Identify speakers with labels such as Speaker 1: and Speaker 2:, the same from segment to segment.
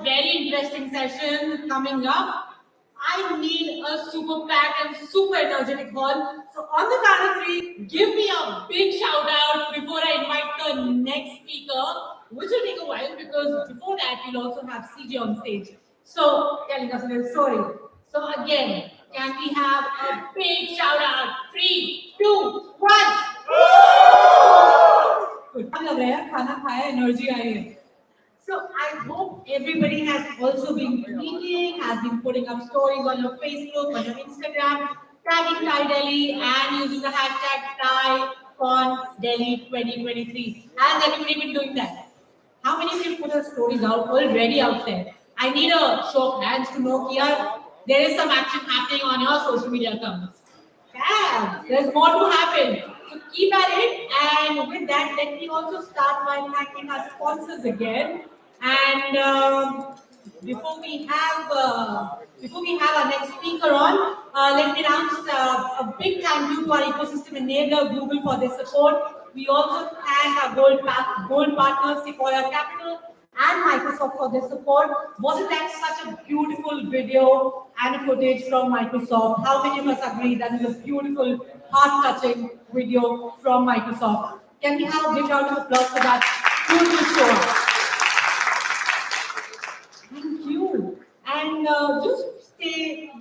Speaker 1: very interesting session coming up. I need a super packed and super energetic hall. So on the count of three, give me a big shout out before I invite the next speaker, which will take a while because before that we'll also have CJ on stage. So telling us a little story. So again, can we have a big shout out? 3, 2, 1. Good. खाना खाया, energy आई है. So I hope everybody has also been tweeting, has been putting up stories on your Facebook, on your Instagram, tagging Thai Delhi and using the hashtag TiECon Delhi 2023. Has everybody been doing that? How many of you put your stories out already out there? I need a show of hands to know here there is some action happening on your social media accounts. Yeah, there's more to happen. So keep at it. And with that, let me also start by thanking our sponsors again. And before we have our next speaker on, let me announce a big thank you to our ecosystem enabler Google for their support. We also thank our gold partners Sequoia Capital and Microsoft for their support. Wasn't that such a beautiful video and footage from Microsoft? How many of us agree that is a beautiful, heart-touching video from Microsoft? Can we have a big round of applause for that beautiful show? Thank you. And just stay,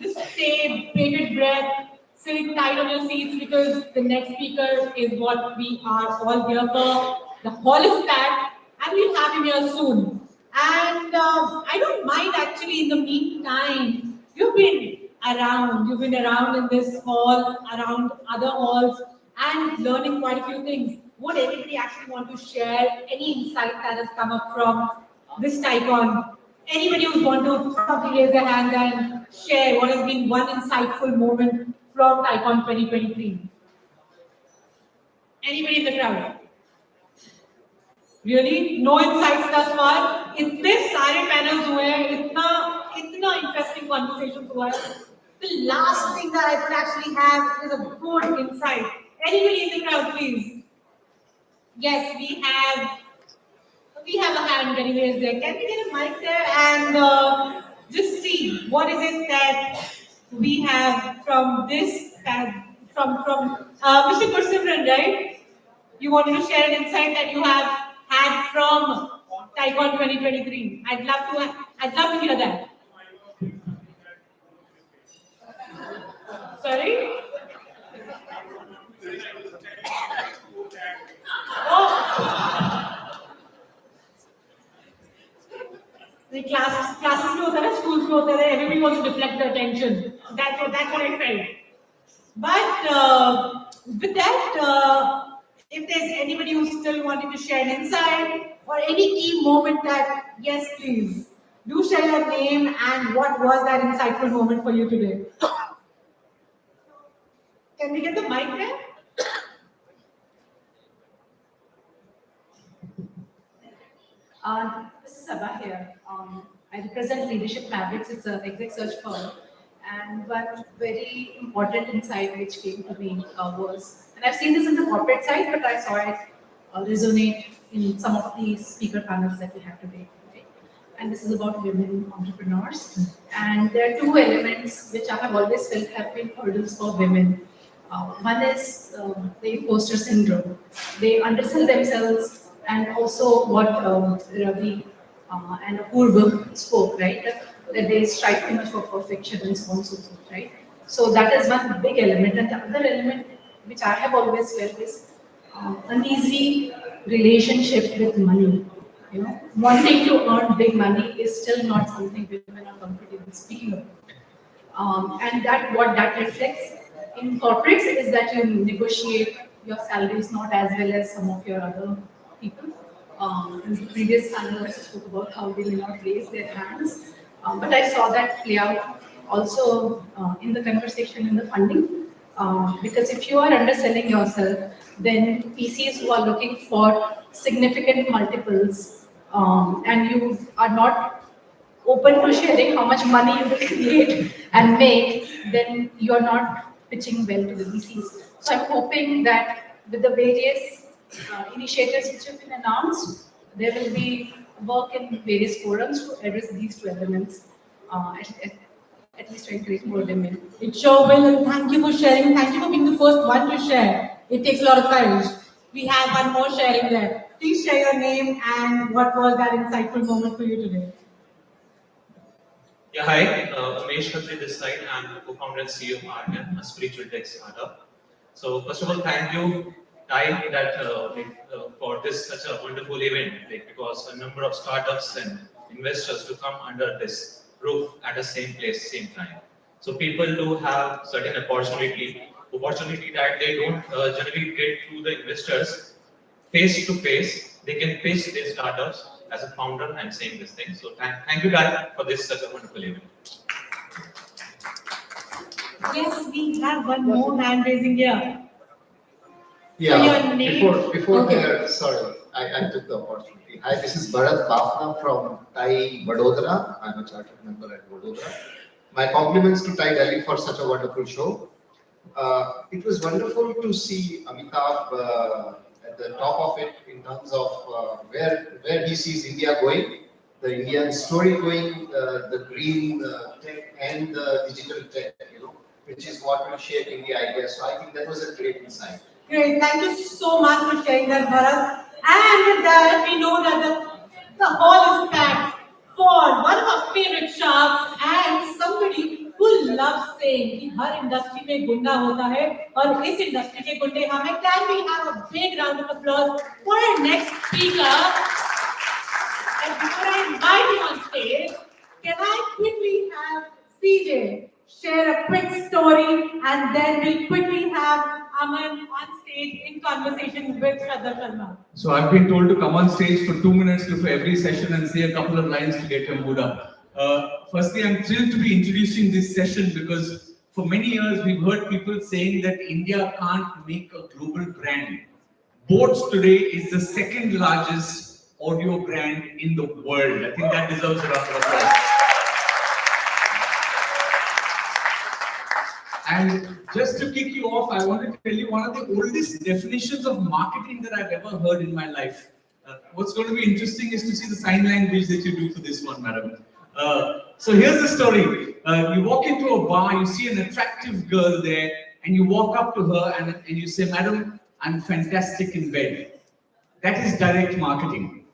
Speaker 1: bated breath, sit tight on your seats because the next speaker is what we are all here for. The hall is packed and we'll have him here soon. And I don't mind actually in the meantime, you've been around in this hall, around other halls and learning quite a few things. Would anybody actually want to share any insight that has come up from this TiECon? Anybody who's want to probably raise their hand and share what has been one insightful moment from TiECon 2023? Anybody in the crowd? Really? No insights thus far? इतने सारे panels हुए हैं, इतना interesting conversations हुआ है. The last thing that I could actually have is a good insight. Anybody in the crowd, please? Yes, we have a hand getting raised there. Can we get a mic there and just see what is it that we have from this from Mr. Gursimran, right? You wanted to share an insight that you have had from TiECon 2023. I'd love to hear that. Sorry? Oh. The classes में होता है ना, schools में होता है, everybody wants to deflect the attention. That's what I felt. But with that, if there's anybody who's still wanting to share an insight or any key moment that, yes, please, do share your name and what was that insightful moment for you today. Can we get the mic there?
Speaker 2: This is Sabha here. I represent Leadership Fabrics. It's an exec search firm. And one very important insight which came to me was, and I've seen this in the corporate side, but I saw it resonate in some of the speaker panels that we have today. Right? And this is about women entrepreneurs. And there are two elements which I have always felt have been hurdles for women. One is the imposter syndrome. They undersell themselves, and also what Ravi and Apurva spoke, right? That they strive too much for perfection and so on and so forth, right? So that is one big element. And the other element which I have always felt is uneasy relationship with money. You know, wanting to earn big money is still not something women are comfortable speaking about. And that what that reflects in corporates is that you negotiate your salaries not as well as some of your other people. In the previous panel, I spoke about how they will not raise their hands. But I saw that play out also in the conversation in the funding. Because if you are underselling yourself, then PCs who are looking for significant multiples and you are not open to sharing how much money you will create and make, then you're not pitching well to the VCs. So I'm hoping that with the various initiatives which have been announced, there will be work in various forums to address these two elements, at least to encourage more women.
Speaker 1: It sure will, and thank you for sharing. Thank you for being the first one to share. It takes a lot of courage. We have one more sharing there. Please share your name and what was that insightful moment for you today.
Speaker 3: Yeah, hi, Amesh Khatri this side. I'm the co-founder and CEO of Ambience, a spiritual tech startup. So first of all, thank you, Ty, for this such a wonderful event. Because a number of startups and investors to come under this roof at the same place, same time. So people do have certain opportunity that they don't generally get to the investors face to face. They can pitch their startups. As a founder, I'm saying this thing. So thank you, Dad, for this such a wonderful event.
Speaker 1: Yes, we have one more hand raising here.
Speaker 4: Yeah,
Speaker 1: your name?
Speaker 4: before
Speaker 1: Okay.
Speaker 4: there, sorry, I took the opportunity. Hi, this is Bharat Bafna from TiE Vadodara. I'm a chartered member at Vadodara. My compliments to TiE Delhi for such a wonderful show. It was wonderful to see Amitabh at the top of it in terms of where he sees India going, the Indian story going, the green tech and the digital tech, which is what will shape India, I guess. So I think that was a great insight.
Speaker 1: Great, thank you so much for sharing that, Bharat. And with that, we know that the hall is packed for one of our favorite sharks and somebody who loves saying कि हर industry में गुंडा होता है और इस industry के गुंडे हम हैं. Can we have a big round of applause for our next speaker? And before I invite him on stage, can I quickly have CJ share a quick story and then we'll quickly have Aman on stage in conversation with Shraddha Sharma.
Speaker 5: So I've been told to come on stage for 2 minutes before every session and say a couple of lines to get your mood up. Firstly, I'm thrilled to be introducing this session because for many years we've heard people saying that India can't make a global brand. Boats today is the second largest audio brand in the world. I think that deserves a round of applause. And just to kick you off, I want to tell you one of the oldest definitions of marketing that I've ever heard in my life. What's going to be interesting is to see the sign language that you do for this one, madam. So here's the story. You walk into a bar, you see an attractive girl there, and you walk up to her and you say, "Madam, I'm fantastic in bed." That is direct marketing.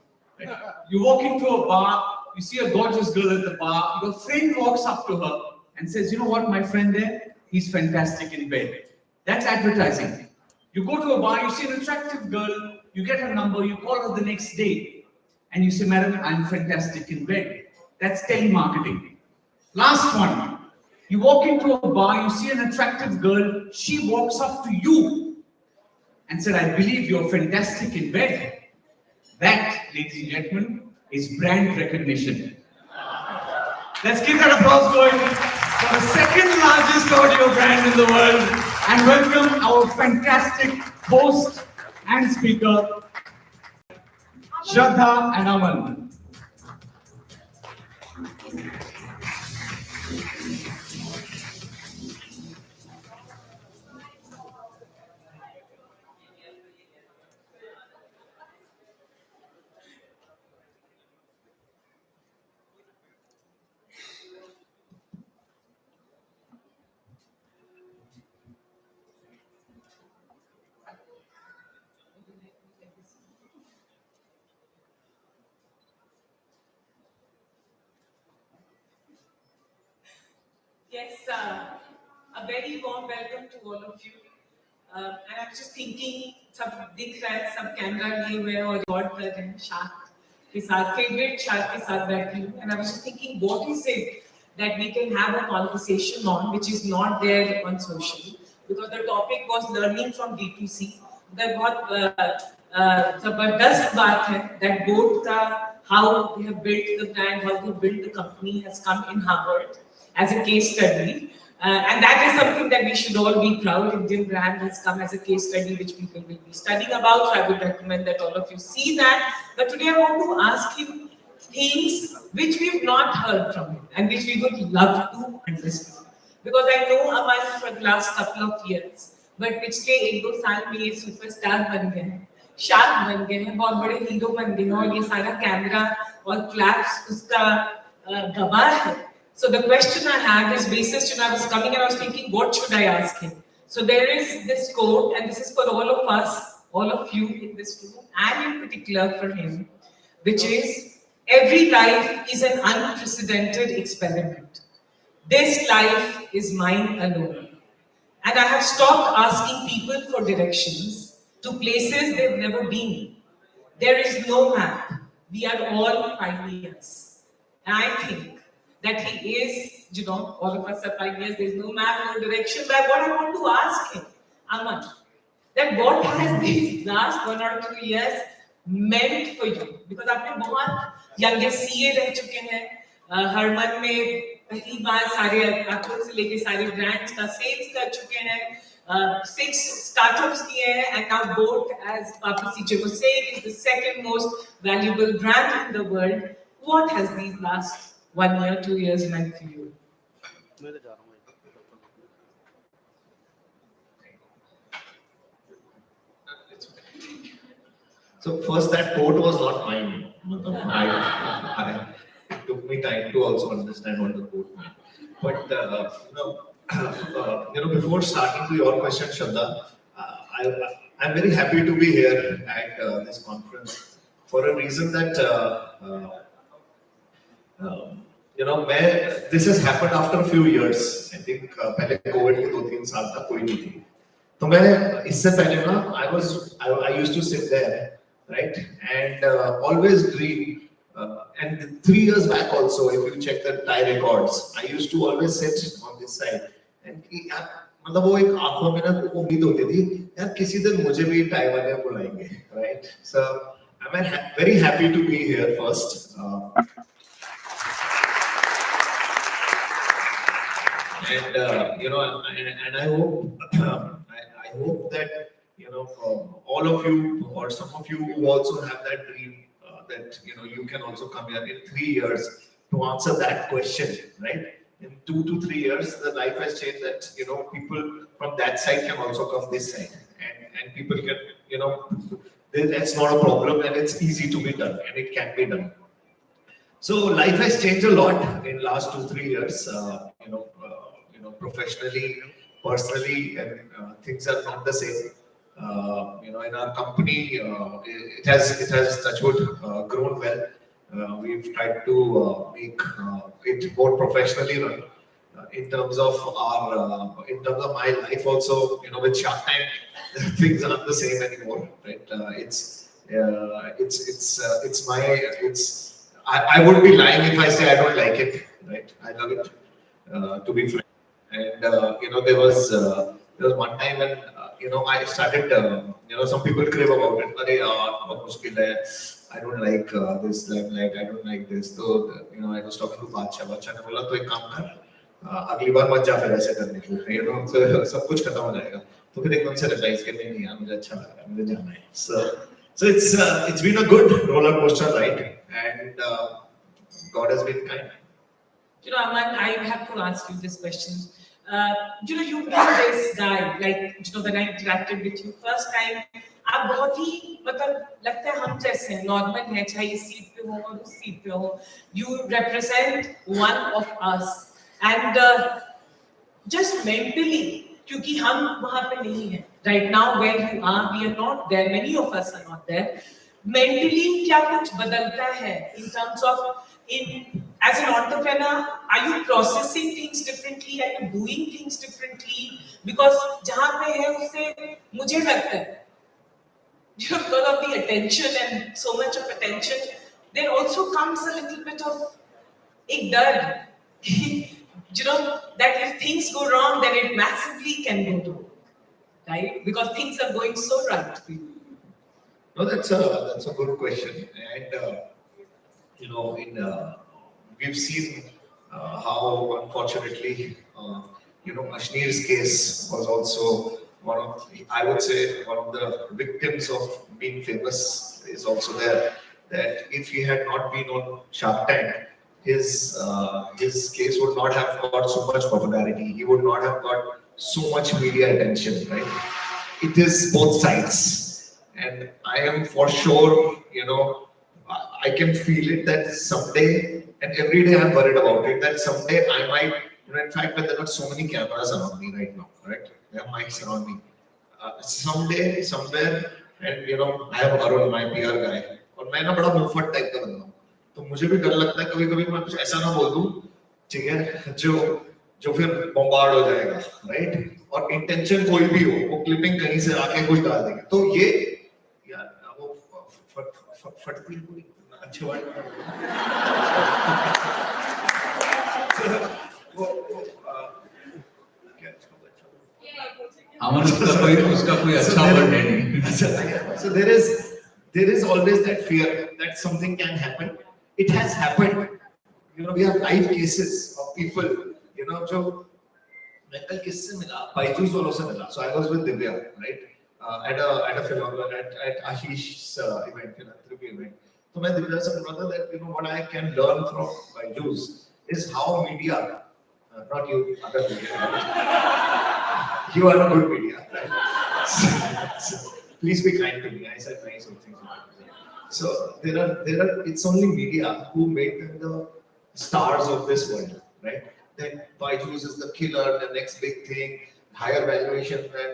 Speaker 5: Right? You walk into a bar, you see a gorgeous girl at the bar, your friend walks up to her and says, "You know what, my friend there? He's fantastic in bed." That's advertising. You go to a bar, you see an attractive girl, you get her number, you call her the next day, and you say, "Madam, I'm fantastic in bed." That's telemarketing. Last one. You walk into a bar, you see an attractive girl, she walks up to you and said, "I believe you're fantastic in bed." That, ladies and gentlemen, is brand recognition. Let's give that applause going for the second largest audio brand in the world and welcome our fantastic host and speaker, Shraddha and Aman.
Speaker 6: Yes, a very warm welcome to all of you. And I'm just thinking, सब दिख रहा है, सब camera लिए हुए हैं और record कर रहे हैं शार्क के साथ, फेवरेट शार्क के साथ बैठी हूँ. And I was just thinking, what is it that we can have a conversation on, which is not there on social? Because the topic was learning from D2C. The बहुत जबरदस्त बात है that both का how they have built the brand, how they built the company has come in Harvard as a case study. And that is something that we should all be proud. Indian brand has come as a case study which people will be studying about. So I would recommend that all of you see that. But today I want to ask you things which we've not heard from him and which we would love to understand. Because I know Aman for the last couple of years, but पिछले 1-2 साल में ये superstar बन गए हैं, shark बन गए हैं, बहुत बड़े हीरो बन गए हैं और ये सारा camera or claps uska gawar hai. So the question I have is basis, I was coming and I was thinking, what should I ask him? So there is this quote, and this is for all of us, all of you in this room, and in particular for him, which is, every life is an unprecedented experiment. This life is mine alone. And I have stopped asking people for directions to places they've never been. There is no map. We are all pioneers. And I think that he is, all of us are pioneers. There's no map, no direction. But what I want to ask him, Aman, that what has these last 1 or 2 years meant for you? Because आपने बहुत youngest CA रह चुके हैं, हरमन में पहली बार सारे Apple से लेके सारे brands का sales कर चुके हैं, 6 startups किए हैं, and now Boat, as Papa CJ was saying, is the second most valuable brand in the world. What has these last 1 year, 2 years meant for you?
Speaker 4: So first, that quote was not mine. It took me time to also understand what the quote meant. But before starting to your question, Shraddha, I'm very happy to be here at this conference for a reason that this has happened after a few years. I think पहले Covid के 2-3 साल तक कोई नहीं थी. तो मैं इससे पहले ना I used to sit there, right, and always dream. And 3 years back also, if you check the TiE records, I used to always sit on this side. And मतलब वो एक आंखों में ना उम्मीद होती थी यार किसी दिन मुझे भी TiE वाले बुलाएंगे, right? So I'm very happy to be here first. And I hope I hope that all of you or some of you who also have that dream that you can also come here in 3 years to answer that question, right? In 2 to 3 years, the life has changed. That people from that side can also come this side, and people can that's not a problem, and it's easy to be done, and it can be done. So life has changed a lot in last 2-3 years. Professionally, personally, and things are not the same. In our company, it has touchwood grown well. We've tried to make it more professionally run. In terms of my life also, with Shark Tank, things aren't the same anymore, right? I would be lying if I say I don't like it, right? I love it, to be frank. And there was one time when I started. Some people crave about it. अरे यार बहुत मुश्किल है. I don't like this limelight. I don't like this. So I was talking to बादशाह ने बोला तो एक काम कर. अगली बार मत जा फिर ऐसे करने के लिए. So सब कुछ खत्म हो जाएगा. तो फिर एकदम से रियलाइज करने नहीं यार मुझे अच्छा लग रहा है. मुझे जाना है. So it's been a good roller coaster ride, and God has been kind.
Speaker 6: Aman, I have to ask you this question. You've been this guy, like, when I interacted with you first time, आप बहुत ही मतलब लगता है हम जैसे हैं, normal है, चाहे इस सीट पे हो और उस सीट पे हो. You represent one of us, and just mentally, क्योंकि हम वहाँ पे नहीं हैं. Right now, where you are, we are not there. Many of us are not there. Mentally, क्या कुछ बदलता है in terms of as an entrepreneur, are you processing things differently? Are you doing things differently? Because जहाँ पे है उससे मुझे लगता है, because of the attention and so much of attention, there also comes a little bit of एक डर, that if things go wrong, then it massively can go wrong, right? Because things are going so right for you.
Speaker 4: No, that's a good question, and we've seen how, unfortunately, Ashneer's case was also one of the victims of being famous is also there. That if he had not been on Shark Tank, his case would not have got so much popularity. He would not have got so much media attention, right? It is both sides, and I am for sure, I can feel it that someday, and every day I'm worried about it, that someday I might, in fact, when there are so many cameras around me right now, right? There are mics around me. Someday, somewhere, and I have Arun, my PR guy, और मैं ना बड़ा मुफ्त type का बंदा हूँ, तो मुझे भी डर लगता है कभी-कभी मैं कुछ ऐसा ना बोल दूँ, ठीक है, जो फिर बॉम्बार्ड हो जाएगा, राइट? और इंटेंशन कोई भी हो, वो क्लिपिंग कहीं से आके कुछ डाल देंगे, तो ये यार वो फटती है पूरी अच्छे वर्ड
Speaker 5: उसका कोई अच्छा वर्ड नहीं.
Speaker 4: So there is always that fear that something can happen. It has happened. We have live cases of people, जो मैं कल किससे मिला, बाइजूस वालों से मिला. So I was with Divya, right? At a phenomenon at Ashish's event, philanthropy event. So मैं दिव्या से बोल रहा था that what I can learn from Baijus is how media, not you, other media. You are a good media, right? So, please be kind to me. I said nice things. So there are. It's only media who make them the stars of this world, right? Then Baijus is the killer, the next big thing, higher valuation than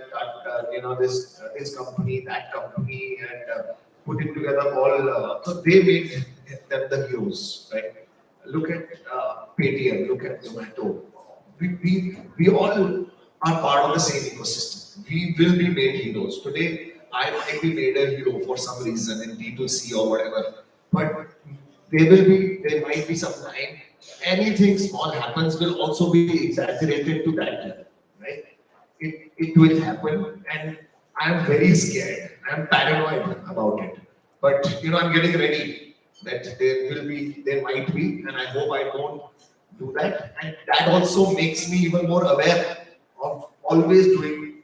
Speaker 4: this company, that company, and putting together all. So they make them the heroes, right? Look at Paytm, look at Zomato. We all are part of the same ecosystem. We will be made heroes. Today, I might be made a hero for some reason in D2C or whatever, but there might be some time. Anything small happens will also be exaggerated to that level, right? It will happen, and I'm very scared. I'm paranoid about it. But I'm getting ready that there might be, and I hope I don't do that. And that also makes me even more aware of always doing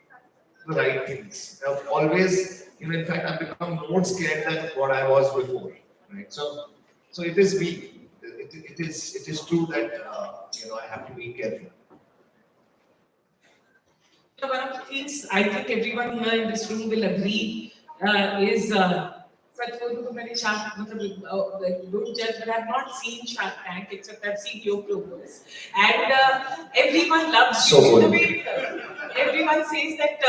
Speaker 4: the right things. I've always, in fact, I've become more scared than what I was before, right? So it is me. It is true that I have to be careful.
Speaker 6: One of the things I think everyone here in this room will agree is सच बोलूं तो मैंने shark don't judge, but I've not seen Shark Tank except I've seen your promos, and everyone loves
Speaker 4: so
Speaker 6: you.
Speaker 4: Good.
Speaker 6: Everyone says that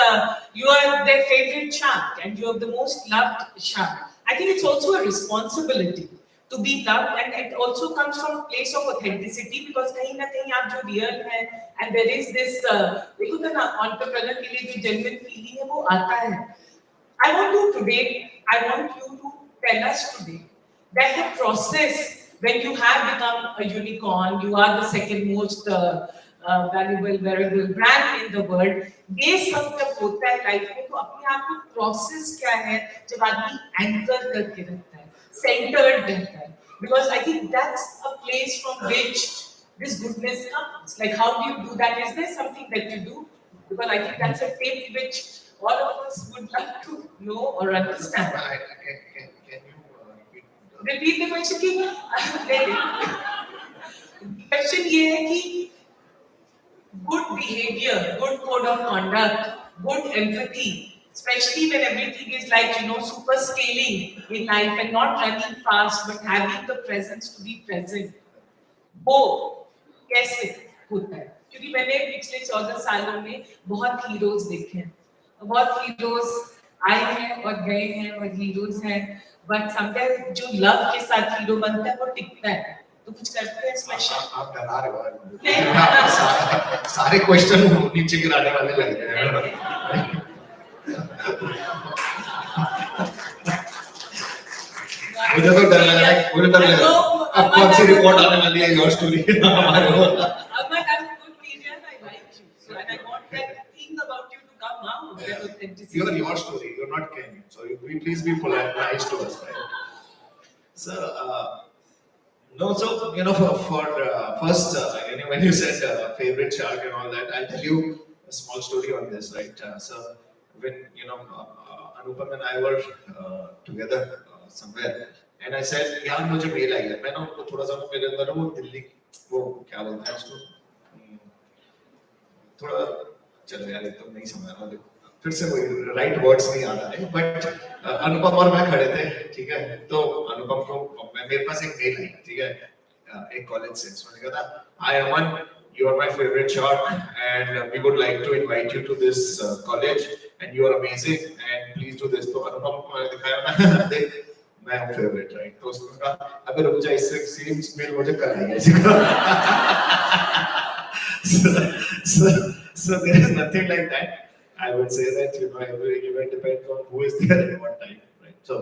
Speaker 6: you are their favorite shark and you are the most loved shark. I think it's also a responsibility to be loved, and it also comes from a place of authenticity because कहीं ना कहीं आप जो real है, and there is this देखो ना entrepreneur के लिए जो genuine feeling है वो आता है. I want you to tell us today that the process when you have become a unicorn, you are the second most valuable wearable brand in the world. ये सब जब होता है लाइफ में तो अपने आप को प्रोसेस क्या है जब आदमी एंकर करके रखता है, सेंटर्ड रहता है, because I think that's a place from which this goodness comes. Like how do you do that? Is there something that you do? Because I think that's a tip which all of us would like to know or understand.
Speaker 4: Can you
Speaker 6: repeat the question? The question ये है कि good behavior, good code of conduct, good empathy, especially when everything is like super scaling in life and not running fast but having the presence to be present. वो कैसे होता है? क्योंकि मैंने पिछले 14 सालों में बहुत हीरोज देखे हैं, बहुत हीरोज आए हैं और गए हैं और हीरोज हैं, बट समटाइम्स जो लव के साथ हीरो बनता है वो टिकता है. तो कुछ करते हैं स्पेशल.
Speaker 4: आप डरा रहे हो. सारे क्वेश्चन नीचे गिराने वाले लग गए हैं. मुझे तो डर लग रहा है. अब कौन सी रिपोर्ट आने वाली है योर स्टोरी हमारे को.
Speaker 6: But I'm good media and I like you. So and I want that thing about you to come out. That authenticity.
Speaker 4: You're your story. You're not Ken. So please be polite, nice to us, right? So no, so for first when you said favorite shark and all that, I'll tell you a small story on this, right? So when Anupam and I were together somewhere, and I said, यार मुझे mail आई है, मैंने उनको थोड़ा सा मेरे अंदर वो दिल्ली वो क्या बोलते हैं उसको थोड़ा चलो यार एकदम नहीं समझ रहा, फिर से वही राइट वर्ड्स नहीं आ रहा है, बट अनुपम और मैं खड़े थे, ठीक है, तो अनुपम को मेरे पास एक मेल आई, ठीक है, एक कॉलेज से, उसने कहा था, हाय अमन, you are my favorite shark and we would like to invite you to this college and you are amazing and please do this. तो अनुपम को मैंने दिखाया, देख मैं हूँ फेवरेट, राइट? तो उसने कहा अबे रुक जा, इससे सेम मेल मुझे कल आई है. So there is nothing like that. I would say that every event depends on who is there at what time, right? So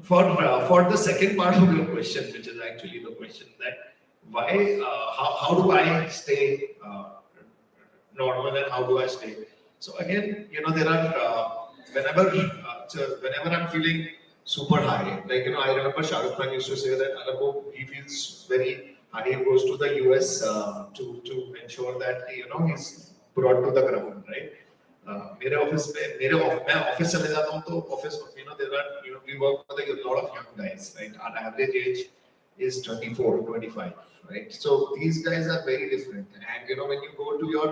Speaker 4: for the second part of your question, which is actually the question that why how do I stay normal and how do I stay? So again, there are whenever I'm feeling super high, like I remember Shah Rukh Khan used to say that he feels very high, he goes to the US to ensure that he's brought to the ground, right? मेरे office में मैं office चले जाता हूँ तो office we work with a lot of young guys, right? Our average age is 24 25, right? So these guys are very different, and when you go to your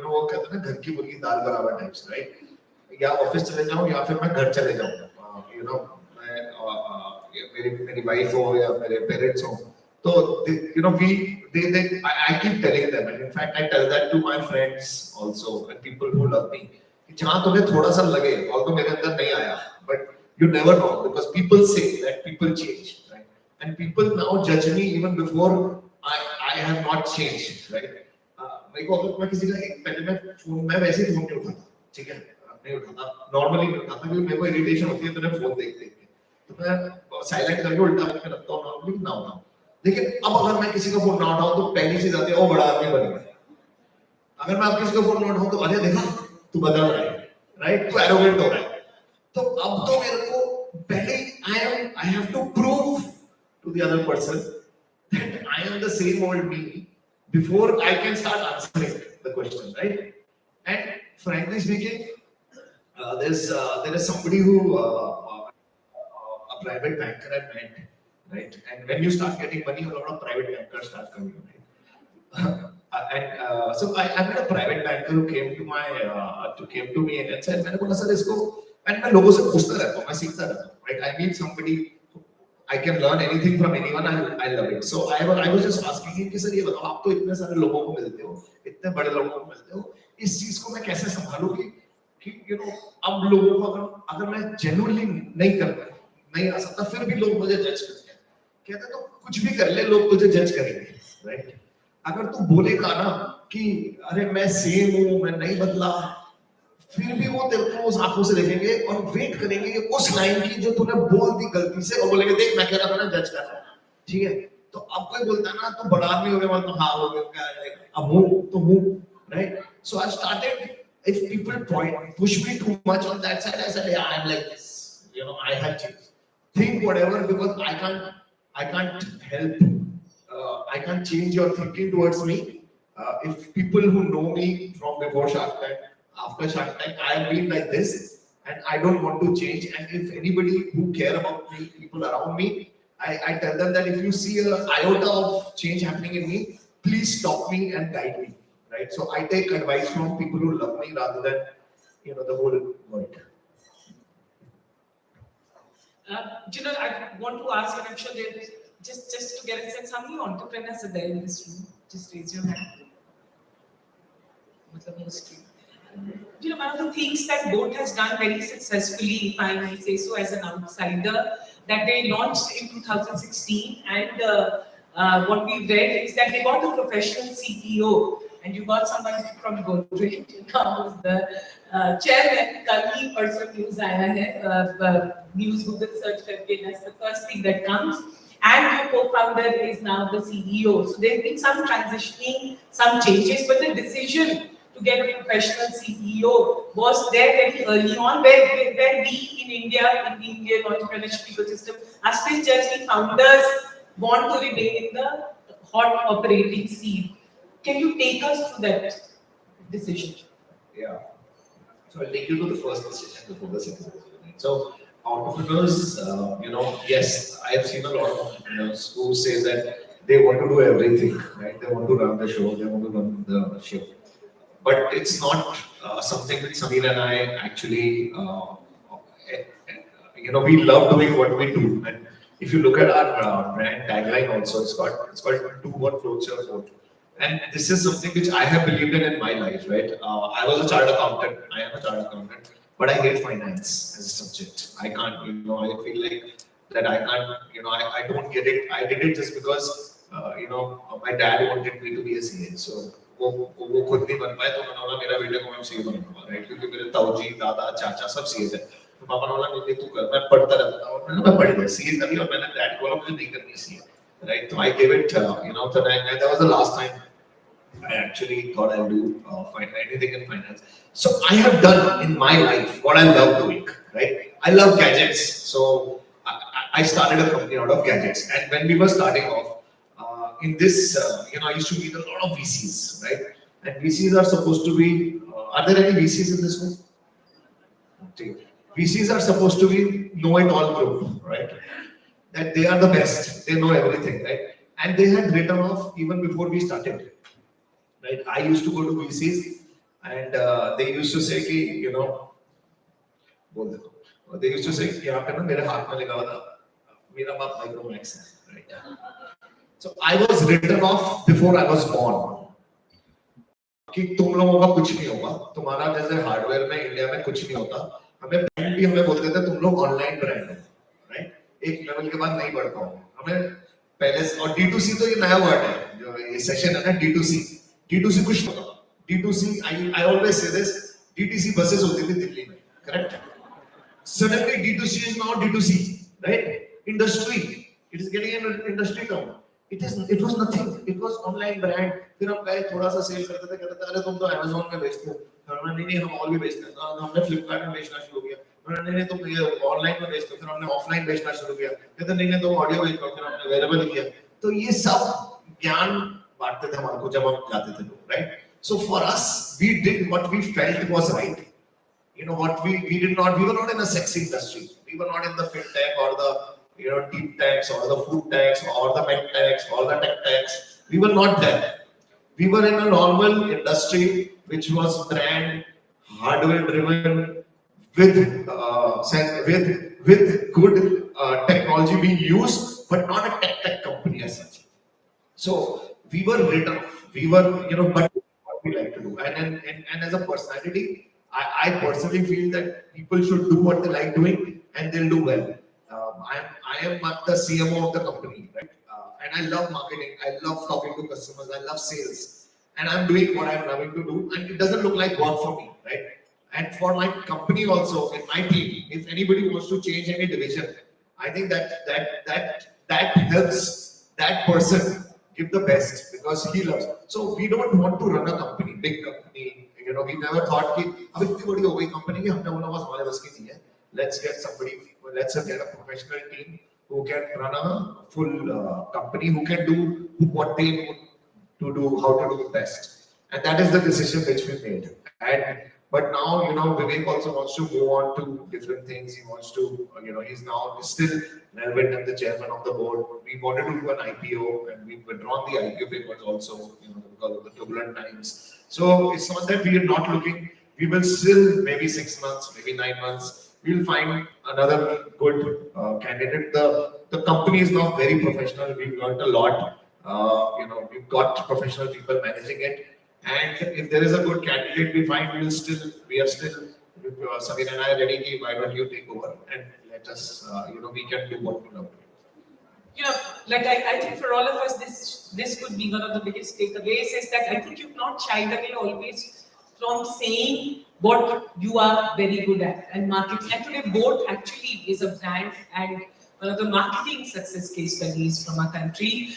Speaker 4: वो कहते हैं ना घर की मुर्गी दाल बराबर types, right? या ऑफिस चले जाऊँ या फिर मैं घर चले जाऊँ, मैं मेरी वाइफ हो या मेरे पेरेंट्स हो, तो I keep telling them, and in fact I tell that to my friends also and people who love me, जहाँ तुम्हें थोड़ा सा लगे और तो मेरे अंदर नहीं आया, but you never know because people say that people change, right? And people now judge me even before I have not changed, right? मेरे को अगर मैं किसी का पहले मैं वैसे ही फोन नहीं उठाता, ठीक है, नहीं उठाता, नॉर्मली नहीं उठाता क्योंकि मेरे को इरिटेशन होती है तो फोन देख देख के, तो मैं साइलेंट करके उल्टा करके रखता हूँ नॉर्मली ना उठाऊं. लेकिन अब अगर मैं किसी का फोन ना उठाऊं तो पहली चीज आती है वो बड़ा आदमी बन गया. अगर मैं अब किसी का फोन ना उठाऊं तो अरे देखा तू बदल रहा है, राइट, तू एरोगेंट हो रहा है. तो अब तो मेरे को पहले I have to prove to the other person that I am the same old me before I can start answering the question, right? And frankly speaking, there is somebody who a private banker I met, right? And when you start getting money, a lot of private bankers start coming, right? So I met a private banker who came to me and said, मैंने बोला sir इसको, and मैं लोगों से पूछता रहता हूँ, मैं सीखता रहता हूँ, right? I meet somebody, I can learn anything from anyone, I love it. So I was just asking him कि सर ये बताओ, आप तो इतने सारे लोगों को मिलते हो, इतने बड़े लोगों को मिलते हो, इस चीज को मैं कैसे संभालूं कि अब लोगों को अगर मैं genuinely नहीं आ सकता, फिर भी लोग मुझे जज करते हैं. कहते तो कुछ भी कर ले, लोग तुझे जज करेंगे, राइट? अगर तू बोलेगा ना कि अरे मैं सेम हूं, मैं नहीं बदला, फिर भी वो तेरे को उस आंखों से देखेंगे और वेट करेंगे कि उस लाइन की जो तूने बोल दी गलती से, और बोलेंगे देख मैं कह रहा था ना, जज कर रहा हूं, ठीक है? तो अब कोई बोलता है ना तो बड़ा आदमी हो गया, मतलब हाँ हो गया, अब हूं तो हूं, right? So I started, if people push me too much on that side, I said yeah, I'm like this, I have changed. Think whatever, because I can't help, I can't change your thinking towards me. If people who know me from before Shark Tank, after Shark Tank, I have been like this and I don't want to change. And if anybody who care about me, people around me, I tell them that if you see an iota of change happening in me, please stop me and guide me, right? So I take advice from people who love me rather than the whole world.
Speaker 6: I want to ask, and I'm sure there's just to get a sense, how many entrepreneurs are there in this room? Just raise your hand. Mostly. One of the things that Boat has done very successfully, if I may say so as an outsider, that they launched in 2016, and what we've read is that they got a professional CEO, and you got someone from Godrej, now the chairman. कल ही परसों news आया है, news Google search करके, that's the first thing that comes. And your co-founder is now the CEO. So there have been some transitioning, some changes, but the decision to get a professional CEO was there very early on, where we in India, in the Indian entrepreneurship ecosystem, are still judging founders want to remain in the hot operating scene. Can you take us through that decision?
Speaker 4: Yeah. So I'll take you to the first decision before the second decision. So entrepreneurs, yes, I have seen a lot of entrepreneurs who say that they want to do everything, right? They want to run the show, they want to run the ship. But it's not something which Samir and I actually, we love doing what we do. And if you look at our brand tagline also, it's called "Do What Floats Your Boat." And this is something which I have believed in my life, right? I was a chartered accountant. I am a chartered accountant, but I hate finance as a subject. I can't, I feel like that I can't, I don't get it. I did it just because, my dad wanted me to be a CA. So वो खुद नहीं बन पाए तो मैंने बोला मेरा बेटे को मैं सीए बनूंगा, राइट? क्योंकि मेरे ताऊजी, दादा, चाचा सब सीए थे। तो पापा ने बोला नहीं तू कर, मैं पढ़ता रहता था और मैं पढ़ गया सीए कर लिया और मैंने डैड को बोला मुझे नहीं करनी सीए, राइट? तो I gave it, so that was the last time I actually thought I'll do anything in finance. So I have done in my life what I love doing, right? I love gadgets. So I started a company out of gadgets. And when we were starting off, in this, I used to meet a lot of VCs, right? And VCs are supposed to be, are there any VCs in this room? Okay. VCs are supposed to be know-it-all group, right? That they are the best, they know everything, right? And they had written off even before we started, right? I used to go to VCs and they used to say, they used to say, यहाँ पे ना मेरे हाथ में लगा हुआ था, मेरा बाप Micromax है, right? So I was written off before I was born. कि तुम लोगों का कुछ नहीं होगा, तुम्हारा जैसे हार्डवेयर में इंडिया में कुछ नहीं होता, हमें ब्रांड भी हमें बोलते थे तुम लोग ऑनलाइन ब्रांड हो, राइट? एक लेवल के बाद नहीं बढ़ पाओगे, हमें पहले और D2C तो ये नया वर्ड है, जो ये सेशन है ना D2C कुछ नहीं होता, D2C I always say this, DTC buses होती थी दिल्ली में, correct? Suddenly D2C is now D2C, right? Industry, it is getting an industry term. It was nothing. It was online brand. फिर हम गए थोड़ा सा सेल करते थे, कहते थे अरे तुम तो Amazon में बेचते हो, नहीं हम और भी बेचते हैं, हमने Flipkart में बेचना शुरू किया, नहीं तुम ये ऑनलाइन में बेचते हो, फिर हमने ऑफलाइन बेचना शुरू किया, कहते नहीं तुम ऑडियो बेचते हो, फिर हमने वेरेबल किया। तो ये सब ज्ञान बांटते थे हमारे को जब हम जाते थे लोग, right? So for us, we did what we felt was right. What we were not in a sexy industry. We were not in the fintech or the deep techs or the food techs or the med techs or the tech techs. We were not there. We were in a normal industry which was brand hardware driven with good technology being used, but not a tech company as such. So we were written off. We were but what we like to do, and as a personality, I personally feel that people should do what they like doing and they'll do well. I am the CMO of the company, right? And I love marketing. I love talking to customers. I love sales, and I'm doing what I'm loving to do. And it doesn't look like work for me, right? And for my company also, in my team, if anybody wants to change any division, I think that helps that person give the best because he loves. So we don't want to run a company, big company. We never thought कि अब इतनी बड़ी हो गई company कि हमने बोला बस हमारे बस की नहीं है. Let's get a professional team who can run a full company, who can do what they need to do, how to do it best. And that is the decision which we made. But now, Vivek also wants to go on to different things. He wants to, he's now still relevant and the chairman of the board. We wanted to do an IPO and we've withdrawn the IPO papers also, because of the turbulent times. So it's not that we are not looking. We will still, maybe 6 months, maybe 9 months, we'll find another good candidate. The company is now very professional. We've learned a lot. We've got professional people managing it. And if there is a good candidate we find, we are still, Samir and I are ready. Why don't you take over and let us, we can do what we love doing.
Speaker 6: I think for all of us, this could be one of the biggest takeaways is that I think you've not shied away always from saying what you are very good at and marketing. And today, Boat actually is a brand and one of the marketing success case studies from our country.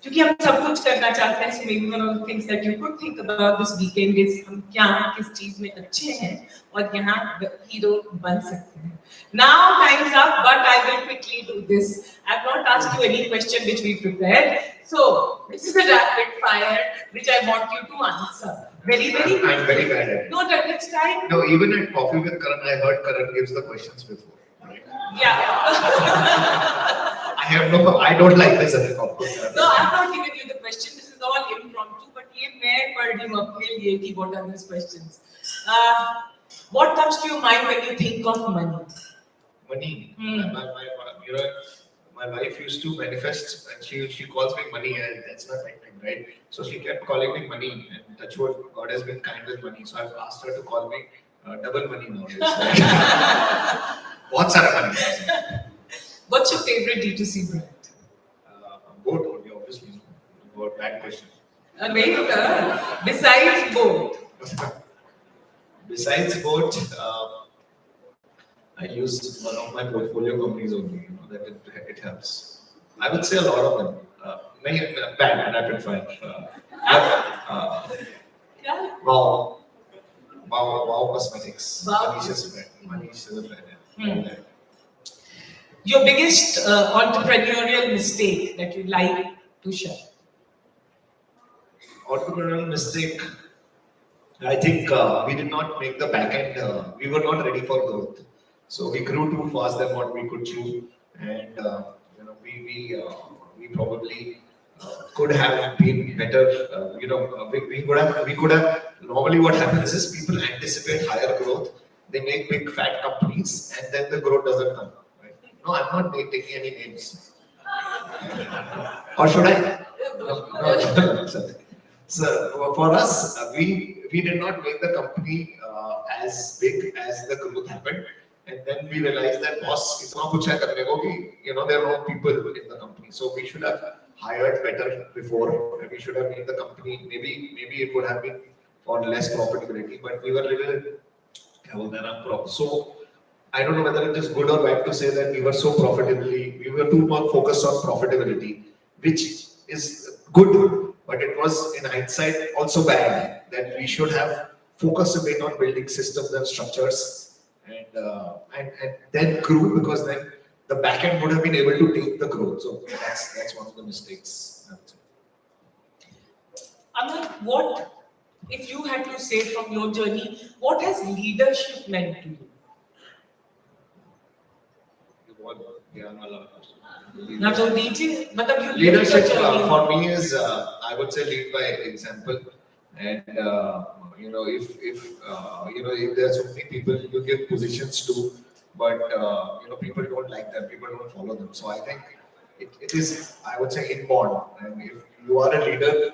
Speaker 6: क्योंकि हम सब कुछ करना चाहते हैं, so maybe one of the things that you could think about this weekend is हम क्या किस चीज में अच्छे हैं और यहाँ हीरो बन सकते हैं. Now time's up, but I will quickly do this. I've not asked you any question which we prepared, so this is a rapid fire which I want you to answer. Very quickly.
Speaker 4: I'm very bad at it.
Speaker 6: No, next time.
Speaker 4: No, even at Coffee with Karan, I heard Karan gives the questions before. Right?
Speaker 6: Yeah.
Speaker 4: I don't like this as a coffee.
Speaker 6: No, I'm not giving you the question. This is all impromptu, but ये मैं पढ़ रही हूँ अपने लिए कि what are these questions. Uh, what comes to your mind when you think of money?
Speaker 4: Money.
Speaker 6: Hmm.
Speaker 4: You know, my wife used to manifest, and she calls me money, and that's not right thing, right? So she kept calling me money, and that's what God has been kind with money. So I've asked her to call me double money nowadays. Right? What's our money?
Speaker 6: What's your favorite D2C brand?
Speaker 4: Boat only, obviously. Boat, bad question.
Speaker 6: Wait, besides both.
Speaker 4: Besides boat, I use one of my portfolio companies only. You know that it helps. I would say a lot of them. Many bad rapid fire. Uh,
Speaker 6: Yeah.
Speaker 4: wow, wow cosmetics.
Speaker 6: Wow.
Speaker 4: Manisha's friend. Manish is a friend.
Speaker 6: Hmm. Your biggest entrepreneurial mistake that you'd like to share?
Speaker 4: Entrepreneurial mistake. I think we did not make the back end. We were not ready for growth, so we grew too fast than what we could chew, and we probably could have been better. We could have. Normally, what happens is people anticipate higher growth. They make big fat companies, and then the growth doesn't come. Right? No, I'm not taking any names. Or should I? No. So for us, we did not make the company as big as the growth happened, and then we realized that boss, itna kuch hai karne ko ki, there are no people in the company, so we should have hired better before, and we should have made the company, maybe it would have been for less profitability, but we were little kya bolte hain na, so I don't know whether it is good or bad to say that we were we were too much focused on profitability, which is good, but it was in hindsight also bad, that we should have focused a bit on building systems and structures, and then grew, because then the back end would have been able to take the growth. So that's one of the mistakes, I would say.
Speaker 6: Amal, what, if you had to say from your journey, what has leadership meant to you? Now, so DJ, मतलब you
Speaker 4: Leadership
Speaker 6: lived your journey.
Speaker 4: for me is, I would say, lead by example. And if there are so many people you give positions to, but people don't like them, people don't follow them. So I think it is, I would say, inborn. And if you are a leader,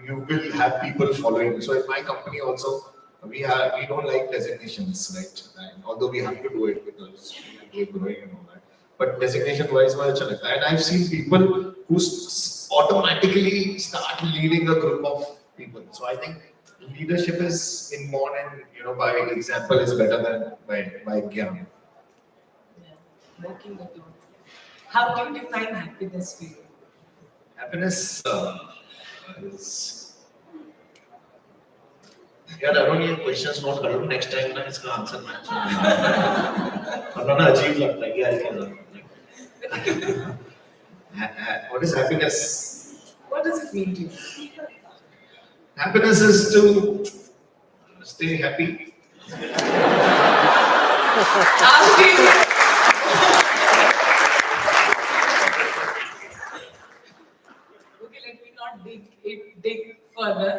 Speaker 4: you will have people following you. So in my company also, we don't like designations, right? And although we have to do it because we are growing and all that. But designation wise, and I've seen people who automatically start leading a group of people. So I think leadership is inborn, and by example is better than by gyan.
Speaker 6: Working with you. How do you define happiness for you?
Speaker 4: Happiness is. यार अरुण ये questions note कर लो next time ना इसका answer match होगा ना अजीब लगता है यार क्या What is happiness?
Speaker 6: What does it mean to you?
Speaker 4: Happiness is to stay happy.
Speaker 6: Okay, let me not dig further.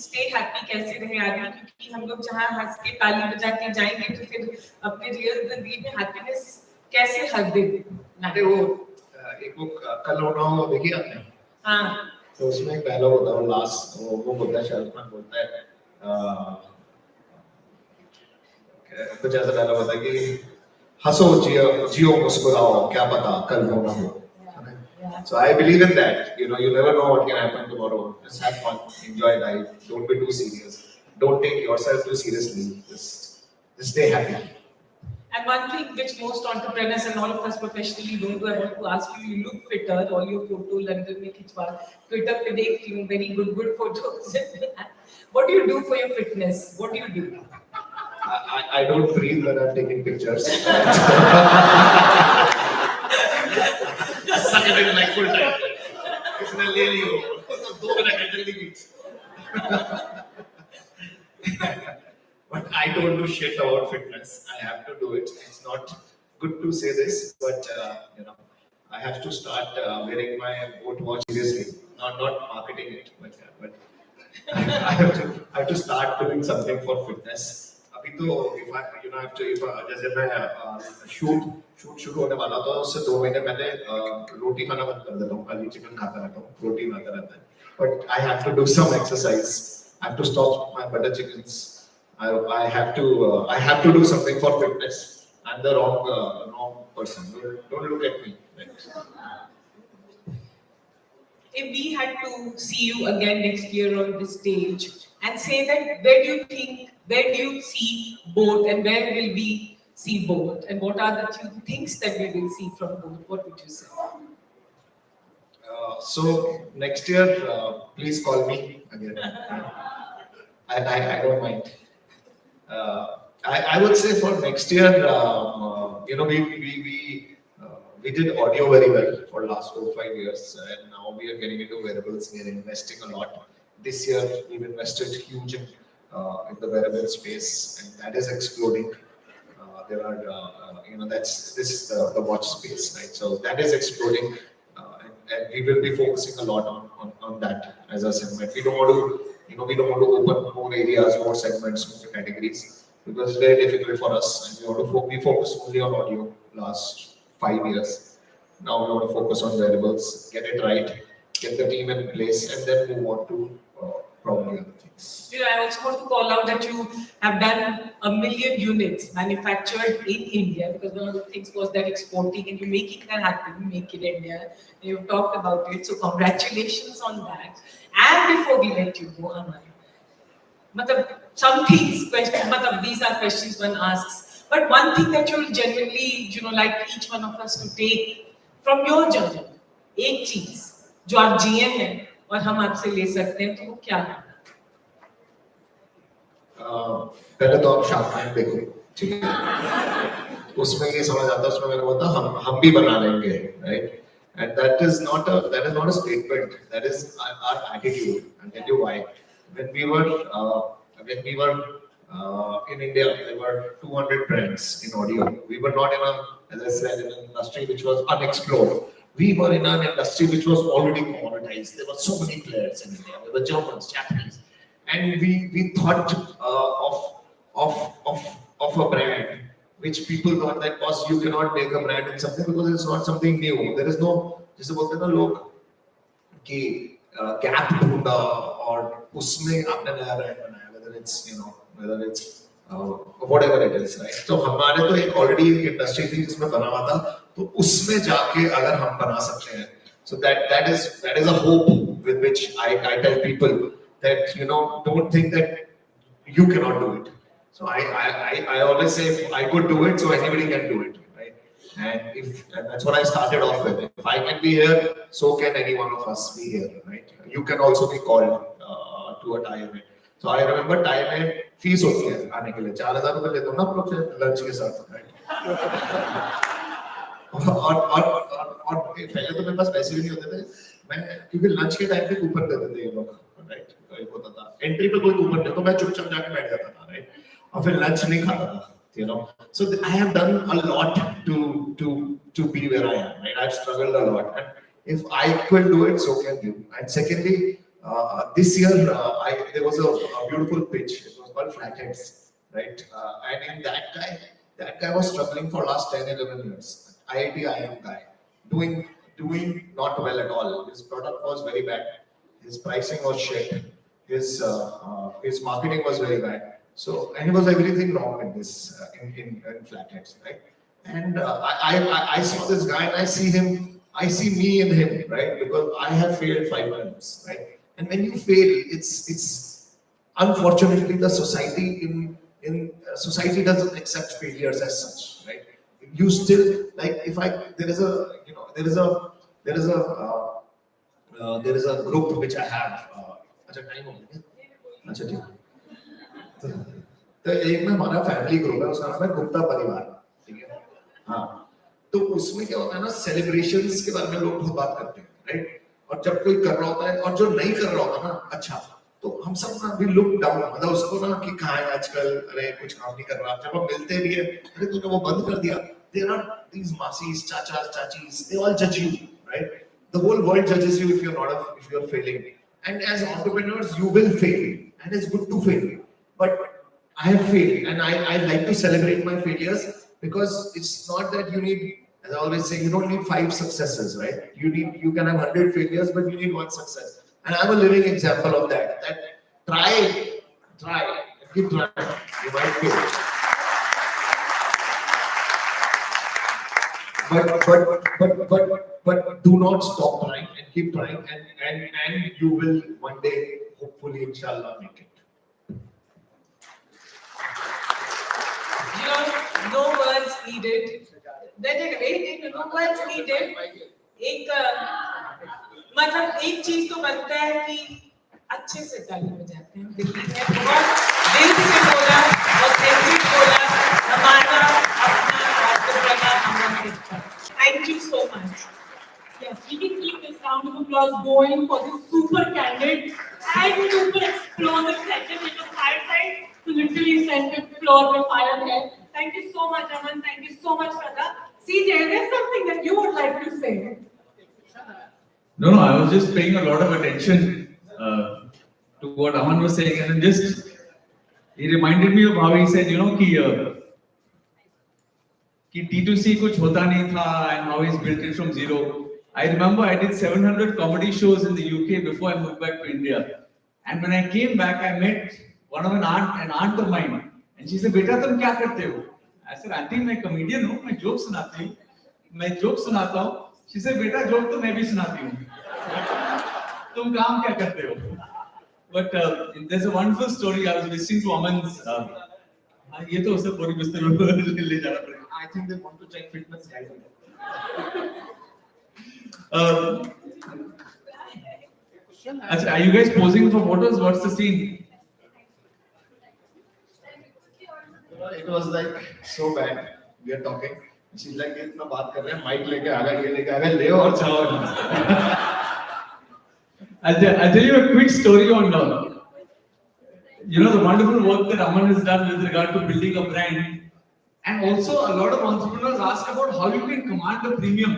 Speaker 6: Stay happy कैसे रहे आदमी, क्योंकि हम लोग जहाँ हंस के ताली बजा के जाएंगे तो फिर अपने रियल जिंदगी में हैप्पीनेस कैसे हर दिन
Speaker 4: अरे वो एक वो कल होना हो देखिए आपने?
Speaker 6: हाँ।
Speaker 4: तो उसमें एक डायलॉग होता है, वो लास्ट वो बोलता है, शाहरुख खान बोलता है कुछ ऐसा डायलॉग होता है कि हंसो जियो मुस्कुराओ क्या पता कल होना हो. So I believe in that. You never know what can happen tomorrow. Just have fun, enjoy life. Don't be too serious. Don't take yourself too seriously. Just stay happy.
Speaker 6: And one thing which most entrepreneurs and all of us professionally don't do, I want to ask you, you look fitter, all your photo London mein khichwa, Twitter pe dekh you, very good photos. What do you do for your fitness? What do you do?
Speaker 4: I don't breathe when I'm taking pictures. Suck it in like full time. इसने ले ली हो, 2 minute जल्दी बीच. But I don't do shit about fitness. I have to do it. It's not good to say this, but I have to start wearing my watch seriously. Not marketing it, but I have to start doing something for fitness. अभी तो if I you know I have to if जैसे मैं shoot शुरू होने वाला था उससे 2 महीने पहले रोटी खाना बंद कर देता हूँ, खाली चिकन खाता रहता हूँ, प्रोटीन आता रहता है. But I have to do some exercise. I have to stop my butter chickens. I have to do something for fitness. I'm the wrong person. Don't look at me.
Speaker 6: If we had to see you again next year on this stage and say that where do you see both and where will we see both and what are the few things that we will see from both, what would you say?
Speaker 4: So next year, please call me again. I don't mind. I would say for next year, we did audio very well for last 4 or 5 years, and now we are getting into wearables. We are investing a lot. This year, we've invested huge in the wearable space, and that is exploding. There are, this is the watch space, right? So that is exploding, and we will be focusing a lot on that as a segment. We don't want to open more areas, more segments, more categories, because it's very difficult for us. And we focus only on audio last 5 years. Now we want to focus on wearables, get it right, get the team in place, and then move on to probably other things.
Speaker 6: I also want to call out that you have done 1 million units manufactured in India, because one of the things was that exporting and you making that happen, make it India. You've talked about it, so congratulations on that. And before we let you go, Aman, some things, these are questions one asks. But one thing that you'll genuinely, like each one of us to take from your journey, एक चीज जो आप जिए हैं और हम आपसे ले सकते हैं, तो वो क्या है?
Speaker 4: पहले तो आप शार्क टैंक देखो, ठीक है? उसमें ये समझ आता है, उसमें मैंने बोला हम भी बना लेंगे, right? And that is not a statement. That is our attitude. I'll tell you why. When we were in India, there were 200 brands in audio. We were not as I said, in an industry which was unexplored. We were in an industry which was already commoditized. There were so many players in India. There were Germans, Japanese, and we thought of a brand which people thought that you cannot make a brand in something because it's not something new. There is no, जैसे बोलते हैं ना लोग कि gap ढूंढा और उसमें आपने नया brand बनाया, whether it's whatever it is, right? So हमारे तो एक already industry थी जिसमें बना हुआ था, तो उसमें जाके अगर हम बना सकते हैं, so that is a hope with which I tell people that don't think that you cannot do it. So I always say if I could do it, so anybody can do it, right? And that's what I started off with. If I can be here, so can any one of us be here, right? You can also be called to a TiE event. So I remember TiE में fees होती है आने के लिए 4,000 रुपए लेते हो ना आप लोग से लंच के साथ, right? और पहले तो मेरे पास पैसे भी नहीं होते थे, मैं क्योंकि लंच के टाइम पे कूपन देते थे ये लोग, राइट? तो एक होता था एंट्री पे कोई कूपन नहीं, तो मैं चुपचाप जाके बैठ जाता था, राइट? और फिर लंच नहीं खाता था, So I have done a lot to be where I am, right? I've struggled a lot, and if I could do it, so can you. And secondly, this year there was a beautiful pitch. It was called Flatheads, right? And in that guy was struggling for last 10-11 years. IIM guy, doing not well at all. His product was very bad. His pricing was shit. His marketing was very bad. So, and it was everything wrong in this in Flatheads, right? And I saw this guy and I see me in him, right? Because I have failed 5 times, right? And when you fail, it's unfortunately the society in society doesn't accept failures as such, right? You still like there is a group which I have. अच्छा time हो गया, अच्छा ठीक है। तो एक में हमारा फैमिली ग्रुप है, उसका नाम है गुप्ता परिवार, ठीक है? हाँ, तो उसमें क्या होता है ना, सेलिब्रेशंस के बारे में लोग बहुत बात करते हैं, राइट? और जब कोई कर रहा होता है और जो नहीं कर रहा होता ना, अच्छा, तो हम सब ना भी लुक डाउन, मतलब उसको ना कि कहाँ है आजकल, अरे कुछ काम नहीं कर रहा। जब हम मिलते भी है, अरे तूने वो बंद कर दिया। There are these masis, chachas, chachis, they all judge you, right? The whole world judges you if you're failing. And as entrepreneurs, you will fail, and it's good to fail. But I have failed, and I like to celebrate my failures, because it's not that you need, as I always say, you don't need 5 successes, right? You can have 100 failures, but you need 1 success. And I'm a living example of that. That try, keep trying. You might fail. But do not stop trying, and keep trying, and you will one day, hopefully, inshallah, make it.
Speaker 6: You know, no words needed. No words needed. मतलब एक चीज तो बनता है कि अच्छे से ताली बजाते हैं दिल्ली में, बहुत दिल से बोला, ऑथेंटिक बोला, हमारा अपना राष्ट्रगान हमारा हिस्सा. Thank you so much.
Speaker 1: Yes, we can keep this round of applause going for this super candid and super explosive session with the fireside to literally set the floor with fire here. Thank you so much, Aman. Thank you so much, Shraddha. CJ, there's something that you would like to say.
Speaker 5: No, I was just paying a lot of attention to what Aman was saying, and then he reminded me of how he said, कि D2C कुछ होता नहीं था, and how he's built it from zero. I remember I did 700 comedy shows in the UK before I moved back to India. And when I came back, I met an aunt of mine, and she said, "Beta, तुम क्या करते हो?" I said, "Auntie, मैं comedian हूँ, मैं joke सुनाती हूँ, मैं joke सुनाता हूँ." She said, "Beta, joke तो मैं भी सुनाती हूँ, तुम काम क्या करते हो?" But there's a wonderful story. I was listening to Aman's. ये तो उसे पूरी बिस्तर में ले जाना पड़ेगा. I think they want to check fitness guys. Are you guys posing for photos? What's the scene?
Speaker 4: It was like so bad. We are talking. She's like, इतना बात कर रहे हैं, mic लेके आ गया, ये लेके आ गया, ले और जाओ.
Speaker 5: I'll tell you a quick story on the wonderful work that Aman has done with regard to building a brand. And also, a lot of entrepreneurs ask about how you can command a premium.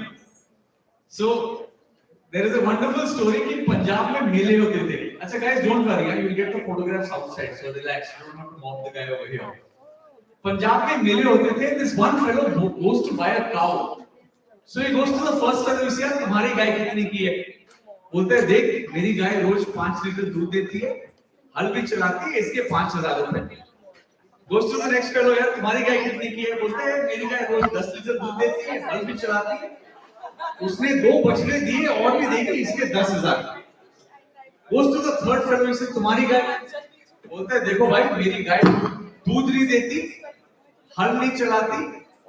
Speaker 5: So, there is a wonderful story कि पंजाब में मेले होते थे. अच्छा guys, don't worry, you will get the photographs outside, so relax. You don't have to mob the guy over here. Punjab में मेले होते थे. This one fellow goes to buy a cow. So he goes to the first fellow. He says, तुम्हारी गाय कितने की है? बोलते हैं, देख, मेरी गाय रोज 5 लीटर दूध देती है, हल भी चलाती है, इसके 5,000 रुपए. Goes to the next fellow, यार तुम्हारी गाय कितने की है? बोलते हैं, मेरी गाय रोज 10 लीटर दूध देती है, हल भी चलाती है, उसने 2 बछड़े दिए और भी देगी, इसके 10,000. Goes to the third fellow, he says, तुम्हारी गाय? बोलते हैं, देखो भाई, मेरी गाय दूध नहीं देती, हल नहीं चलाती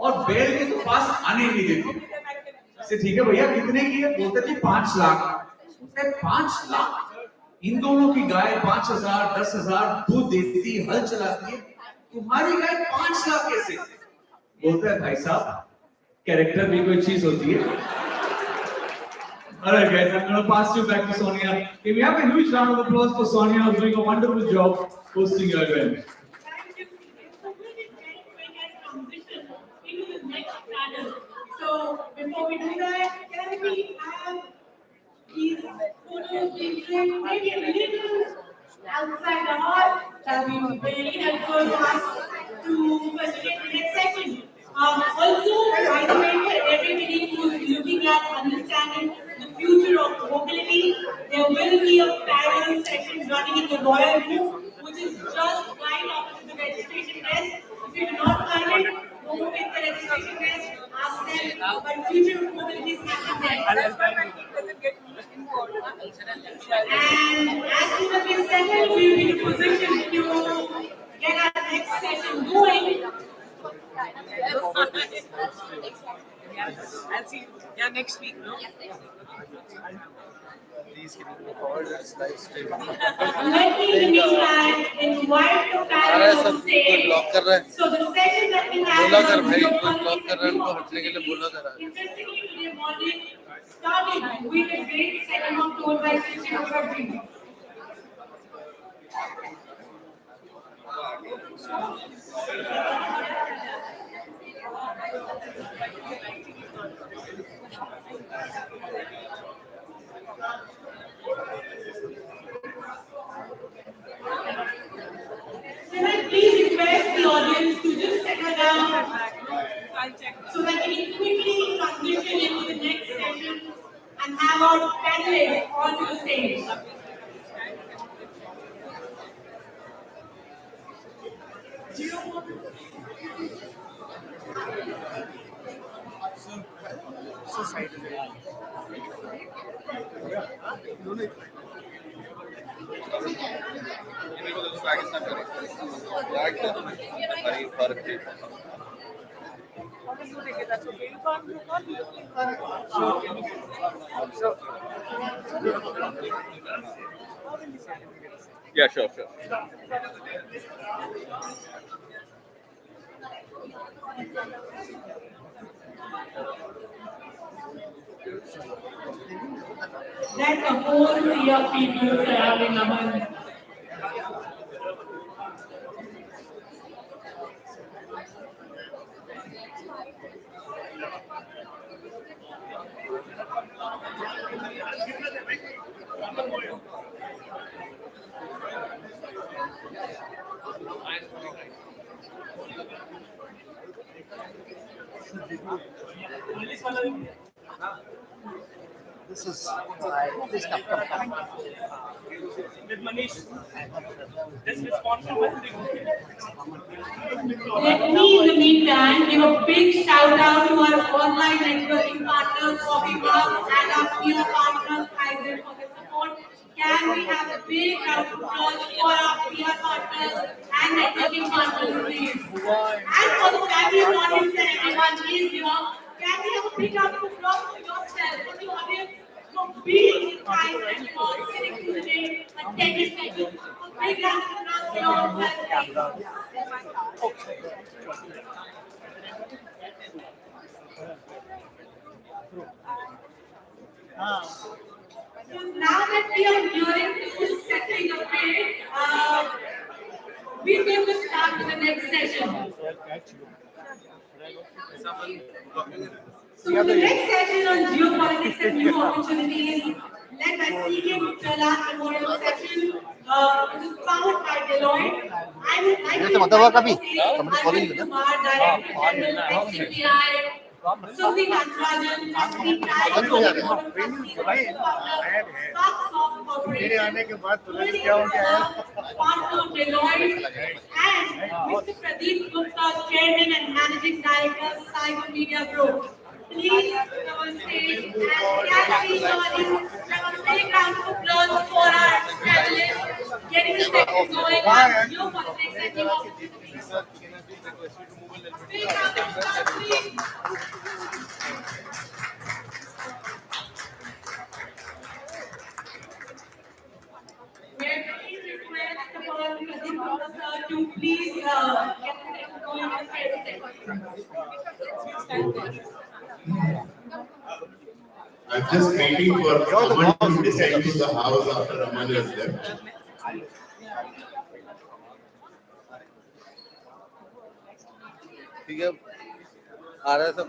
Speaker 5: और बैल के तो पास आने नहीं देती. इसे ठीक है भैया, कितने की है? बोलते थे 5 लाख. 5 लाख? इन दोनों की गाय 5,000, 10,000 दूध देती, हल चलाती है, तुम्हारी गाय 5 लाख कैसे? बोलता है, भाई साहब, कैरेक्टर भी कोई चीज होती है. Alright guys, I'm going to pass you back to Sonia. Okay, we have a huge round of applause for Sonia, who's doing a wonderful job hosting your event.
Speaker 1: Thank you, CJ. So we'll be very quick and transition into the next panel. So before we do that, can we have these photos being taken maybe a little outside the hall? That will be very helpful for us to facilitate the next section. Also, by the way, for everybody who's looking at understanding the future of mobility, there will be a parallel session running in the Royal Room, which is just right opposite the registration desk. If you do not find it, go with the registration desk, ask them about future of mobility is happening there.
Speaker 6: That's why my kid doesn't get involved.
Speaker 1: And as soon as we settle, we will be in a position to get our next session going.
Speaker 6: I'll see you next week, no?
Speaker 7: Please can you move forward? It's live stream.
Speaker 1: Let me in the meantime invite the panel on stage. So the session that we have
Speaker 7: बोला कर
Speaker 1: on
Speaker 7: भाई,
Speaker 1: video
Speaker 7: कोई block कर रहा है,
Speaker 1: conferencing
Speaker 7: उनको हटने के लिए बोला करा.
Speaker 1: interestingly today morning started with a great second of tour by Sri Chakradri. the stage.
Speaker 7: Yeah, sure, sure.
Speaker 1: That's a whole sea of people surrounding Aman.
Speaker 7: This is this
Speaker 8: With Manish. This responsibility.
Speaker 1: Let me, in the meantime, give a big shout out to our online networking partners, Coffee Club, and our peer partners, TiECon, for the support. Can we have a big round of applause for our peer partners and networking partners, please? And for the family and audience and everyone, please, can we have a big round of applause for yourself, for the audience, for being in TiECon, sitting through the day, attending sessions. A big round of applause for yourself, please. So now that we are nearing to setting the page, we're going to start with the next session. So the next session on geopolitics and new opportunities, led by TiECon Delhi-NCR session, which is powered by Deloitte. I would like to invite Arvind Kumar, Director General, XCPI, Sukhdeep Natarajan, Company Private Automotive Company, Sparks of Corporation, partner Deloitte, and Mr. Pradeep Gupta, Chairman and Managing Director, Cyber Media Group. Please come on stage and can we have a big round of applause for our panelists getting the session going on geopolitics and new opportunities. Big round of applause, please. May I please request upon Pradeep Gupta sir to please get the session going on
Speaker 9: I'm just waiting for Aman to descend to the house after Aman has left.
Speaker 7: ठीक है आ रहा है सब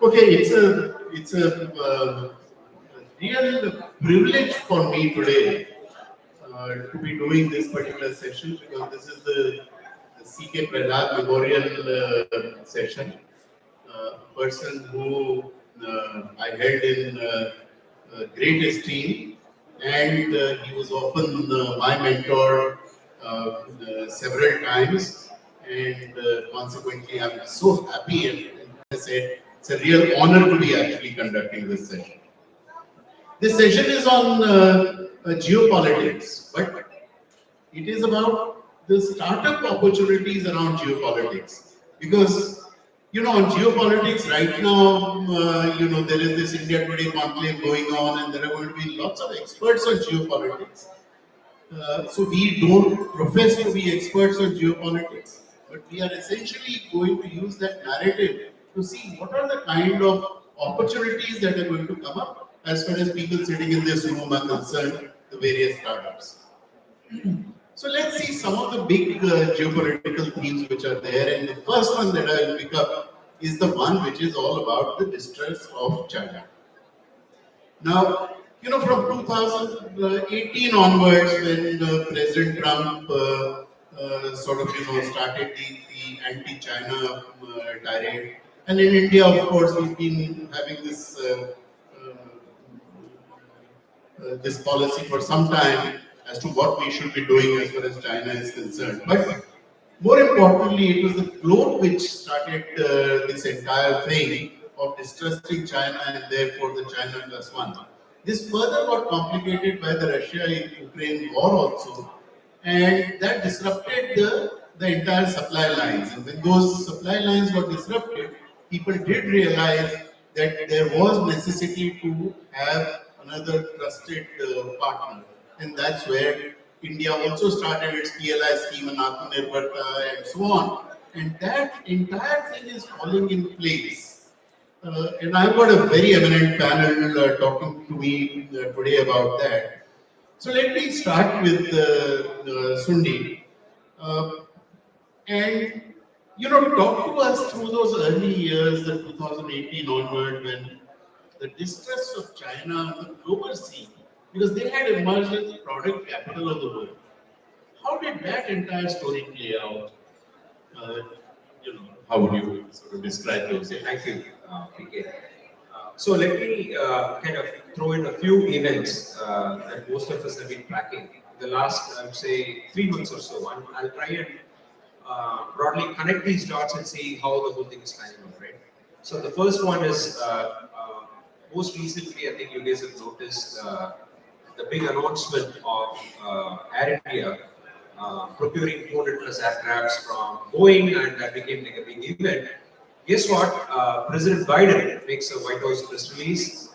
Speaker 9: Okay, it's a real privilege for me today to be doing this particular session because this is the C.K. Prahlad Memorial session. A person who I held in great esteem, and he was often my mentor several times, and consequently, I'm so happy and I said it's a real honor to be actually conducting this session. This session is on geopolitics, but it is about the startup opportunities around geopolitics. Because, on geopolitics right now, there is this India Today conclave going on, and there are going to be lots of experts on geopolitics. So we don't profess to be experts on geopolitics, but we are essentially going to use that narrative to see what are the kind of opportunities that are going to come up as far as people sitting in this room are concerned, the various startups. So let's see some of the big geopolitical themes which are there. And the first one that I will pick up is the one which is all about the distress of China. Now, from 2018 onwards, when President Trump sort of, started the anti-China tirade, and in India, of course, we've been having this policy for some time as to what we should be doing as far as China is concerned. But more importantly, it was the globe which started this entire thing of distrusting China and therefore the China plus one. This further got complicated by the Russia-Ukraine war also, and that disrupted the entire supply lines. And when those supply lines got disrupted, people did realize that there was necessity to have another trusted partner. And that's where India also started its PLI scheme and Atmanirbharta and so on. And that entire thing is falling in place. And I've got a very eminent panel talking to me today about that. So let me start with Sundi. And talk to us through those early years, the 2018 onward, when the distress of China on the global scene, because they had emerged as the product capital of the world. How did that entire story play out? How would you sort of describe those?
Speaker 3: Thank you, PK. So let me kind of throw in a few events that most of us have been tracking the last, I would say, 3 months or so. And I'll try and broadly connect these dots and see how the whole thing is panning out, right? So the first one is most recently, I think you guys have noticed the big announcement of Air India procuring 200 plus aircrafts from Boeing, and that became like a big event. Guess what? President Biden makes a White House press release,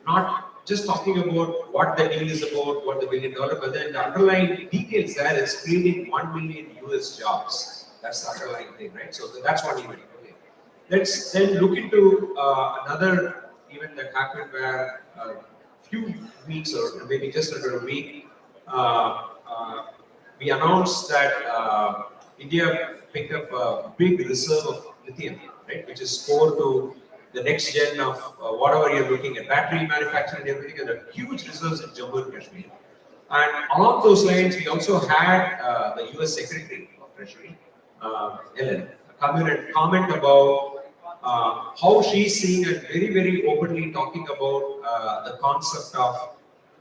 Speaker 3: not just talking about what the deal is about, what the $1 billion, but then the underlying details there is creating 1 million US jobs. That's the underlying thing, right? So that's one event. Okay. Let's then look into another event that happened where a few weeks or maybe just under a week, we announced that India picked up a big reserve of lithium, right, which is core to the next gen of whatever you're looking at, battery manufacturing and everything, and there are huge reserves in Jammu and Kashmir. And along those lines, we also had the US Secretary of Treasury, Ellen, come in and comment about how she's seeing and very, very openly talking about the concept of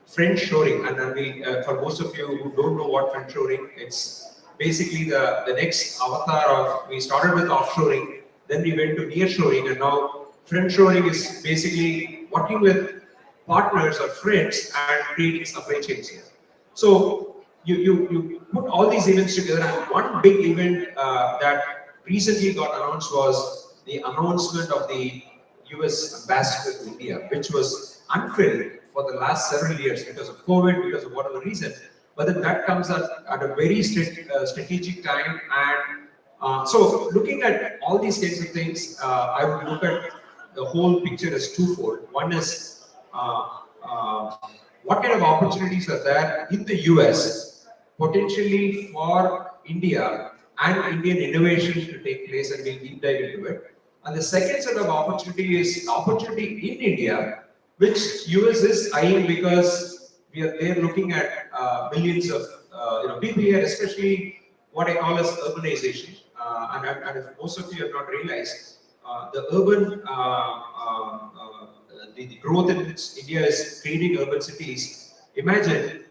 Speaker 3: French shoring. And we, for most of you who don't know what French shoring, it's basically the next avatar of, we started with offshoring, then we went to nearshoring, and now French shoring is basically working with partners or friends and creating supply chains here. So you put all these events together, and one big event that recently got announced was the announcement of the US ambassador to India, which was unfilled for the last several years because of COVID, because of whatever reason. But then that comes at a very strategic time. And so looking at all these kinds of things, I would look at the whole picture as twofold. One is what kind of opportunities are there in the US potentially for India and Indian innovation to take place, and we'll deep dive into it. And the second set of opportunity is opportunity in India, which US is eyeing because they're looking at millions of BPR, especially what I call as urbanization. And if most of you have not realized, the urban, the growth in which India is creating urban cities. Imagine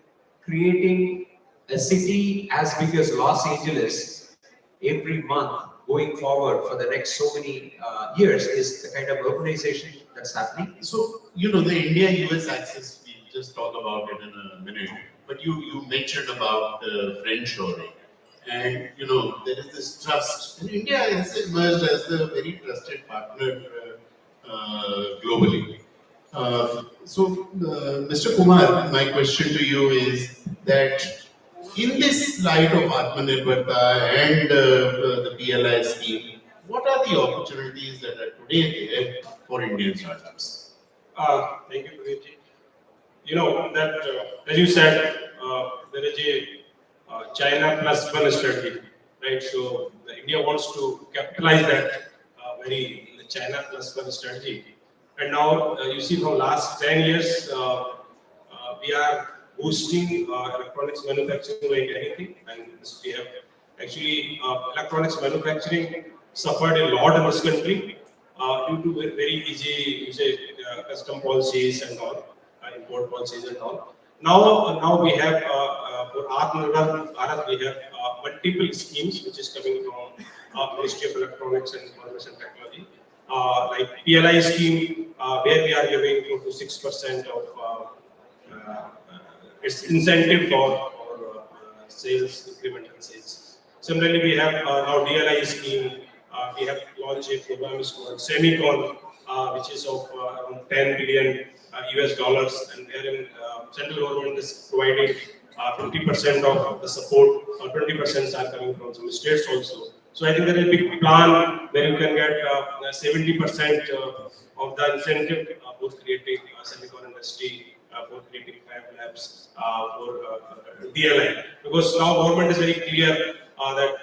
Speaker 3: creating a city as big as Los Angeles every month going forward for the next so many years is the kind of urbanization that's happening.
Speaker 9: So, the India-US axis, we'll just talk about it in a minute, but you mentioned about French shoring. And, there is this trust. And India has emerged as a very trusted partner globally. So, Mr. Kumar, my question to you is that in this light of Atmanirbharta and the PLI scheme, what are the opportunities that are today there for Indian startups?
Speaker 10: Thank you, Pradeep ji. You know that, as you said, there is a China plus one strategy, right? So India wants to capitalize that very China plus one strategy. And now you see from last 10 years, we are boosting electronics manufacturing like anything. And we have actually electronics manufacturing suffered a lot in this country due to very easy, you say, custom policies and all, import policies and all. Now we have for Atmanirbhar Bharat, we have multiple schemes which is coming from Ministry of Electronics and Information Technology, like PLI scheme, where we are giving 4 to 6% of its incentive for sales, incremental sales. Similarly, we have now DLI scheme. We have launched a program called TiECon, which is of around 10 billion US dollars, and wherein central government is providing 50% of the support, 20% are coming from some states also. So I think there is a big plan where you can get 70% of the incentive for creating semicon industry, for creating fab labs, for DLI. Because now government is very clear that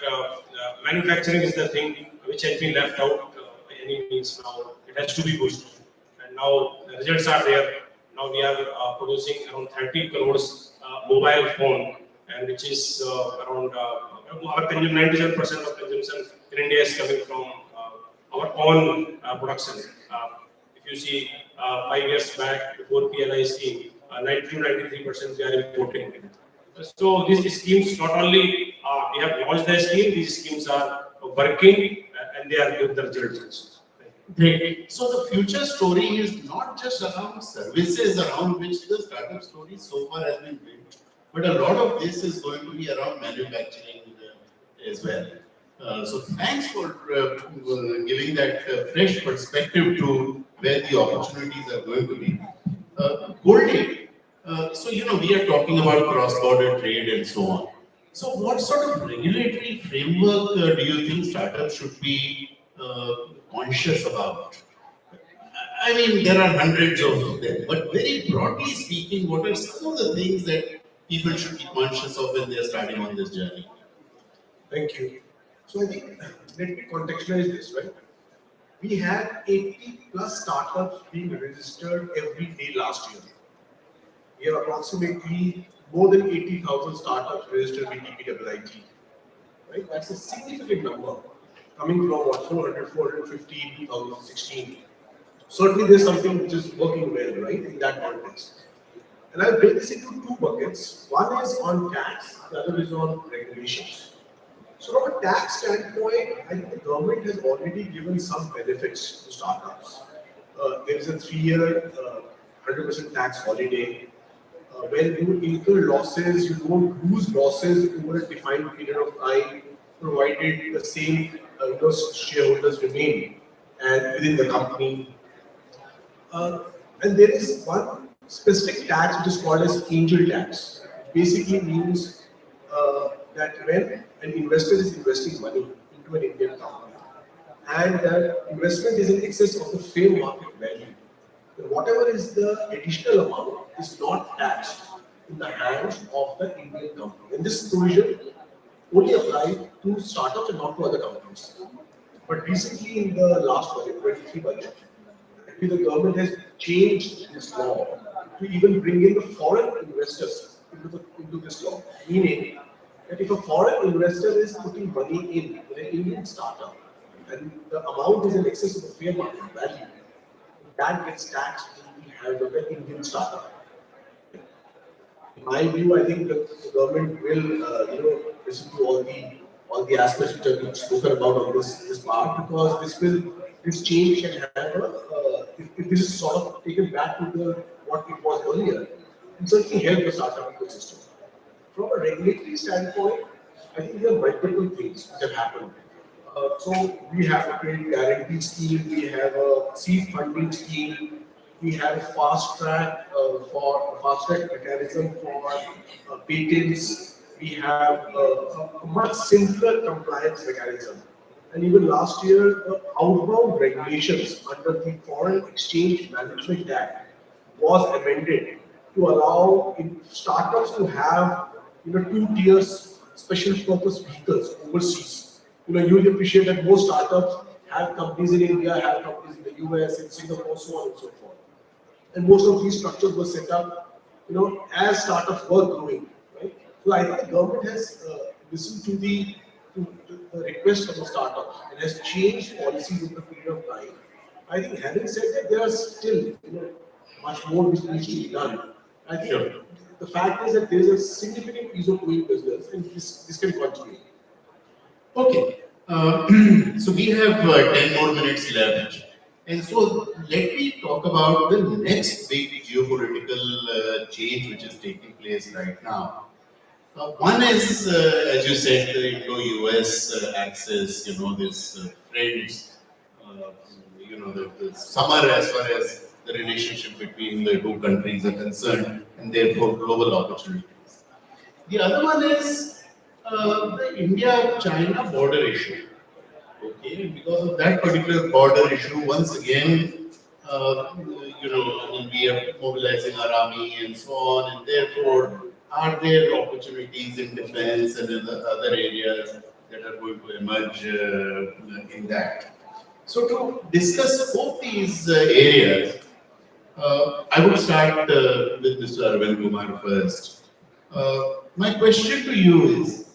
Speaker 10: manufacturing is the thing which has been left out by any means now. It has to be boosted. And now the results are there. Now we are producing around 30 crores mobile phone, and which is around our 97% of consumption in India is coming from our own production. If you see 5 years back before PLI scheme, 92-93% we are importing. So these schemes not only we have launched the scheme, these schemes are working and they are giving the results.
Speaker 9: Great. So the future story is not just around services around which the startup story so far has been built, but a lot of this is going to be around manufacturing as well. So thanks for giving that fresh perspective to where the opportunities are going to be. Goldie, so we are talking about cross-border trade and so on. So what sort of regulatory framework do you think startups should be conscious about? I mean, there are hundreds of them, but very broadly speaking, what are some of the things that people should be conscious of when they are starting on this journey?
Speaker 11: Thank you. So I think, let me contextualize this, right? We had 80 plus startups being registered every day last year. We have approximately more than 80,000 startups registered with TPWIT. Right? That's a significant number, coming from what, 400, 450 in 2016. Certainly there's something which is working well, right, in that context. And I'll break this into two buckets. One is on tax, the other is on regulations. So from a tax standpoint, I think the government has already given some benefits to startups. There is a 3-year 100% tax holiday. When you incur losses, you don't lose losses over a defined period of time, provided the same shareholders remain and within the company. And there is one specific tax which is called as angel tax. It basically means that when an investor is investing money into an Indian company and that investment is in excess of the fair market value, then whatever is the additional amount is not taxed in the hands of the Indian company. And this provision only applies to startups and not to other companies. But recently in the last budget, 23 budget, the government has changed this law to even bring in the foreign investors into this law. Meaning that if a foreign investor is putting money in an Indian startup and the amount is in excess of the fair market value, that gets taxed in the hands of an Indian startup. In my view, I think the government will listen to all the aspects which have been spoken about on this part, because this change can have if this is sort of taken back to what it was earlier, it certainly help the startup ecosystem. From a regulatory standpoint, I think there are multiple things which have happened. So we have a credit guarantee scheme, we have a seed funding scheme, we have a fast track mechanism for patents. We have a much simpler compliance mechanism. And even last year, the outbound regulations under the Foreign Exchange Management Act was amended to allow startups to have, two tiers special purpose vehicles overseas. You appreciate that most startups have companies in India, have companies in the US, in Singapore, so on and so forth. And most of these structures were set up, as startups were growing, right? So I think the government has listened to the request from the startups and has changed policies in the period of time. I think having said that, there are still, much more which needs to be done. I think the fact is that there is a significant ease of doing business, and this can continue.
Speaker 9: Okay, so we have 10 more minutes left. And so let me talk about the next big geopolitical change which is taking place right now. One is, as you said, the Indo-US axis, this friends, the summer as far as the relationship between the two countries are concerned, and therefore global opportunities. The other one is the India-China border issue. Okay, and because of that particular border issue, once again, we are mobilizing our army and so on, and therefore, are there opportunities in defense and in the other areas that are going to emerge in that? So, to discuss both these areas, I would start with Mr. Arvind Kumar first. My question to you is,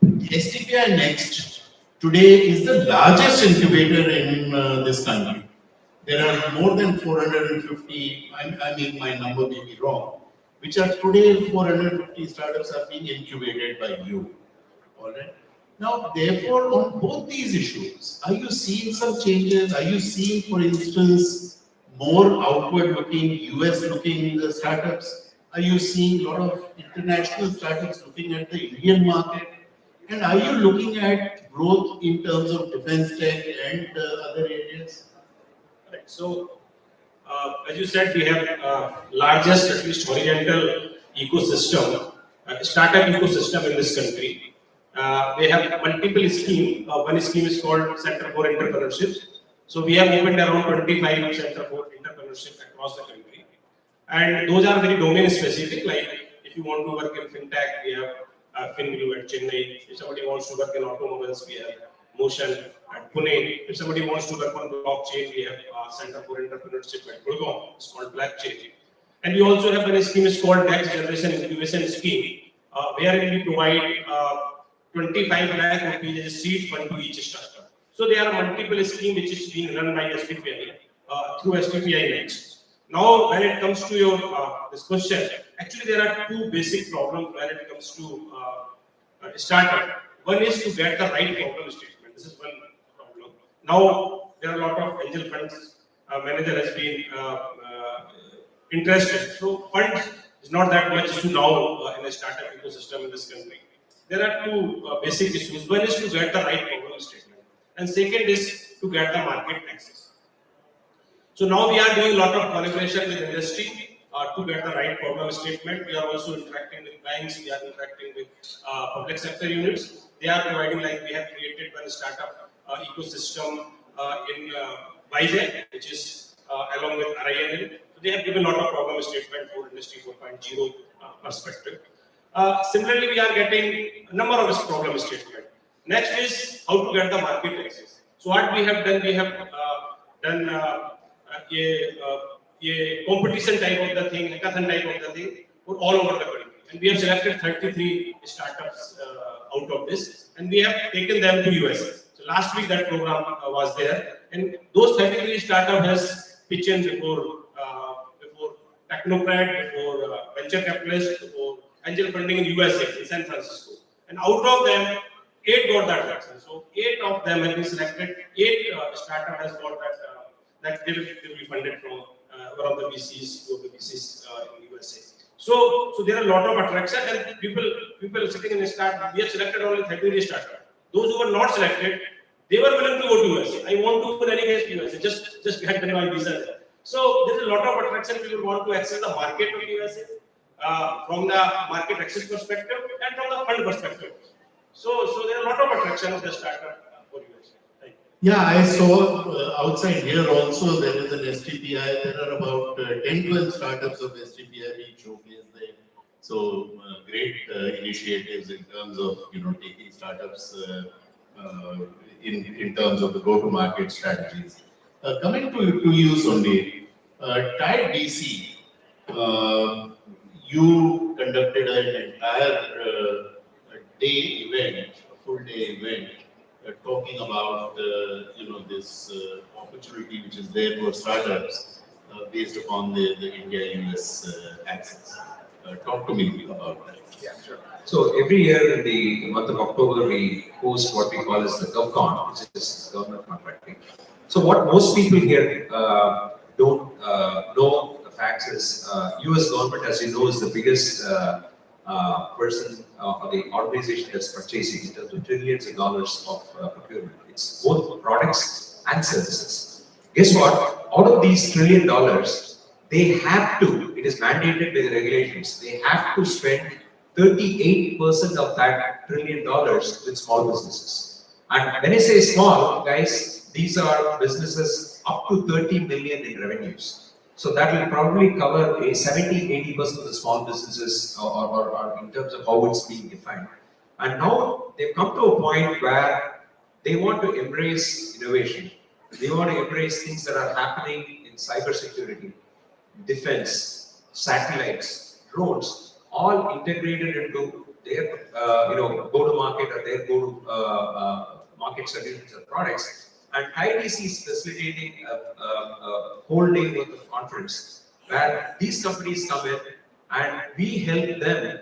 Speaker 9: STPI Next today is the largest incubator in this country. There are more than 450, I mean my number may be wrong, which are today 450 startups are being incubated by you. All right. Now, therefore, on both these issues, are you seeing some changes? Are you seeing, for instance, more outward-looking, US-looking startups? Are you seeing a lot of international startups looking at the Indian market? And are you looking at growth in terms of defense tech and other areas?
Speaker 10: Right. So, as you said, we have largest, at least horizontal ecosystem, startup ecosystem in this country. They have multiple schemes. One scheme is called Center for Entrepreneurship. So we have opened around 25 Center for Entrepreneurship across the country. And those are very domain specific. Like if you want to work in fintech, we have FinView at Chennai. If somebody wants to work in automobiles, we have Motion at Pune. If somebody wants to work on blockchain, we have Center for Entrepreneurship at Gurgaon. It's called Blockchain. And we also have a scheme is called Next Generation Incubation Scheme, wherein we provide 25 lakh rupees as a seed fund to each startup. So there are multiple schemes which is being run by STPI through STPI Next. Now, when it comes to your this question, actually there are two basic problems when it comes to startup. One is to get the right problem statement. This is one problem. Now, there are a lot of angel funds. Manager has been interested. So, funds is not that much issue now in the startup ecosystem in this country. There are two basic issues. One is to get the right problem statement, and second is to get the market access. So now we are doing a lot of collaboration with industry to get the right problem statement. We are also interacting with banks. We are interacting with public sector units. They are providing, like we have created one startup ecosystem in Vizag, which is along with RINL. So they have given a lot of problem statement for Industry 4.0 perspective. Similarly, we are getting a number of problem statement. Next is how to get the market access. So what we have done, we have done a competition type of the thing, hackathon type of the thing, for all over the country. And we have selected 33 startups out of this, and we have taken them to US. So last week that program was there, and those 33 startups has pitched in before technocrat, before venture capitalist, before angel funding in USA, in San Francisco. And out of them, 8 got that traction. So 8 of them have been selected. 8 startup has got that they will be funded from one of the VCs, global VCs in USA. So there are a lot of attraction, and people sitting in a startup. We have selected only 33 startups. Those who were not selected, they were willing to go to USA. I want to in any case to USA. Just get my visa. So there is a lot of attraction. People want to access the market of USA. from the market access perspective and from the fund perspective. So there are a lot of attraction of the startup for you. Thank you.
Speaker 9: Yeah, I saw outside here also there is an STPI. There are about 10-12 startups of STPI being showcased there. So great initiatives in terms of taking startups in terms of the go-to-market strategies. Coming to you, Sondi, TiECon DC, you conducted an entire day event, a full day event, talking about this opportunity which is there for startups based upon the India-US access. Talk to me about that.
Speaker 12: Yeah, sure. So every year in the month of October, we host what we call as the GovCon, which is government contracting. So what most people here don't know the facts is US government, as you know, is the biggest person or the organization that's purchasing in terms of trillions of dollars of procurement. It's both products and services. Guess what? Out of these $1 trillion, they have to, it is mandated by the regulations, they have to spend 38% of that $1 trillion with small businesses. And when I say small, guys, these are businesses up to 30 million in revenues. So that will probably cover a 70-80% of the small businesses or in terms of how it's being defined. And now they've come to a point where they want to embrace innovation. They want to embrace things that are happening in cybersecurity, defense, satellites, drones, all integrated into their go-to-market or their go-to-market solutions and products. And TiECon is facilitating a whole day worth of conference where these companies come in and we help them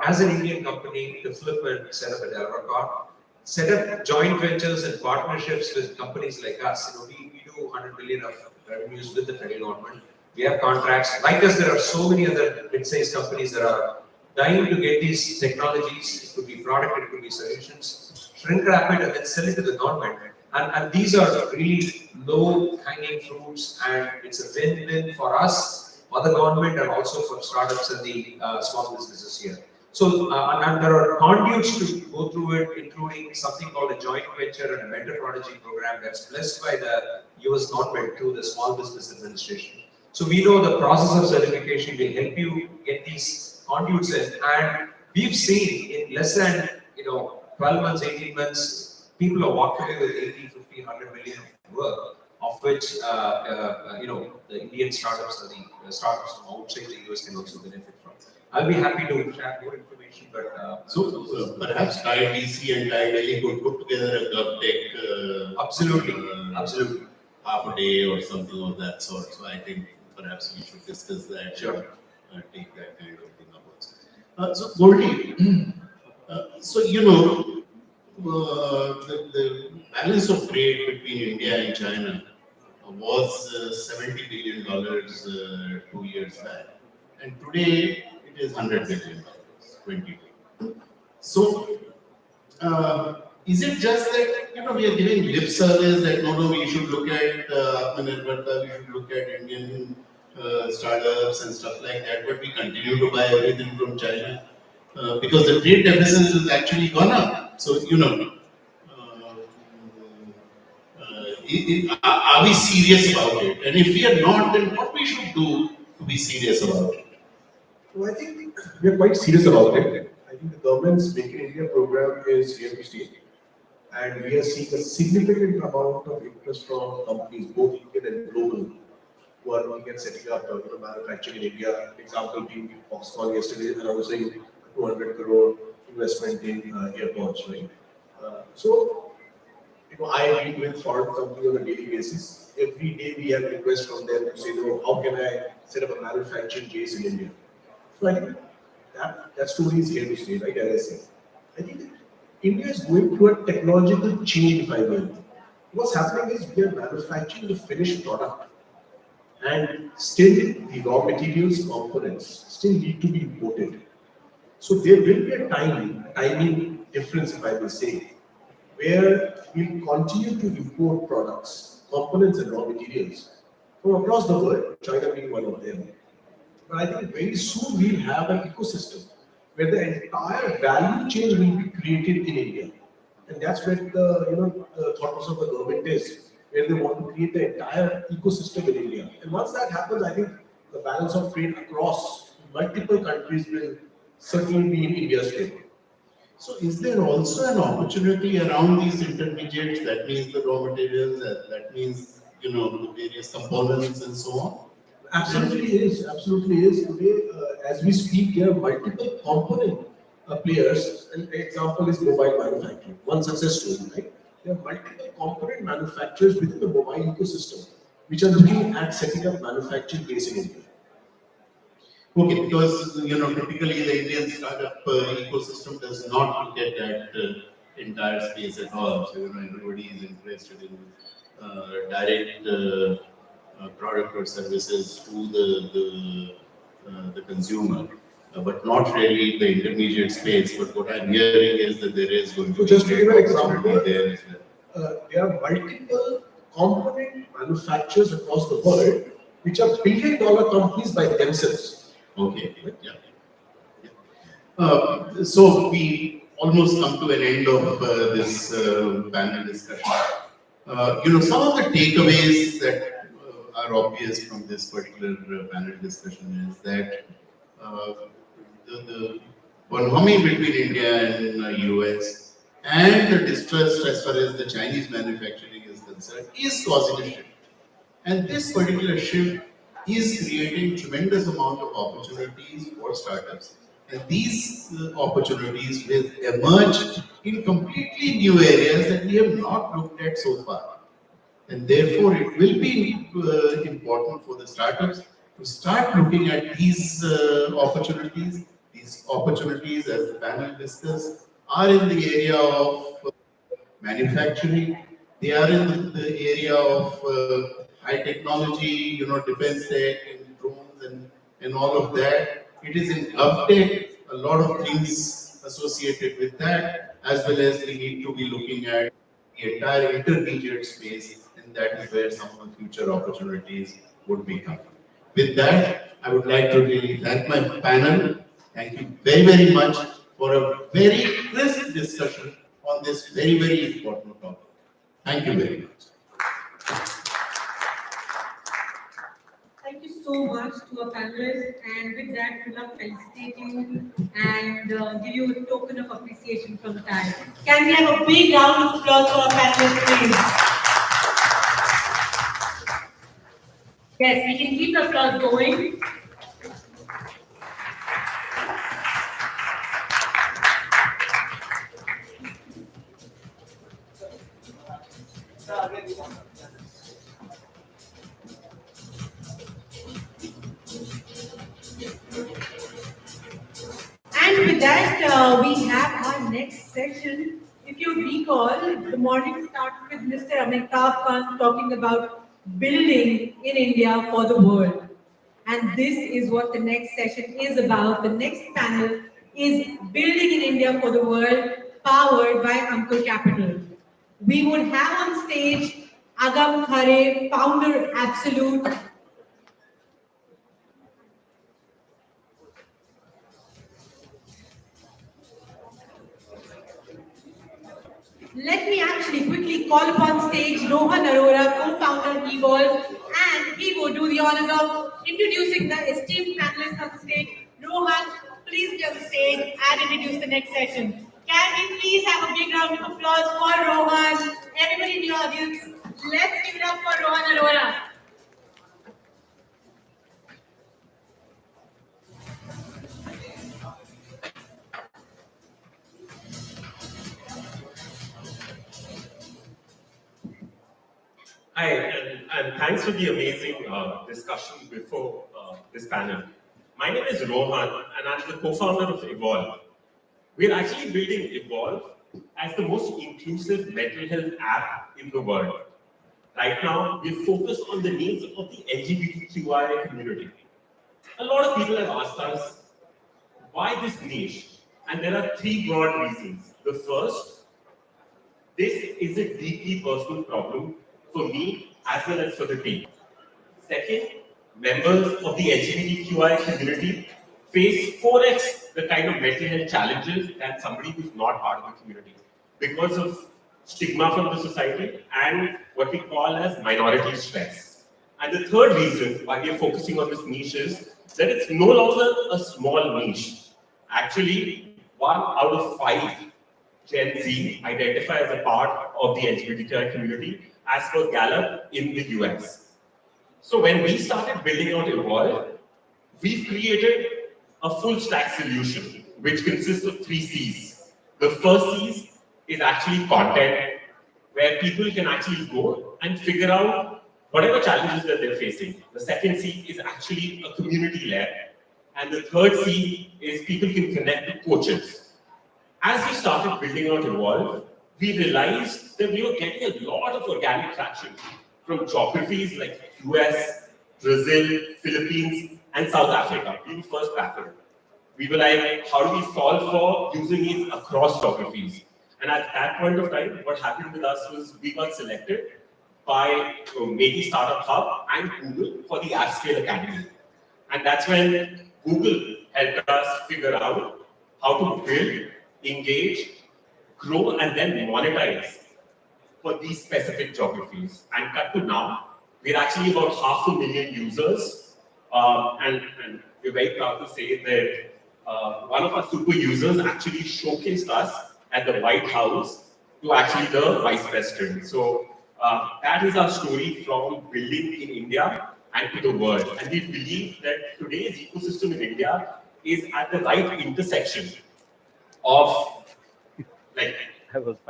Speaker 12: as an Indian company to flip and set up a Delaware car, set up joint ventures and partnerships with companies like us. We do 100 billion of revenues with the federal government. We have contracts. Like us, there are so many other mid-sized companies that are dying to get these technologies. It could be product, it could be solutions, shrink wrap it and then sell it to the government. And these are really low-hanging fruits, and it's a win-win for us, for the government, and also for startups and the small businesses here. So, and there are conduits to go through it, including something called a joint venture and a mentor prodigy program that's blessed by the US government through the Small Business Administration. So we know the process of certification will help you get these conduits in, and we've seen in less than 12 months, 18 months, people have walked away with 80, 50, 100 million of work, of which the Indian startups or the startups from outside the US can also benefit from. I'll be happy to share more information, but
Speaker 9: so perhaps TiECon and TiE Delhi could put together a GovTech
Speaker 12: absolutely
Speaker 9: half a day or something of that sort. So I think perhaps we should discuss that.
Speaker 12: Sure.
Speaker 9: Take that kind of thing up. So Goldie, the balance of trade between India and China was $70 billion 2 years back, and today it is $100 billion, 20. So, is it just that we are giving lip service that no, we should look at Atmanirbharta, we should look at Indian startups and stuff like that, but we continue to buy everything from China because the trade deficit has actually gone up. So, are we serious about it? And if we are not, then what we should do to be serious about it?
Speaker 11: Well, I think we are quite serious about it. I think the government's Make in India program is here to stay. And we are seeing a significant amount of interest from companies, both Indian and global, who are looking at setting up manufacturing in India. Example being Foxconn yesterday announcing 200 crore investment in airports, right? I meet with foreign companies on a daily basis. Every day we have requests from them to say, how can I set up a manufacturing base in India? So I think that story is here to stay, right? As I said, I think India is going through a technological change, if I will. What's happening is we are manufacturing the finished product, and still the raw materials, components still need to be imported. So there will be a timing difference, if I will say, where we'll continue to import products, components and raw materials from across the world, China being one of them. but I think very soon we'll have an ecosystem where the entire value chain will be created in India. And that's where the thought process of the government is, where they want to create the entire ecosystem in India. And once that happens, I think the balance of trade across multiple countries will certainly be in India's favor.
Speaker 9: So is there also an opportunity around these intermediates? That means the raw materials, that means, the various components and so on?
Speaker 11: Absolutely is. Absolutely is. Today, as we speak, there are multiple component players. An example is mobile manufacturing. One success story, right? There are multiple component manufacturers within the mobile ecosystem, which are looking at setting up manufacturing base in India.
Speaker 9: Okay, because typically the Indian startup ecosystem does not look at that entire space at all. So everybody is interested in direct product or services to the consumer, but not really the intermediate space. But what I'm hearing is that there is going to be
Speaker 11: just to give an example,
Speaker 9: there as well.
Speaker 11: There are multiple component manufacturers across the world which are billion-dollar companies by themselves.
Speaker 9: Okay, yeah. So we almost come to an end of this panel discussion. Some of the takeaways that are obvious from this particular panel discussion is that the bonhomie between India and US and the distrust as far as the Chinese manufacturing is concerned is causing a shift. And this particular shift is creating tremendous amount of opportunities for startups. And these opportunities will emerge in completely new areas that we have not looked at so far. And therefore, it will be important for the startups to start looking at these opportunities. These opportunities, as the panel discussed, are in the area of manufacturing. They are in the area of high technology, defense tech and drones and all of that. It is in GovTech, a lot of things associated with that, as well as we need to be looking at the entire intermediate space, and that is where some of the future opportunities would be coming. With that, I would like to really thank my panel. Thank you very, very much for a very crisp discussion on this very, very important topic. Thank you very much.
Speaker 1: Thank you so much to our panelists, and with that, we love felicitate you and give you a token of appreciation from the time. Can we have a big round of applause for our panelists, please? Yes, we can keep the applause going. And with that, we have our next session. If you recall, the morning started with Mr. Amitabh Kant talking about building in India for the world. And this is what the next session is about. The next panel is Building in India for the World, powered by Uncle Capital. We would have on stage Agam Khare, founder Absolute. Let me actually quickly call upon stage Rohan Arora, co-founder Evolve, and he will do the honors of introducing the esteemed panelists on the stage. Rohan, please be on the stage and introduce the next session. Can we please have a big round of applause for Rohan? Everybody in the audience, let's give it up for Rohan Arora.
Speaker 13: Hi, and thanks for the amazing discussion before this panel. My name is Rohan, and I'm the co-founder of Evolve. We're actually building Evolve as the most inclusive mental health app in the world. Right now, we're focused on the needs of the LGBTQI community. A lot of people have asked us, why this niche? And there are three broad reasons. The first, this is a deeply personal problem for me as well as for the team. Second, members of the LGBTQI community face 4x the kind of mental health challenges than somebody who's not part of the community because of stigma from the society and what we call as minority stress. And the third reason why we are focusing on this niche is that it's no longer a small niche. Actually, 1 out of 5 Gen Z identify as a part of the LGBTQI community as per Gallup in the US. So when we started building out Evolve, we've created a full stack solution which consists of 3 C's. The first C is actually content, where people can actually go and figure out whatever challenges that they're facing. The second C is actually a community layer. And the third C is people can connect to coaches. As we started building out Evolve, we realized that we were getting a lot of organic traction from geographies like US, Brazil, Philippines, and South Africa. We were first baffled. We were like, how do we solve for user needs across geographies? And at that point of time, what happened with us was we got selected by Maybe Startup Hub and Google for the AppScale Academy. And that's when Google helped us figure out how to build, engage, grow, and then monetize for these specific geographies. And cut to now, we're actually about 500,000 users. And we're very proud to say that one of our super users actually showcased us at the White House to actually the Vice President. So that is our story from building in India and to the world. And we believe that today's ecosystem in India is at the right intersection of like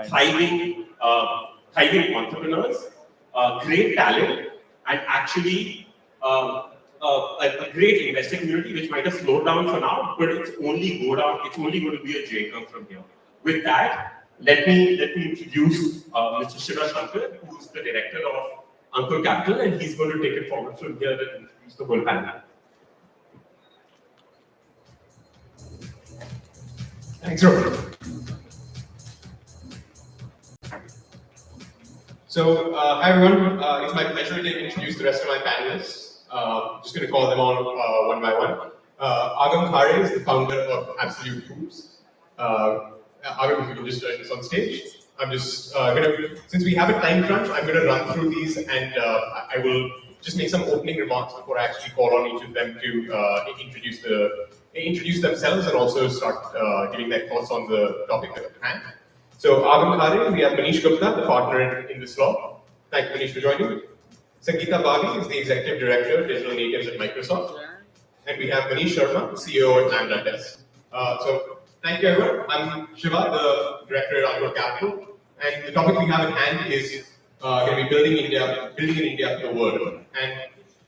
Speaker 13: thriving entrepreneurs, great talent, and actually a great investor community which might have slowed down for now, but it's only going to be a J curve from here. With that, let me introduce Mr. Shiva Shankar, who's the director of Ankur Capital, and he's going to take it forward from here and introduce the whole panel.
Speaker 14: Thanks, Robert. So, hi everyone. It's my pleasure to introduce the rest of my panelists. Just going to call them all one by one. Agam Khare is the founder of Absolute Foods. Agam, if you can just join us on stage. I'm just since we have a time crunch, I'm going to run through these and I will just make some opening remarks before I actually call on each of them to introduce themselves and also start giving their thoughts on the topic at hand. So, Agam Khare, we have Manish Gupta, the partner in this law. Thank you, Manish, for joining. Sangeeta Baghi is the Executive Director of Digital Natives at Microsoft. And we have Manish Sharma, the CEO at Lambda Test. So, thank you, everyone. I'm Shiva, the Director at Ankur Capital. And the topic we have at hand is going to be building in India for the world. And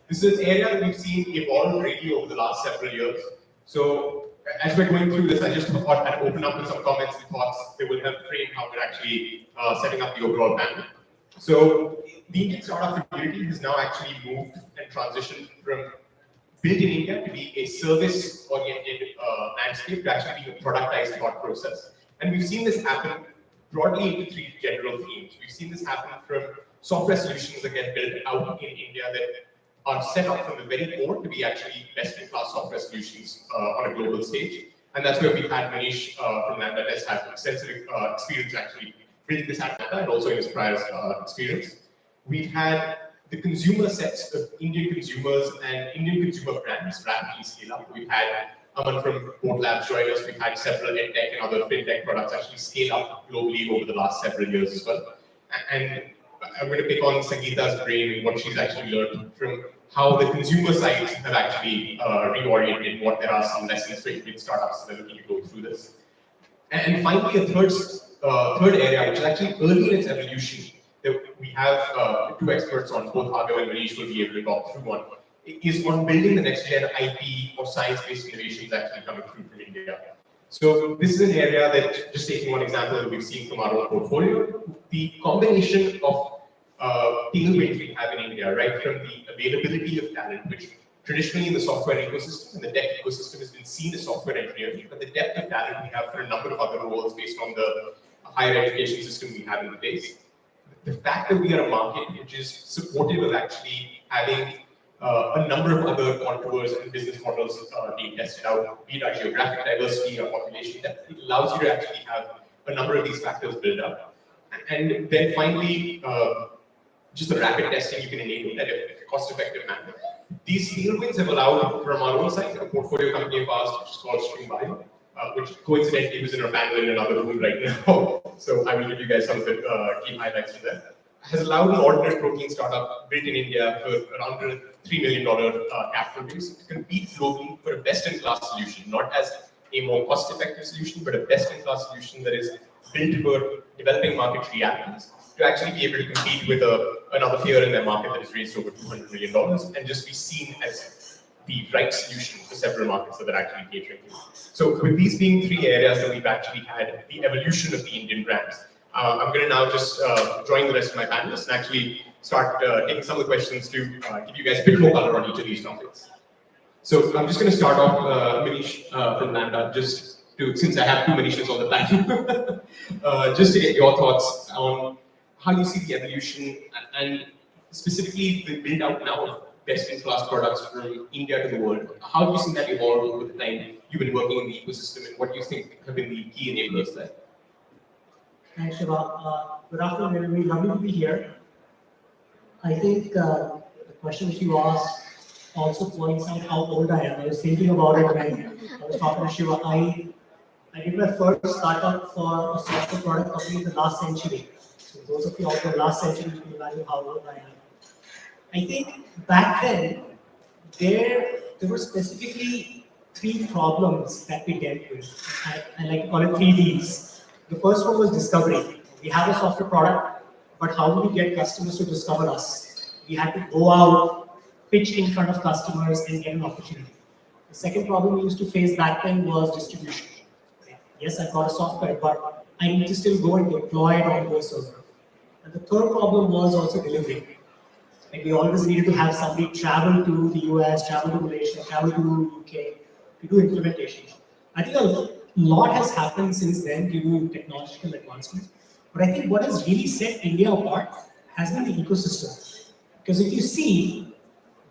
Speaker 14: this is an area that we've seen evolve really over the last several years. So, as we're going through this, I just thought I'd open up with some comments and thoughts that will help frame how we're actually setting up the overall panel. So, the Indian startup community has now actually moved and transitioned from built in India to be a service-oriented landscape to actually being a productized thought process. And we've seen this happen broadly into 3 general themes. We've seen this happen from software solutions that get built out in India that are set up from the very core to be actually best-in-class software solutions on a global stage. And that's where we've had Manish from Lambda Test have extensive experience actually building this at Lambda and also in his prior experience. We've had the consumer sets of Indian consumers and Indian consumer brands rapidly scale up. We've had Aman from Boat Labs join us. We've had several edtech and other fintech products actually scale up globally over the last several years as well. And I'm going to pick on Sangeeta's brain and what she's actually learned from how the consumer sides have actually reoriented, what there are some lessons for Indian startups that are looking to go through this. And finally, a third area, which is actually early in its evolution, that we have 2 experts on, both Agam and Manish will be able to talk through one, is on building the next gen IP or science-based innovations actually coming through from India. So this is an area that, just taking one example that we've seen from our own portfolio, the combination of tailwinds we have in India, right from the availability of talent, which traditionally in the software ecosystem and the tech ecosystem has been seen as software engineering, but the depth of talent we have for a number of other roles based on the higher education system we have in place. The fact that we are a market which is supportive of actually having a number of other contours and business models being tested out, be it our geographic diversity or population depth. It allows you to actually have a number of these factors built up. And then finally, just the rapid testing you can enable at a cost-effective manner. These tailwinds have allowed, from our own side, a portfolio company of ours, which is called String Bio, which coincidentally was in a panel in another room right now. So I will give you guys some of the key highlights from that. Has allowed an alternate protein startup built in India for around a $3 million capital raise to compete globally for a best-in-class solution, not as a more cost-effective solution, but a best-in-class solution that is built for developing market realities to actually be able to compete with another peer in their market that has raised over $200 million and just be seen as the right solution for several markets that they're actually catering to. So with these being three areas that we've actually had the evolution of the Indian brands, I'm going to now just join the rest of my panelists and actually start taking some of the questions to give you guys a bit more color on each of these topics. So I'm just going to start off, Manish from Lambda, just to, since I have two Manishas on the panel, just to get your thoughts on how you see the evolution and specifically the build out now of best-in-class products from India to the world. How do you see that evolve over the time you've been working in the ecosystem, and what do you think have been the key enablers there?
Speaker 15: Thanks, Shiva. Good afternoon, everybody. Lovely to be here. I think the question which you asked also points out how old I am. I was thinking about it when I was talking to Shiva. I did my first startup for a software product company in the last century. So those of you out there last century, you can imagine how old I am. I think back then, there were specifically three problems that we dealt with. I like to call it 3Ds. The first one was discovery. We have a software product, but how do we get customers to discover us? We had to go out, pitch in front of customers and get an opportunity. The second problem we used to face back then was distribution. Yes, I've got a software, but I need to still go and deploy it onto a server. And the third problem was also delivery. Like we always needed to have somebody travel to the US, travel to Malaysia, travel to UK to do implementation. I think a lot has happened since then due to technological advancement. But I think what has really set India apart has been the ecosystem. Because if you see,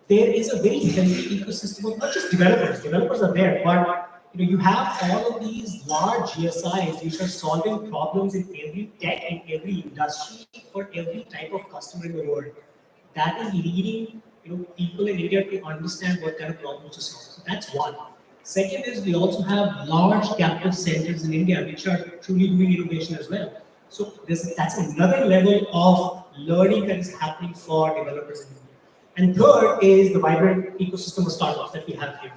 Speaker 15: there is a very healthy ecosystem of not just developers. Developers are there, but you have all of these large GSIs which are solving problems in every tech, in every industry, for every type of customer in the world. That is leading people in India to understand what kind of problems to solve. So that's one. Second is we also have large captive centers in India which are truly doing innovation as well. So that's another level of learning that is happening for developers in India. And third is the vibrant ecosystem of startups that we have here.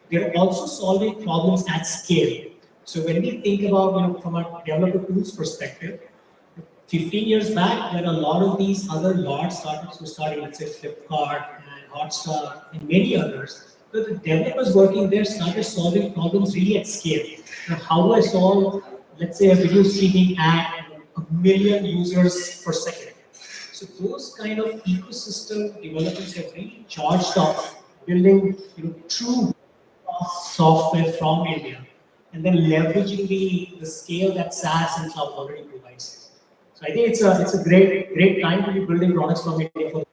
Speaker 15: They're also solving problems at scale. So when we think about, from a developer tools perspective, 15 years back, when a lot of these other large startups were starting, let's say Flipkart and Hotstar and many others, but the developers working there started solving problems really at scale. Now, how do I solve, let's say, a video streaming at 1 million users per second? So those kind of ecosystem developers have really charged up building true software from India and then leveraging the scale that SaaS and cloud already provides. So I think it's a great time to be building products from India.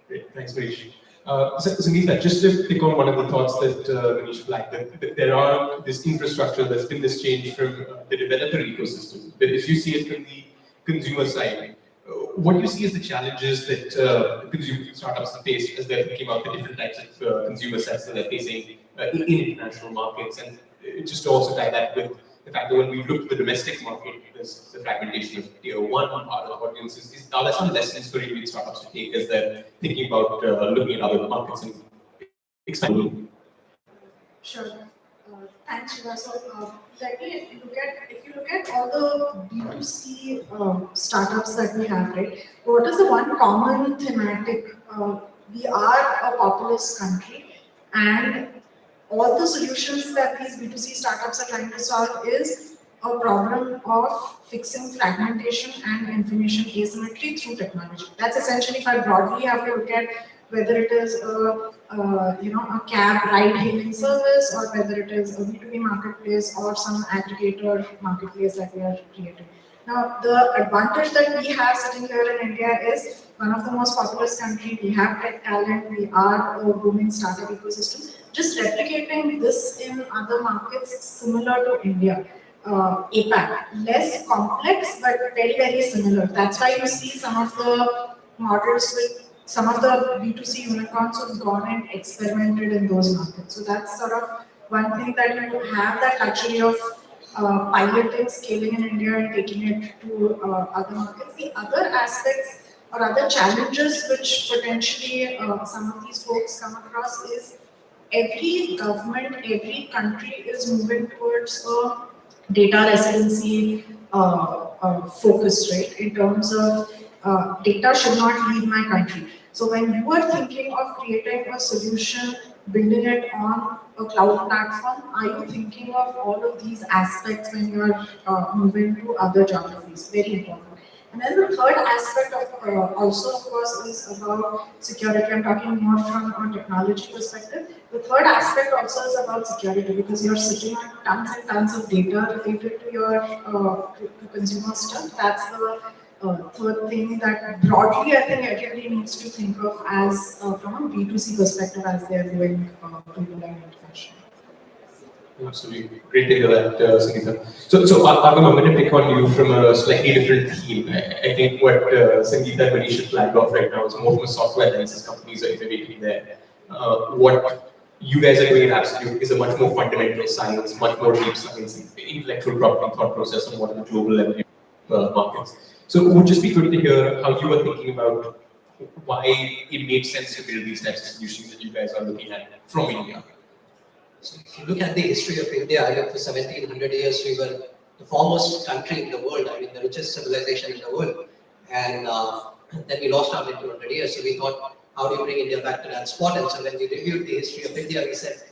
Speaker 14: Great, thanks, Manish. So Leela, just to pick on one of the thoughts that Manish flagged, that there are this infrastructure, there's been this change from the developer ecosystem, but as you see it from the consumer side, what do you see as the challenges that consumer startups have faced as they're thinking about the different types of consumer sets that they're facing in international markets? And just to also tie that with the fact that when we look at the domestic market, there's the fragmentation of tier one part of the audiences. Are there some lessons for Indian startups to take as they're thinking about looking at other markets and expanding?
Speaker 2: Sure. Thanks, Shiva. So, if you look at all the B2C startups that we have, right? What is the one common thematic? We are a populous country, and all the solutions that these B2C startups are trying to solve is a problem of fixing fragmentation and information asymmetry through technology. That's essentially, if I broadly have to look at whether it is a cab ride-hailing service, or whether it is a B2B marketplace or some aggregator marketplace that we are creating.
Speaker 16: Now, the advantage that we have sitting here in India is one of the most populous country. We have tech talent. We are a booming startup ecosystem. Just replicating this in other markets similar to India. APAC, less complex but very, very similar. That's why you see some of the models with some of the B2C unicorns who've gone and experimented in those markets. So that's sort of one thing that you have that luxury of piloting, scaling in India and taking it to other markets. The other aspects or other challenges which potentially some of these folks come across is every government, every country is moving towards a data residency focus, right? In terms of data should not leave my country. So when you are thinking of creating a solution, building it on a cloud platform, are you thinking of all of these aspects when you are moving to other geographies? Very important. And then the third aspect of also, of course, is about security. I'm talking more from a technology perspective. The third aspect also is about security because you're sitting on tons and tons of data related to your to consumer stuff. That's the third thing that broadly I think everybody needs to think of as from a B2C perspective as they're doing global and international.
Speaker 10: Absolutely. Great to hear that, Sangeeta. So Agam, I'm going to pick on you from a slightly different theme. I think what Sangeeta and Manish flagged off right now is more from a software lens companies are innovating there. What you guys are doing at Absolute is a much more fundamental science, much more deep science, intellectual property thought process on what are the global level markets. So it would just be good to hear how you are thinking about why it makes sense to build these types of solutions that you guys are looking at from India.
Speaker 17: So if you look at the history of India, I mean, for 1700 years, we were the foremost country in the world, I mean, the richest civilization in the world. And then we lost our way 200 years. So we thought, how do you bring India back to that spot? And so when we reviewed the history of India, we said,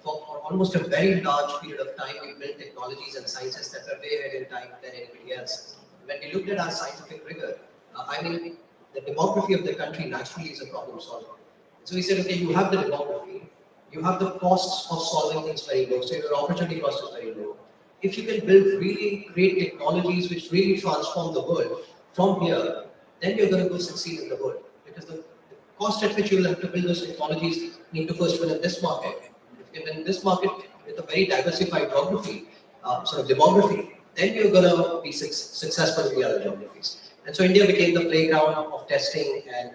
Speaker 17: for almost a very large period of time, we built technologies and sciences that were way ahead in time than anybody else. When we looked at our scientific rigor, I mean, the demography of the country naturally is a problem solver. So we said, okay, you have the demography, you have the costs of solving things very low, so your opportunity cost is very low. If you can build really great technologies which really transform the world from here, then you're going to go succeed in the world. Because the cost at which you will have to build those technologies need to first win in this market. If you win in this market with a very diversified geography, sort of demography, then you're going to be successful in the other geographies. And so India became the playground of testing and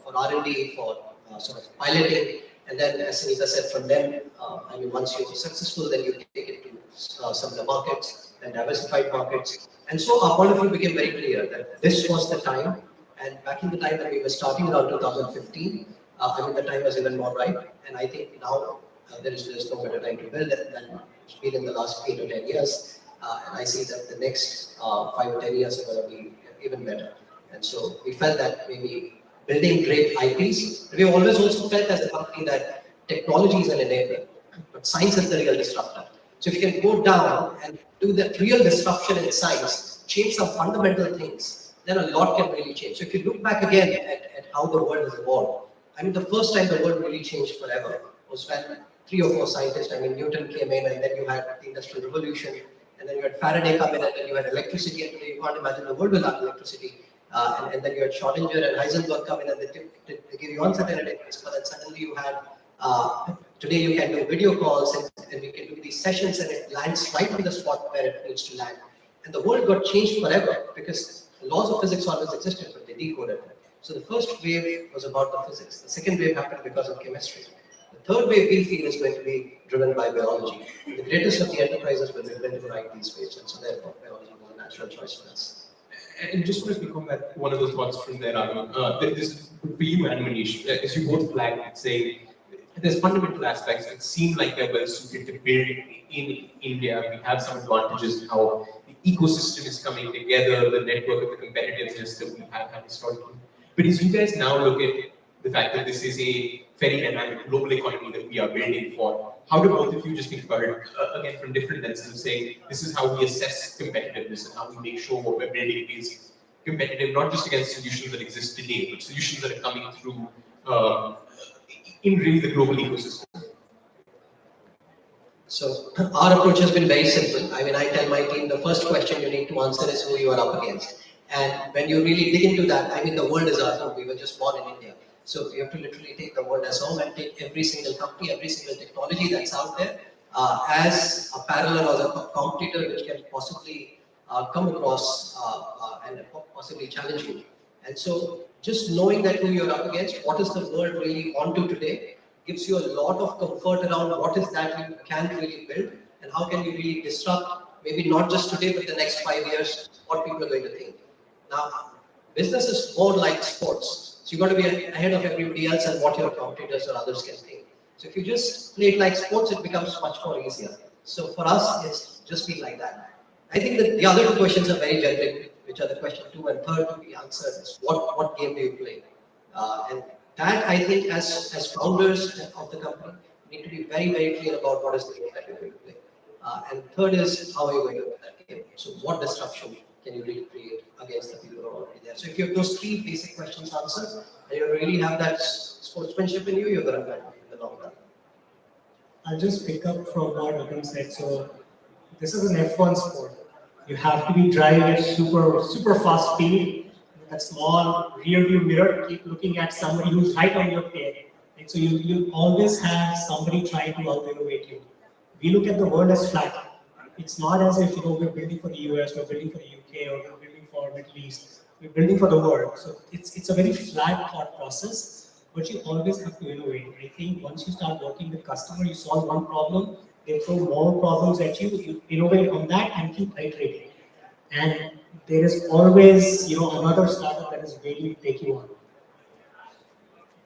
Speaker 17: for R&D, for sort of piloting. And then, as Sangeeta said, from then, I mean, once you're successful, then you take it to some of the markets and diversified markets. And so our point of view became very clear that this was the time. And back in the time when we were starting around 2015, I mean, the time was even more ripe. And I think now there's no better time to build it than it's been in the last 8 or 10 years. And I see that the next 5 or 10 years are going to be even better. And so we felt that maybe building great IPs. We always also felt as a company that technology is an enabler, but science is the real disruptor. So if you can go down and do the real disruption in science, change some fundamental things, then a lot can really change. So if you look back again at how the world has evolved, I mean, the first time the world really changed forever was when 3 or 4 scientists, I mean, Newton came in, and then you had the Industrial Revolution, and then you had Faraday come in, and then you had electricity, and today you can't imagine the world without electricity. And then you had Schrodinger and Heisenberg come in, and they give you uncertainty, but then suddenly you had, today you can do video calls, and you can do these sessions, and it lands right on the spot where it needs to land. And the world got changed forever, because the laws of physics always existed, but they decoded them. So the first wave was about the physics. The second wave happened because of chemistry. The third wave we feel is going to be driven by biology. The greatest of the enterprises will be built to ride these waves, and so therefore biology was a natural choice for us.
Speaker 10: And just want to pick on that, one of those thoughts from there, this for you and Manish, as you both flagged, say there's fundamental aspects that seem like they're well suited to build in India. We have some advantages in how the ecosystem is coming together, the network of the competitiveness that we have had historically. But as you guys now look at the fact that this is a very dynamic global economy that we are building for, how do both of you just think about it, again, from different lenses of saying, this is how we assess competitiveness and how we make sure what we're building is competitive, not just against solutions that exist today, but solutions that are coming through in really the global ecosystem?
Speaker 17: So our approach has been very simple. I mean, I tell my team the first question you need to answer is who you are up against. And when you really dig into that, I mean, the world is our home. We were just born in India. So you have to literally take the world as home and take every single company, every single technology that's out there as a parallel or a competitor which can possibly come across and possibly challenge you. And so just knowing that who you're up against, what is the world really onto today, gives you a lot of comfort around what is that you can really build and how can you really disrupt, maybe not just today, but the next 5 years, what people are going to think. Now, business is more like sports. So you've got to be ahead of everybody else and what your competitors or others can think. So if you just play it like sports, it becomes much more easier. So for us, it's just been like that. I think that the other two questions are very generic, which are the question 2 and 3rd to be answered. Is what game do you play? And that I think as founders of the company, we need to be very, very clear about what is the game that you're going to play. And third is how are you going to win that game? So what disruption can you really create against the people who are already there? So if you have those 3 basic questions answered, and you really have that sportsmanship in you, you're going to win in the long run.
Speaker 15: I'll just pick up from what Agam said. So this is an F1 sport. You have to be driving at super fast speed. That small rear view mirror, keep looking at somebody who's right on your tail. And so you always have somebody trying to out-innovate you. We look at the world as flat. It's not as if we're building for the US, we're building for the UK, or we're building for Middle East. We're building for the world. So it's a very flat thought process, but you always have to innovate. I think once you start working with customer, you solve one problem, they throw more problems at you, you innovate on that and keep iterating. And there is always, another startup that is ready to take you on.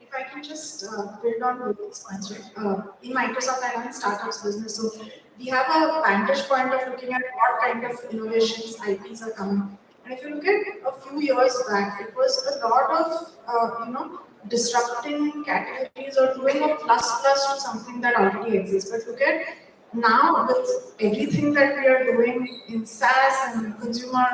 Speaker 16: If I can just build on both these points, right? In Microsoft, I run startups business, so we have a vantage point of looking at what kind of innovations, IPs are coming. And if you look at a few years back, it was a lot of, disrupting categories or doing a plus to something that already exists. But look at now with everything that we are doing in SaaS and consumer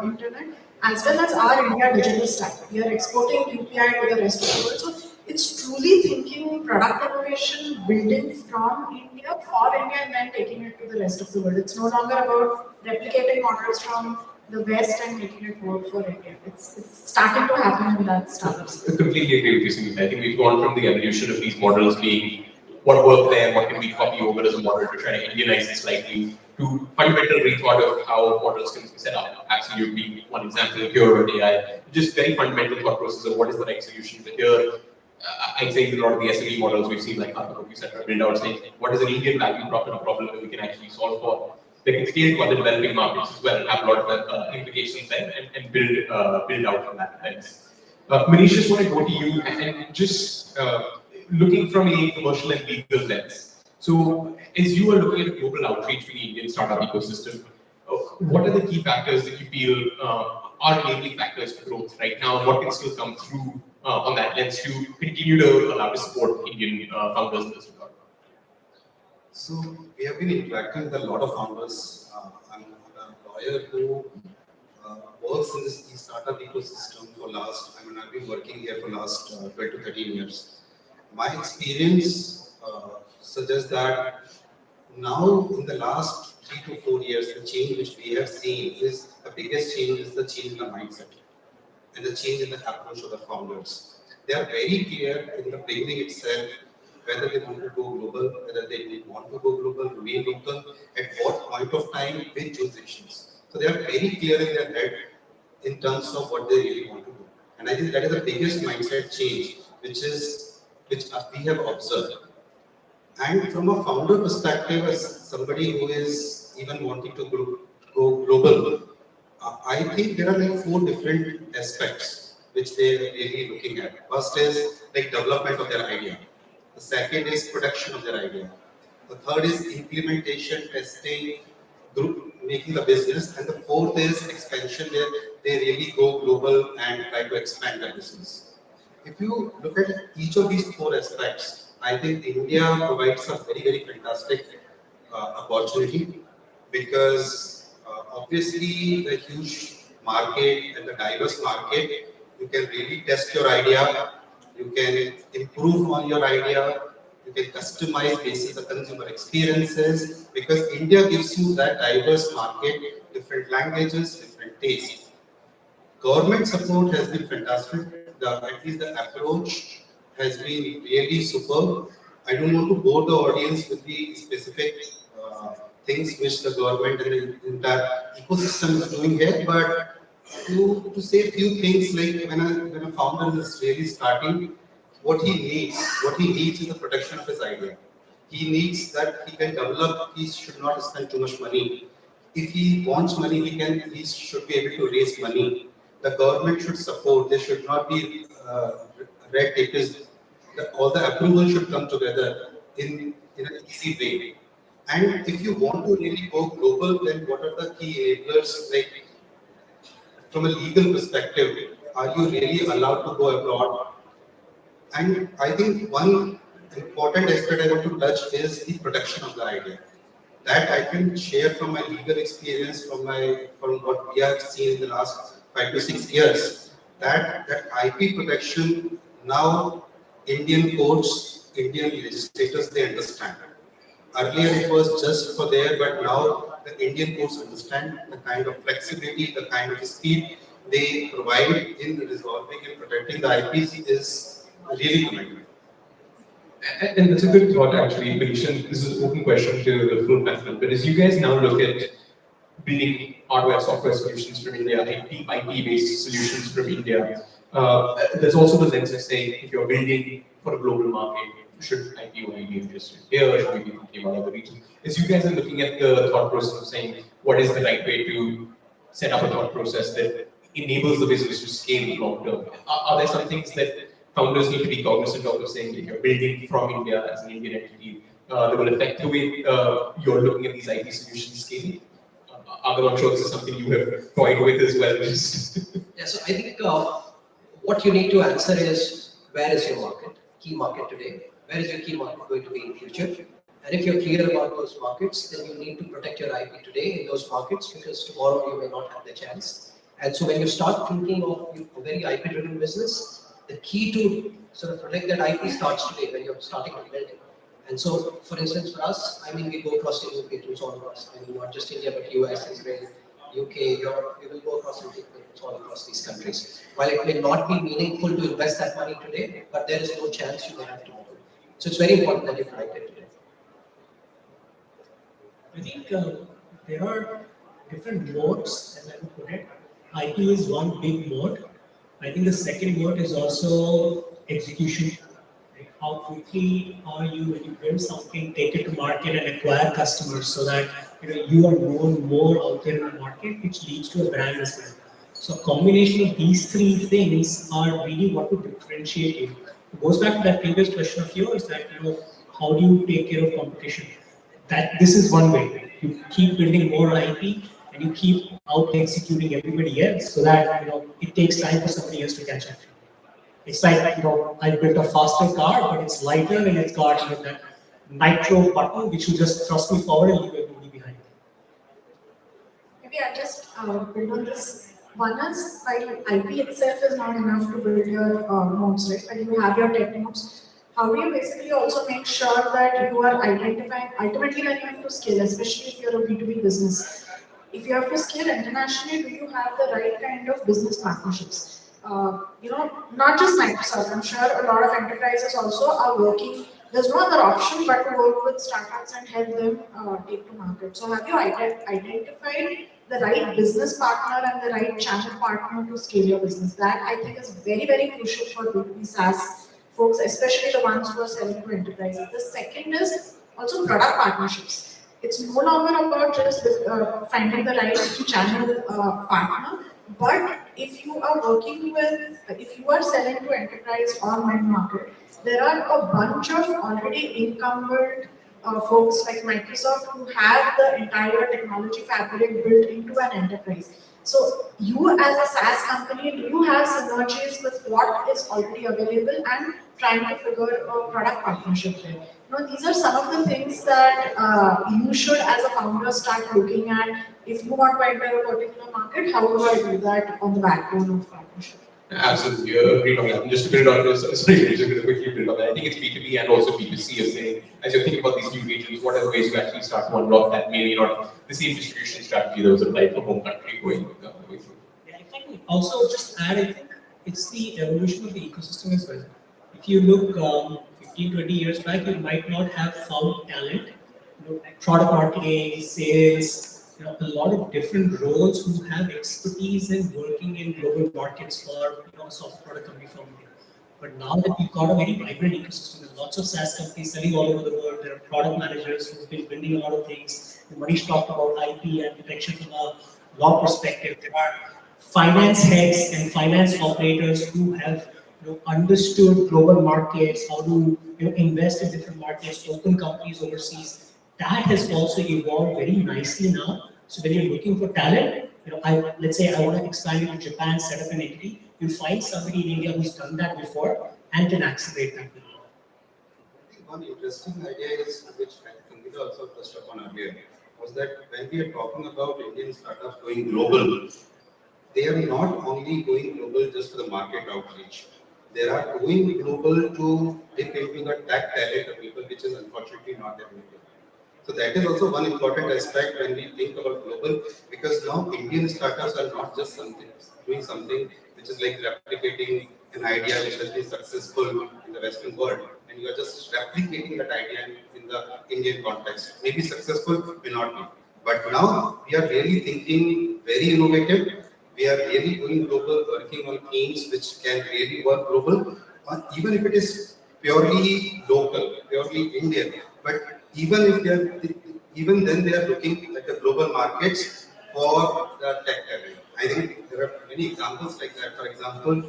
Speaker 16: internet, as well as our India digital stack, we are exporting UPI to the rest of the world. So it's truly thinking product innovation, building from India for India, and then taking it to the rest of the world. It's no longer about replicating models from the West and making it work for India. It's starting to happen in that startups.
Speaker 10: I completely agree with you, Sunil. I think we've gone from the evolution of these models being what worked there, what can we copy over as a model to try to Indianize it slightly, to fundamental rethought of how models can be set up. Absolutely, one example here with AI, just very fundamental thought process of what is the right solution. But here, I'd say a lot of the SME models we've seen, like etc., build out saying what is an Indian value prop and a problem that we can actually solve for. They can scale to other developing markets as well and have a lot of implications there and build out from that lens. Manish, just want to go to you and just looking from a commercial and legal lens. So, as you are looking at global outreach for the Indian startup ecosystem, what are the key factors that you feel are enabling factors for growth right now? And what can still come through on that lens to continue to allow to support Indian founders in this regard?
Speaker 18: So we have been interacting with a lot of founders. I'm a lawyer who works in this startup ecosystem for I've been working here for last 12 to 13 years. My experience suggests that now in the last 3 to 4 years, the change which we have seen is the biggest change is the change in the mindset and the change in the approach of the founders. They are very clear in the beginning itself whether they want to go global, whether they want to go global, remain local, at what point of time, which jurisdictions. So they are very clear in their head in terms of what they really want to do. And I think that is the biggest mindset change, which we have observed. And from a founder perspective, as somebody who is even wanting to go global, I think there are like 4 different aspects which they are really looking at. First is like development of their idea. The second is production of their idea. The third is implementation, testing, making the business. And the fourth is expansion, where they really go global and try to expand their business. If you look at each of these 4 aspects, I think India provides a very, very fantastic opportunity because obviously the huge market and the diverse market, you can really test your idea. You can improve on your idea, You can customize based on the consumer experiences, because India gives you that diverse market, different languages, different tastes. Government support has been fantastic. At least the approach has been really superb. I don't want to bore the audience with the specific things which the government and the entire ecosystem is doing here, but to say a few things, like when a founder is really starting, what he needs is the protection of his idea. He needs that he can develop, he should not spend too much money. If he wants money, he should be able to raise money. The government should support, there should not be red tape. All the approval should come together in an easy way. And if you want to really go global, then what are the key enablers? Like, from a legal perspective, are you really allowed to go abroad? And I think one important aspect I want to touch is the protection of the idea. That I can share from my legal experience, from what we have seen in the last 5 to 6 years. That IP protection, now Indian courts, Indian legislators, they understand. Earlier it was just for there, but now the Indian courts understand the kind of flexibility, the kind of speed they provide in resolving and protecting the IPs is really commendable.
Speaker 19: And that's a good thought, actually, Manish. This is an open question to the full panel. But as you guys now look at building hardware, software solutions from India, IP-based solutions from India, there's also the lens of saying, if you're building for a global market, should IP only be interested here, should we be thinking about other regions? As you guys are looking at the thought process of saying, what is the right way to set up a thought process that enables the business to scale long term? Are there some things that founders need to be cognizant of, saying if you're building from India as an Indian entity, that will affect the way you're looking at these IT solutions scaling? I'm sure this is something you have toyed with as well.
Speaker 17: Yeah, so I think what you need to answer is, where is your market, key market today? Where is your key market going to be in the future? And if you're clear about those markets, then you need to protect your IP today in those markets, because tomorrow you may not have the chance. And so when you start thinking of a very IP-driven business, the key to sort of protect that IP starts today when you're starting to build it. And so, for instance, for us, I mean, we go across the patents all across. I mean, not just India, but US, Israel, UK, Europe. We will go across and take patents all across these countries. While it may not be meaningful to invest that money today, but there is no chance you may have tomorrow. So it's very important that you protect it today.
Speaker 15: I think there are different modes, as I would put it. IP is one big mode. I think the second mode is also execution. Like how quickly are you, when you build something, take it to market and acquire customers, so that you are known more out there in the market, which leads to a brand as well. So a combination of these three things are really what would differentiate you. It goes back to that previous question of yours, that how do you take care of competition? That this is one way. You keep building more IP and you keep out executing everybody else, so that it takes time for somebody else to catch up. It's like I built a faster car, but it's lighter and it's got that nitro button which will just thrust me forward and leave everybody behind.
Speaker 16: Maybe I'll just build on this. One is, while IP itself is not enough to build your modes, right? But you have your tech modes. How do you basically also make sure that you are identifying, ultimately when you have to scale, especially if you're a B2B business, if you have to scale internationally, do you have the right kind of business partnerships? Not just Microsoft, I'm sure a lot of enterprises also are working, there's no other option but to work with startups and help them take to market. So have you identified the right business partner and the right channel partner to scale your business? That I think is very, very crucial for B2B SaaS folks, especially the ones who are selling to enterprises. The second is also product partnerships. It's no longer about just finding the right channel partner, but if you are working with, if you are selling to enterprise or mid-market, there are a bunch of already encumbered folks like Microsoft who have the entire technology fabric built into an enterprise. So you as a SaaS company, do you have synergies with what is already available and trying to figure a product partnership there? These are some of the things that you should as a founder start looking at. If you want to enter a particular market, how do I do that on the backbone of partnership?
Speaker 19: Absolutely, agreed on that. And just to build on this, sorry, just going to quickly build on that. I think it's B2B and also B2C as saying, as you're thinking about these new regions, what are the ways to actually start to unlock that maybe not the same distribution strategy that was applied for home country going way through.
Speaker 15: Yeah, if I can also just add, I think it's the evolution of the ecosystem as well. If you look 15, 20 years back, you might not have found talent, product marketing, sales, a lot of different roles who have expertise in working in global markets for a software product company from India. But now that we've got a very vibrant ecosystem, there's lots of SaaS companies selling all over the world. There are product managers who've been building a lot of things. Manish talked about IP and protection from a law perspective. There are finance heads and finance operators who have understood global markets, how to invest in different markets, open companies overseas. That has also evolved very nicely now. So when you're looking for talent, let's say I want to expand into Japan, set up an entity, you'll find somebody in India who's done that before and can accelerate that.
Speaker 18: I think one interesting idea is, which Sangeeta also touched upon earlier, was that when we are talking about Indian startups going global, they are not only going global just for the market outreach. They are going global to dip into the tech talent of people, which is unfortunately not there in India. So that is also one important aspect when we think about global, because now Indian startups are not just doing something which is like replicating an idea which has been successful in the Western world, and you are just replicating that idea in the Indian context. Maybe successful, may not be. But now we are really thinking very innovative. We are really going global, working on teams which can really work global, even if it is purely local, purely Indian. But even if they are, even then they are looking at the global markets for the tech talent. I think there are many examples like that. For example,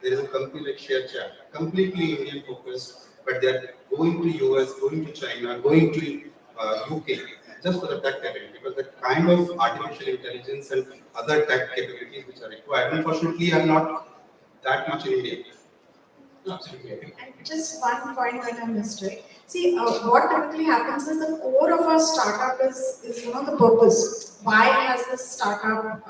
Speaker 18: there is a company like ShareChat, completely Indian focused, but they are going to US, going to China, going to UK just for the tech talent, because the kind of artificial intelligence and other tech capabilities which are required, unfortunately, are not that much in India.
Speaker 19: Absolutely, I think.
Speaker 16: And just one point that I missed, right? See, what typically happens is the core of a startup is the purpose. Why has this startup,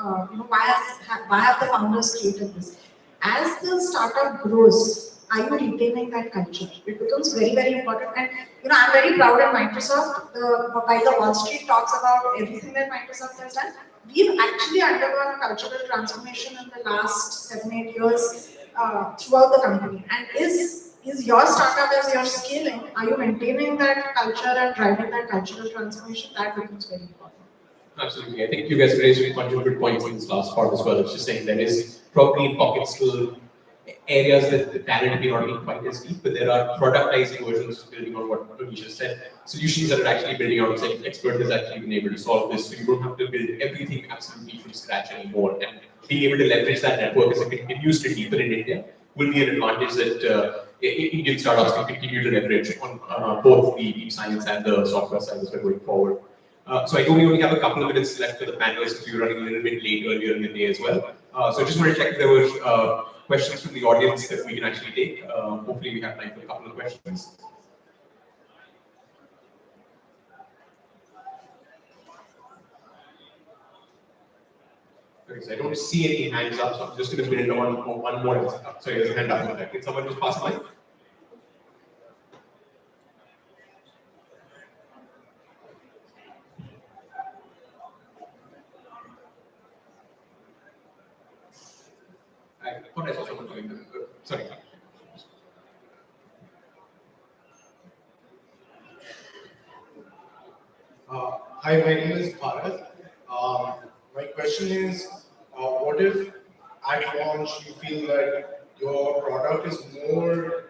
Speaker 16: why have the founders created this? As the startup grows, are you retaining that culture? It becomes very, very important. And I'm very proud of Microsoft. While the Wall Street talks about everything that Microsoft has done, we've actually undergone a cultural transformation in the last 7-8 years throughout the company. And is your startup, as you're scaling, are you maintaining that culture and driving that cultural transformation? That becomes very important.
Speaker 19: Absolutely. I think you guys raised a bunch of good points in this last part as well. It's just saying there is probably in pockets still areas that the talent may not be quite as deep, but there are productizing versions building on what Manish said. Solutions that are actually building on saying expert has actually been able to solve this, so you don't have to build everything absolutely from scratch anymore. And being able to leverage that network as it continues to deepen in India will be an advantage that Indian startups can continue to leverage on both the deep science and the software side as we're going forward. So I know we only have a couple of minutes left for the panelists because we were running a little bit late earlier in the day as well. So I just want to check if there were questions from the audience that we can actually take. Hopefully we have time for a couple of questions. Okay, so I don't see any hands up, so I'm just going to build on one more. Sorry, there's a hand up. Can someone just pass the mic? I thought I saw someone doing this. Sorry.
Speaker 9: Hi, my name is Bharat. My question is, what if at launch you feel that your product is more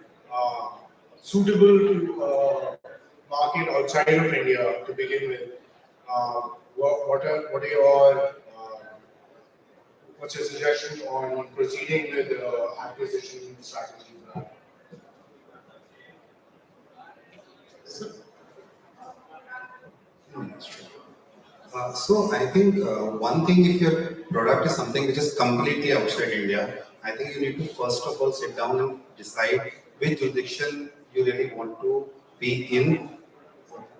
Speaker 9: suitable to market outside of India to begin with? What are your what's your suggestion on proceeding with the acquisition strategy for that?
Speaker 18: So I think one thing, if your product is something which is completely outside India, I think you need to first of all sit down and decide which jurisdiction you really want to be in.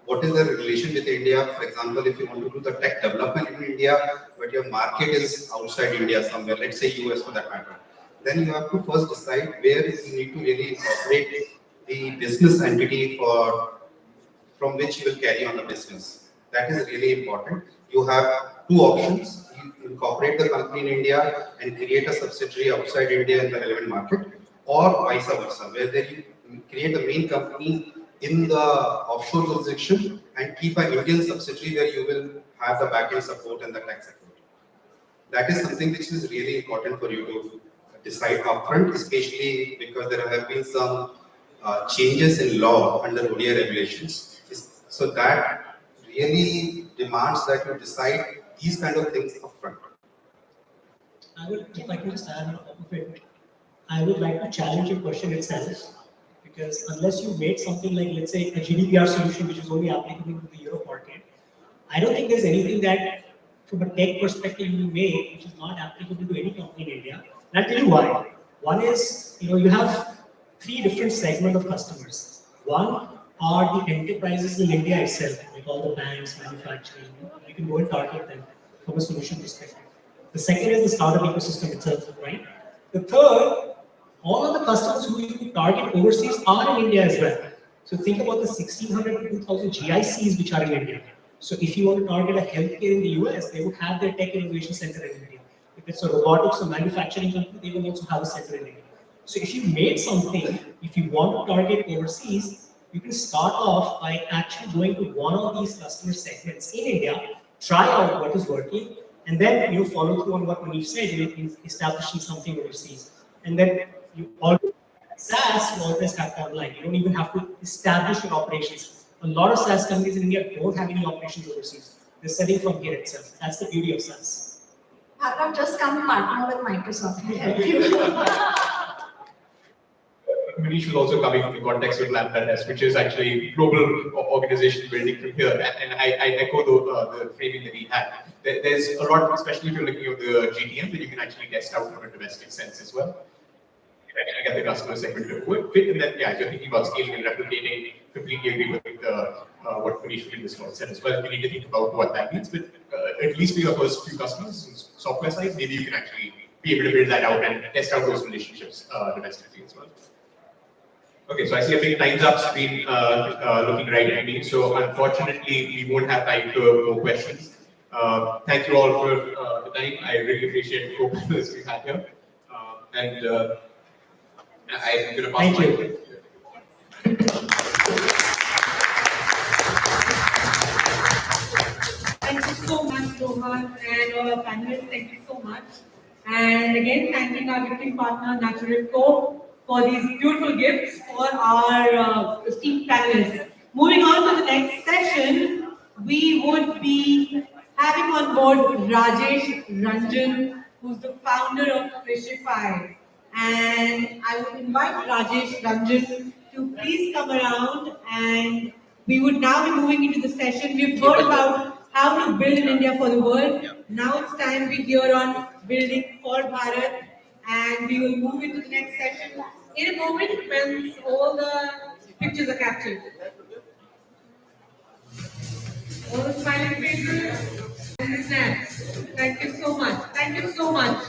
Speaker 18: What is the relation with India? For example, if you want to do the tech development in India, but your market is outside India somewhere, let's say US for that matter, then you have to first decide where you need to really incorporate the business entity from which you will carry on the business. That is really important. You have two options. You incorporate the company in India and create a subsidiary outside India in the relevant market, or vice versa, where you create a main company in the offshore jurisdiction and keep an Indian subsidiary where you will have the backend support and the tax support. That is something which is really important for you to decide upfront, especially because there have been some changes in law under ODI regulations. So that really demands that you decide these kind of things upfront.
Speaker 15: I would, if I could just add on top of it, I would like to challenge your question itself, because unless you made something like, let's say, a GDPR solution which is only applicable to the Europe market, I don't think there's anything that, from a tech perspective, you make which is not applicable to any company in India. And I'll tell you why. One is, you have three different segments of customers. One are the enterprises in India itself, like all the banks, manufacturing. You can go and target them from a solution perspective. The second is the startup ecosystem itself, right? The third, all of the customers who you target overseas are in India as well. So think about the 1,600 to 2,000 GICs which are in India. So if you want to target a healthcare in the US, they would have their tech innovation center in India. If it's a robotics or manufacturing company, they will also have a center in India. So if you made something, if you want to target overseas, you can start off by actually going to one of these customer segments in India, try out what is working, and then you follow through on what Manish said, in establishing something overseas. And then you always, SaaS, you always have online. You don't even have to establish your operations. A lot of SaaS companies in India don't have any operations overseas. They're selling from here itself. That's the beauty of SaaS.
Speaker 16: Bharat, just come partner with Microsoft. We'll help you.
Speaker 19: Manish was also coming from the context of Lambda, which is actually global organization building from here. And I echo the framing that he had. There's a lot, especially if you're looking at the GTM, that you can actually test out from a domestic sense as well. You can actually get the customer segment to fit, and then, yeah, if you're thinking about scaling and replicating, completely agree with what Manish really said as well. You need to think about what that means, but at least for your first few customers, software side, maybe you can actually be able to build that out and test out those relationships domestically as well. Okay, so I see a big time's up screen looking right at me. So unfortunately, we won't have time for more questions. Thank you all for the time. I really appreciate the co-panelists we had here. And I'm going to pass
Speaker 15: Thank
Speaker 19: my...
Speaker 15: you.
Speaker 1: Thank you so much, Rohan, and all our panelists. Thank you so much. And again, thanking our gifting partner, Natural Co, for these beautiful gifts for our esteemed panelists. Moving on to the next session, we would be having on board Rajesh Ranjan, who's the founder of Freshify. And I would invite Rajesh Ranjan to please come around, and we would now be moving into the session. We've heard about how to build in India for the world. Now it's time we hear on building for Bharat, and we will move into the next session in a moment when all the pictures are captured. All the smiling faces and the snaps. Thank you so much. Thank you so much.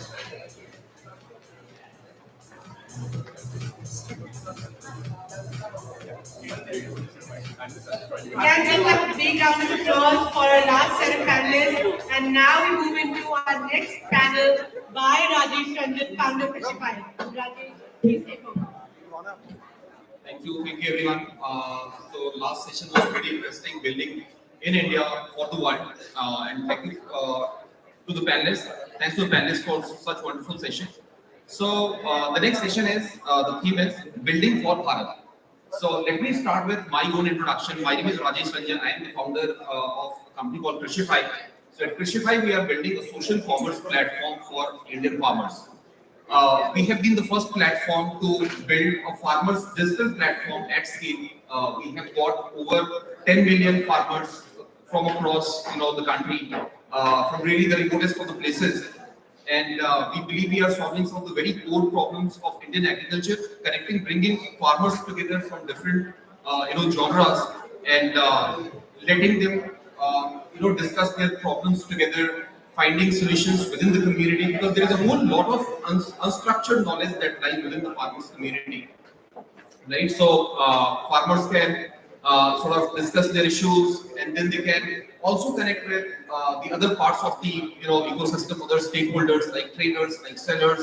Speaker 1: Can we have a big round of applause for our last set of panelists? And now we move into our next panel by Rajesh Ranjan, founder of Freshify. Rajesh, please take over.
Speaker 20: Thank you everyone. So last session was pretty interesting, building in India for the world, and thank you to the panelists. Thanks to the panelists for such wonderful session. So the next session is, the theme is building for Bharat. So let me start with my own introduction. My name is Rajesh Ranjan. I am the founder of a company called Freshify. So at Freshify, we are building a social commerce platform for Indian farmers. We have been the first platform to build a farmers digital platform at scale. We have got over 10 million farmers from across the country, from really the remotest of the places. And we believe we are solving some of the very core problems of Indian agriculture, bringing farmers together from different genres, and letting them discuss their problems together finding solutions within the community, because there is a whole lot of unstructured knowledge that lies within the farmers community, right? So farmers can sort of discuss their issues, and then they can also connect with the other parts of the ecosystem, other stakeholders like traders, like sellers,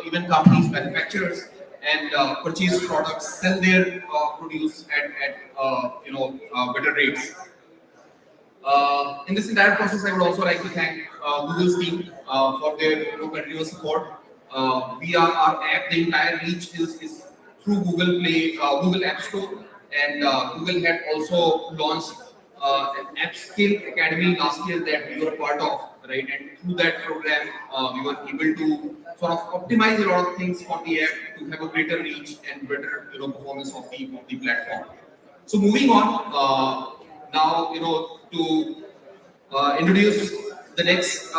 Speaker 20: even companies, manufacturers, and purchase products, sell their produce at better rates. In this entire process, I would also like to thank Google's team for their continuous support. Our app, the entire reach is through Google Play, Google App Store, and Google had also launched an App Skill Academy last year that we were a part of, right? And through that program, we were able to sort of optimize a lot of things for the app to have a greater reach and better performance of the platform. So moving on, now to introduce the next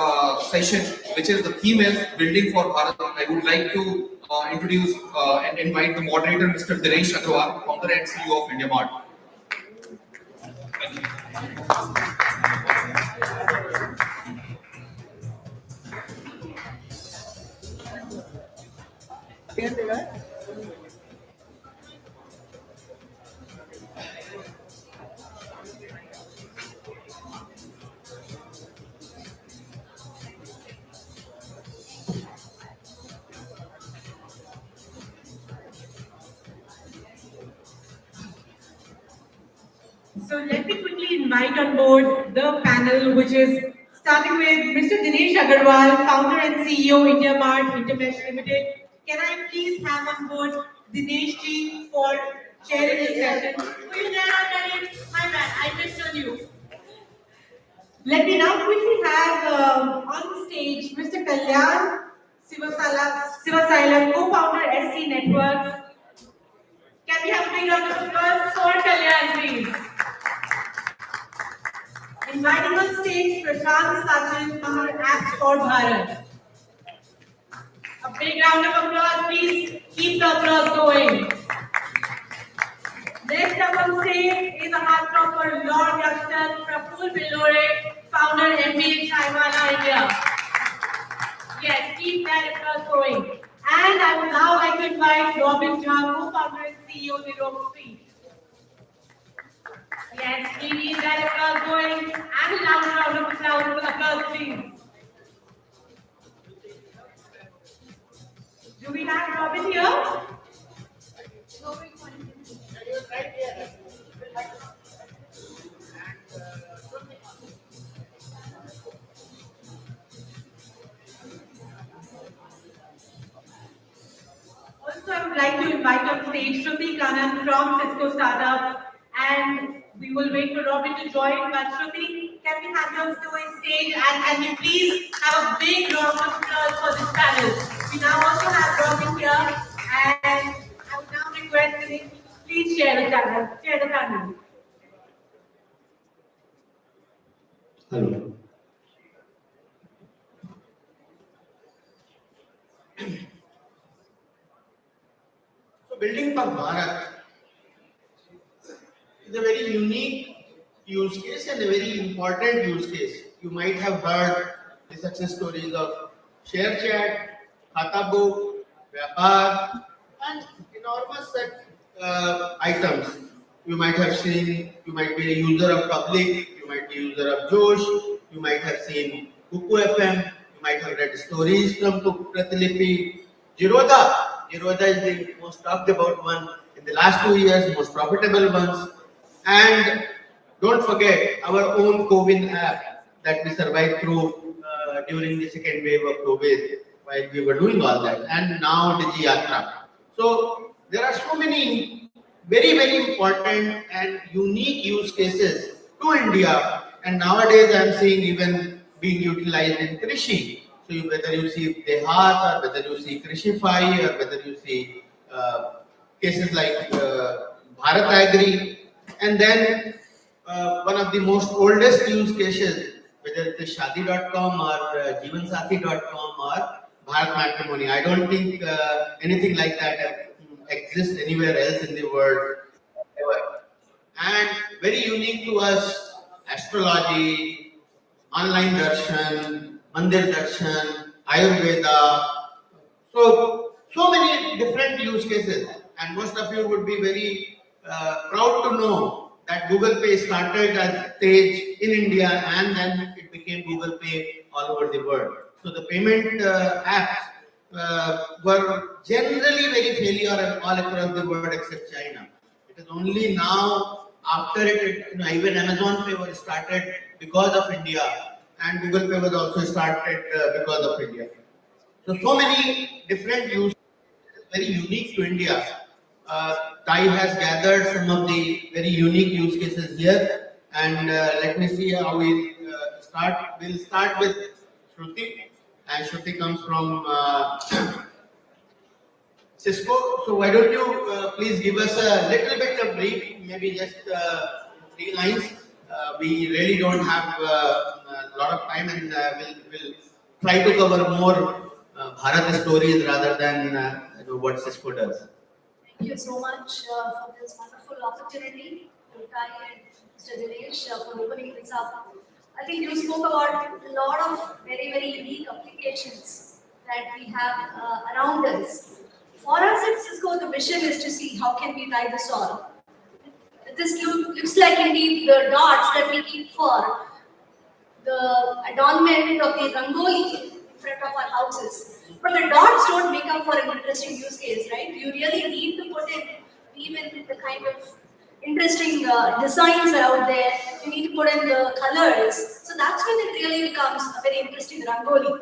Speaker 20: session, which is the theme is building for Bharat. I would like to introduce and invite the moderator, Mr. Dinesh Agarwal, founder and CEO of India Mart.
Speaker 1: So let me quickly invite on board the panel, which is starting with Mr. Dinesh Agarwal, founder and CEO, India Mart International Limited. Can I please have on board Dinesh ji for sharing his session? Were you there already? My bad, I missed on you. Let me now quickly have on stage Mr. Kalyan Sivasailam, co-founder SC Networks. Can we have a big round of applause for Kalyan, please? Inviting on stage Prashant Sachin, founder Apps for Bharat. A big round of applause, please. Keep the applause going. Next up on stage is a heartthrob for Lord Youngsters, Praful Billore, founder Ambience, India. Yes, keep that applause going. And I would now like to invite Robin Jha, co-founder and CEO of the Rope Street. Yes, we need that applause going. And a loud round of applause, please. Do we have Robin here? Also, I would like to invite on stage Shruti Kannan from Cisco Startup, and we will wait for Robin to join. But Shruti, can we have you on stage, and can you please have a big round of applause for this panel? We now also have Robin here, and I would now request him please share the panel.
Speaker 9: Hello.
Speaker 21: So building for Bharat is a very unique use case and a very important use case. You might have heard the success stories of ShareChat, Khata Book, Vyapar, and enormous items. You might have seen, you might be a user of Public, you might be a user of Josh, you might have seen Kuku FM, you might have read stories from Pratilipi. Jiroda is the most talked about one in the last 2 years, most profitable ones. And don't forget our own COVID app that we survived through during the second wave of COVID while we were doing all that. And now DigiYatra. So there are so many very, very important and unique use cases to India. And nowadays I am seeing even being utilized in Krishi. So whether you see Dehat, or whether you see Krishify, or whether you see cases like Bharat Agri, and then one of the most oldest use cases, whether it is Shadi.com or Jeevansathi.com or Bharat Matrimony. I don't think anything like that exists anywhere else in the world ever. And very unique to us, astrology, online darshan, Mandir Darshan, Ayurveda. So many different use cases, and most of you would be very proud to know that Google Pay started as Tej in India, and then it became Google Pay all over the world. So the payment apps were generally very failure all across the world except China. It is only now after it, even Amazon Pay was started because of India, and Google Pay was also started because of India. So many different use cases, very unique to India. TiE has gathered some of the very unique use cases here, and let me see how we start. We'll start with Shruti, and Shruti comes from Cisco. So why don't you please give us a little bit of brief, maybe just 3 lines. We really don't have a lot of time, and we'll try to cover more Bharat stories rather than what Cisco does.
Speaker 4: Thank you so much for this wonderful opportunity, Kai and Mr. Dinesh, for opening this up. I think you spoke about a lot of very, very unique applications that we have around us. For us at Cisco, the mission is to see how can we tie this all. This looks like indeed the dots that we keep for the adornment of the rangoli in front of our houses. But the dots don't make up for an interesting use case, right? You really need to put in even the kind of interesting designs are out there. You need to put in the colors. So that's when it really becomes a very interesting rangoli.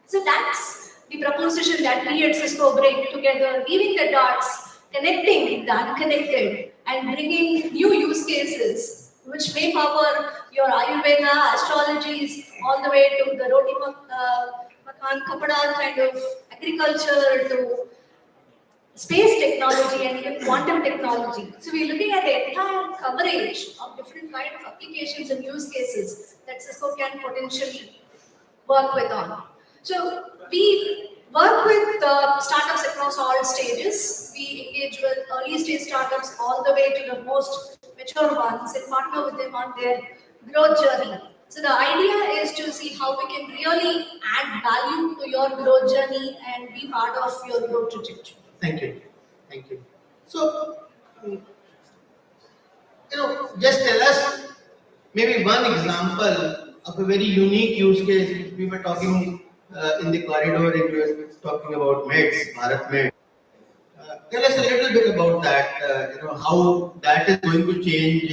Speaker 4: So that's the proposition that we at Cisco bring together, weaving the dots, connecting the unconnected, and bringing new use cases which may cover your Ayurveda, astrologies, all the way to the roti makan kapada kind of agriculture to space technology and even quantum technology. So we're looking at the entire coverage of different kind of applications and use cases that Cisco can potentially work with on. So we work with startups across all stages. We engage with early stage startups all the way to the most mature ones and partner with them on their growth journey. So the idea is to see how we can really add value to your growth journey and be part of your growth trajectory.
Speaker 21: Thank you. Thank you. So, just tell us maybe one example of a very unique use case. We were talking in the corridor, and we were talking about MEDS, Bharat Med. Tell us a little bit about that, how that is going to change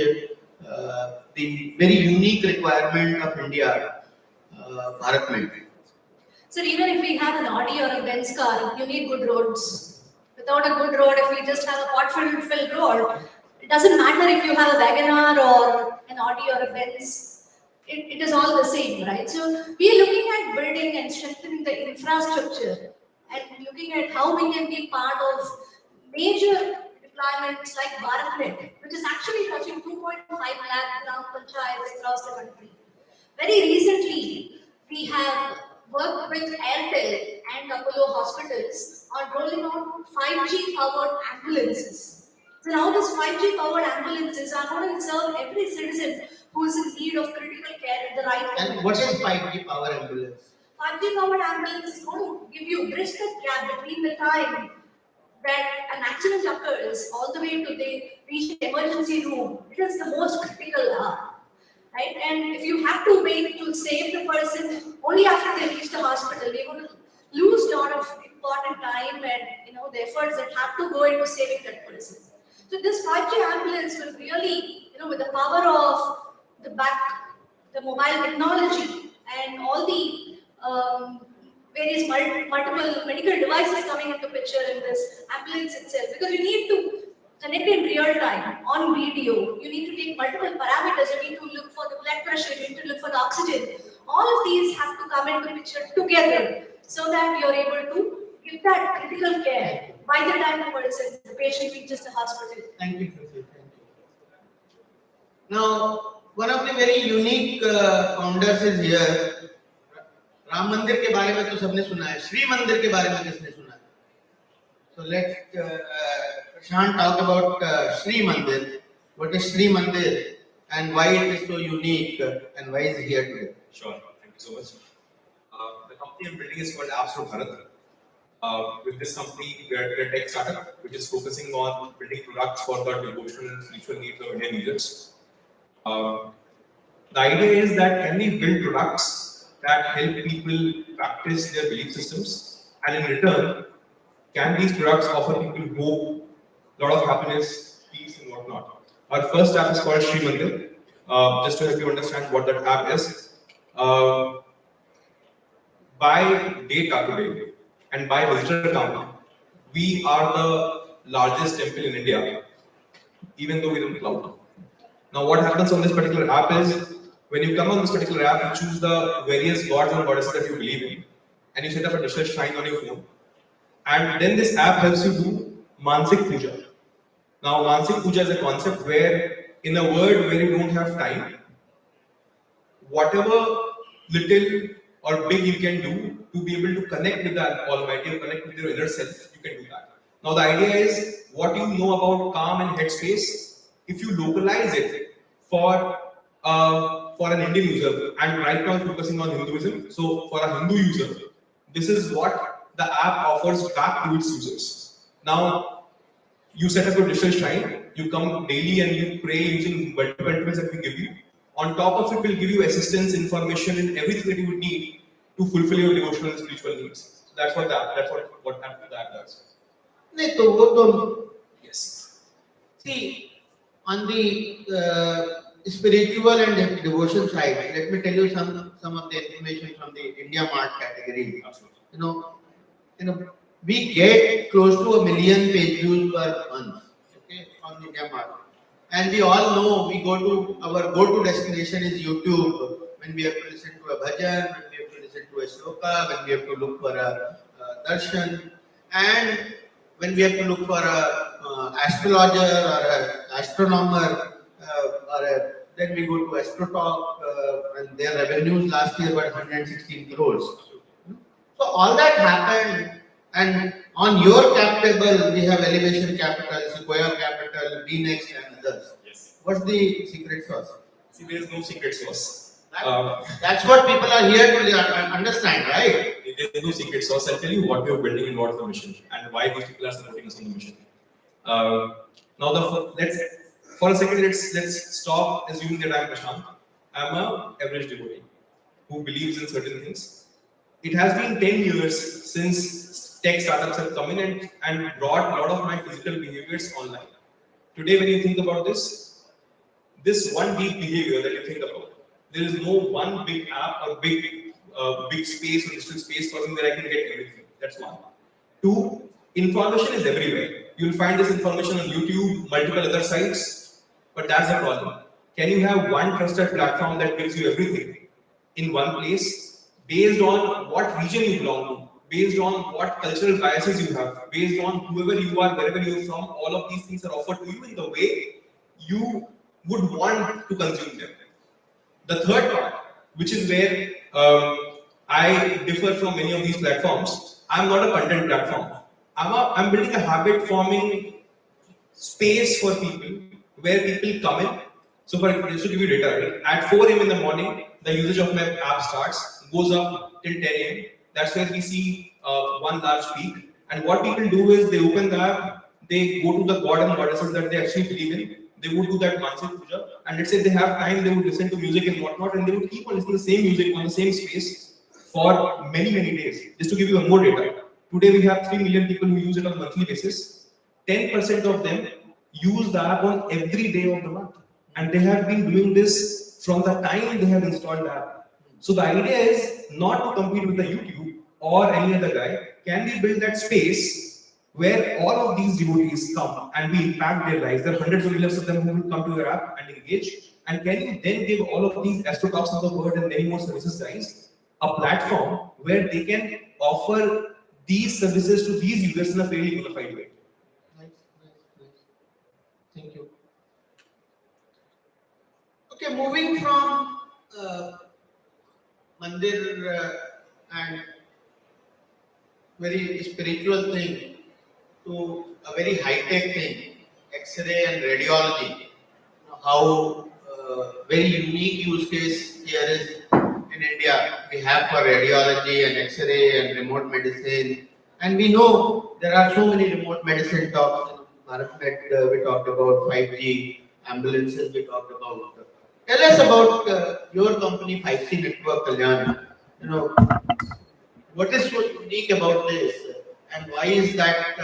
Speaker 21: the very unique requirement of India, Bharat Med.
Speaker 4: So even if we have an Audi or a Benz car, you need good roads. Without a good road, if we just have a pothole-filled road, it doesn't matter if you have a Wagoner or an Audi or a Benz. It is all the same, right? So we are looking at building and strengthening the infrastructure and looking at how we can be part of major deployments like BharatNet, which is actually touching 2.5 lakh gram panchayats across the country. Very recently, we have worked with Airtel and Apollo hospitals on rolling out 5G powered ambulances. So now these 5G powered ambulances are going to serve every citizen who is in need of critical care at the right moment.
Speaker 21: And what is 5G power ambulance?
Speaker 4: 5G powered ambulance is going to give you bridge the gap between the time that an accident occurs all the way to they reach the emergency room. It is the most critical hour. Right? And if you have to wait to save the person only after they reach the hospital, you're going to lose a lot of important time and the efforts that have to go into saving that person. So this 5G ambulance will really, with the power of the mobile technology and all the various multiple medical devices coming into picture in this ambulance itself, because you need to connect in real time, on video. You need to take multiple parameters. You need to look for the blood pressure. You need to look for the oxygen. All of these have to come into picture together so that you're able to give that critical care by the time the patient reaches the hospital.
Speaker 21: Thank you, Shruti. Thank you. Now, one of the very unique founders is here. Ram मंदिर के बारे में तो सबने सुना है, श्री मंदिर के बारे में किसने सुना है? So let's Prashant talk about Sri Mandir. What is Sri Mandir and why it is so unique and why is it here today?
Speaker 13: Sure, thank you so much.
Speaker 19: company I'm building is called Apps for Bharat. With this company, we are a tech startup which is focusing on building products for the devotional and spiritual needs of Indian users. The idea is that can we build products that help people practice their belief systems, and in return, can these products offer people hope, a lot of happiness, peace, and whatnot? Our first app is called Sri Mandir. Just to help you understand what that app is. By data today and by visitor count, we are the largest temple in India, even though we're in cloud. Now, what happens on this particular app is when you come on this particular app, you choose the various gods and goddesses that you believe in, and you set up a digital shrine on your phone. And then this app helps you do Mansik Puja. Now, Mansik Puja is a concept where, in a world where you don't have time, whatever little or big you can do to be able to connect with the Almighty or connect with your inner self, you can do that. Now, the idea is what you know about calm and headspace, if you localize it for an Indian user, and right now I'm focusing on Hinduism, so for a Hindu user, this is what the app offers back to its users. Now, you set up a digital shrine, you come daily and you pray using multiple tools that we give you. On top of it, we'll give you assistance, information, and everything that you would need to fulfill your devotional and spiritual needs. So that's what that does.
Speaker 21: Yes. See, on the spiritual and devotion side, let me tell you some of the information from the India Mart category. You know, we get close to 1 million page views per month, okay, on India Mart. And we all know our go-to destination is YouTube. When we have to listen to a bhajan, when we have to listen to a shloka, when we have to look for a darshan, and when we have to look for a astrologer or an astronomer, then we go to AstroTalk, and their revenues last year were 116 crores. So all that happened, and on your cap table, we have Elevation Capital, Sequoia Capital, BNext, and others.
Speaker 19: Yes.
Speaker 21: What's the secret sauce?
Speaker 19: See, there is no secret sauce.
Speaker 21: That's what people are here to understand, right?
Speaker 19: There is no secret sauce. I'll tell you what we are building and what's the mission, and why these people are supporting us on the mission. Now, for a second, let's stop assuming that I'm Prashant. I'm an average devotee who believes in certain things. It has been 10 years since tech startups have come in and brought a lot of my physical behaviors online. Today, when you think about this one deep behavior that you think about, there is no one big app or big space or digital space for me where I can get everything. That's one. Two, information is everywhere. You'll find this information on YouTube, multiple other sites, but that's the problem. Can you have one trusted platform that gives you everything in one place, based on what region you belong to, based on what cultural biases you have, based on whoever you are, wherever you're from, all of these things are offered to you in the way you would want to consume them. The third part, which is where I differ from many of these platforms, I'm not a content platform. I'm building a habit forming space for people where people come in. So for example, just to give you data, right? At 4 a.m. in the morning, the usage of my app starts, goes up till 10 a.m. That's where we see one large peak. And what people do is they open the app, they go to the god and goddesses that they actually believe in. They would do that Mansik Puja, and let's say they have time, they would listen to music and whatnot, and they would keep on listening to the same music on the same space for many, many days. Just to give you more data, today we have 3 million people who use it on a monthly basis. 10% of them use the app on every day of the month, and they have been doing this from the time they have installed the app. So the idea is not to compete with the YouTube or any other guy. Can we build that space where all of these devotees come and we impact their lives? There are hundreds of millions of them who will come to your app and engage. And can you then give all of these astrotalks of the world and many more services guys a platform where they can offer these services to these users in a fairly qualified way?
Speaker 21: Nice. Thank you. Okay, moving from mandir and very spiritual thing to a very high-tech thing, X-ray and radiology. How very unique use case here is in India we have for radiology and X-ray and remote medicine, and we know there are so many remote medicine talks. BharatNet, we talked about 5G, ambulances we talked about. Tell us about your company 5C Network, Kalyan. What is so unique about this, and why is that?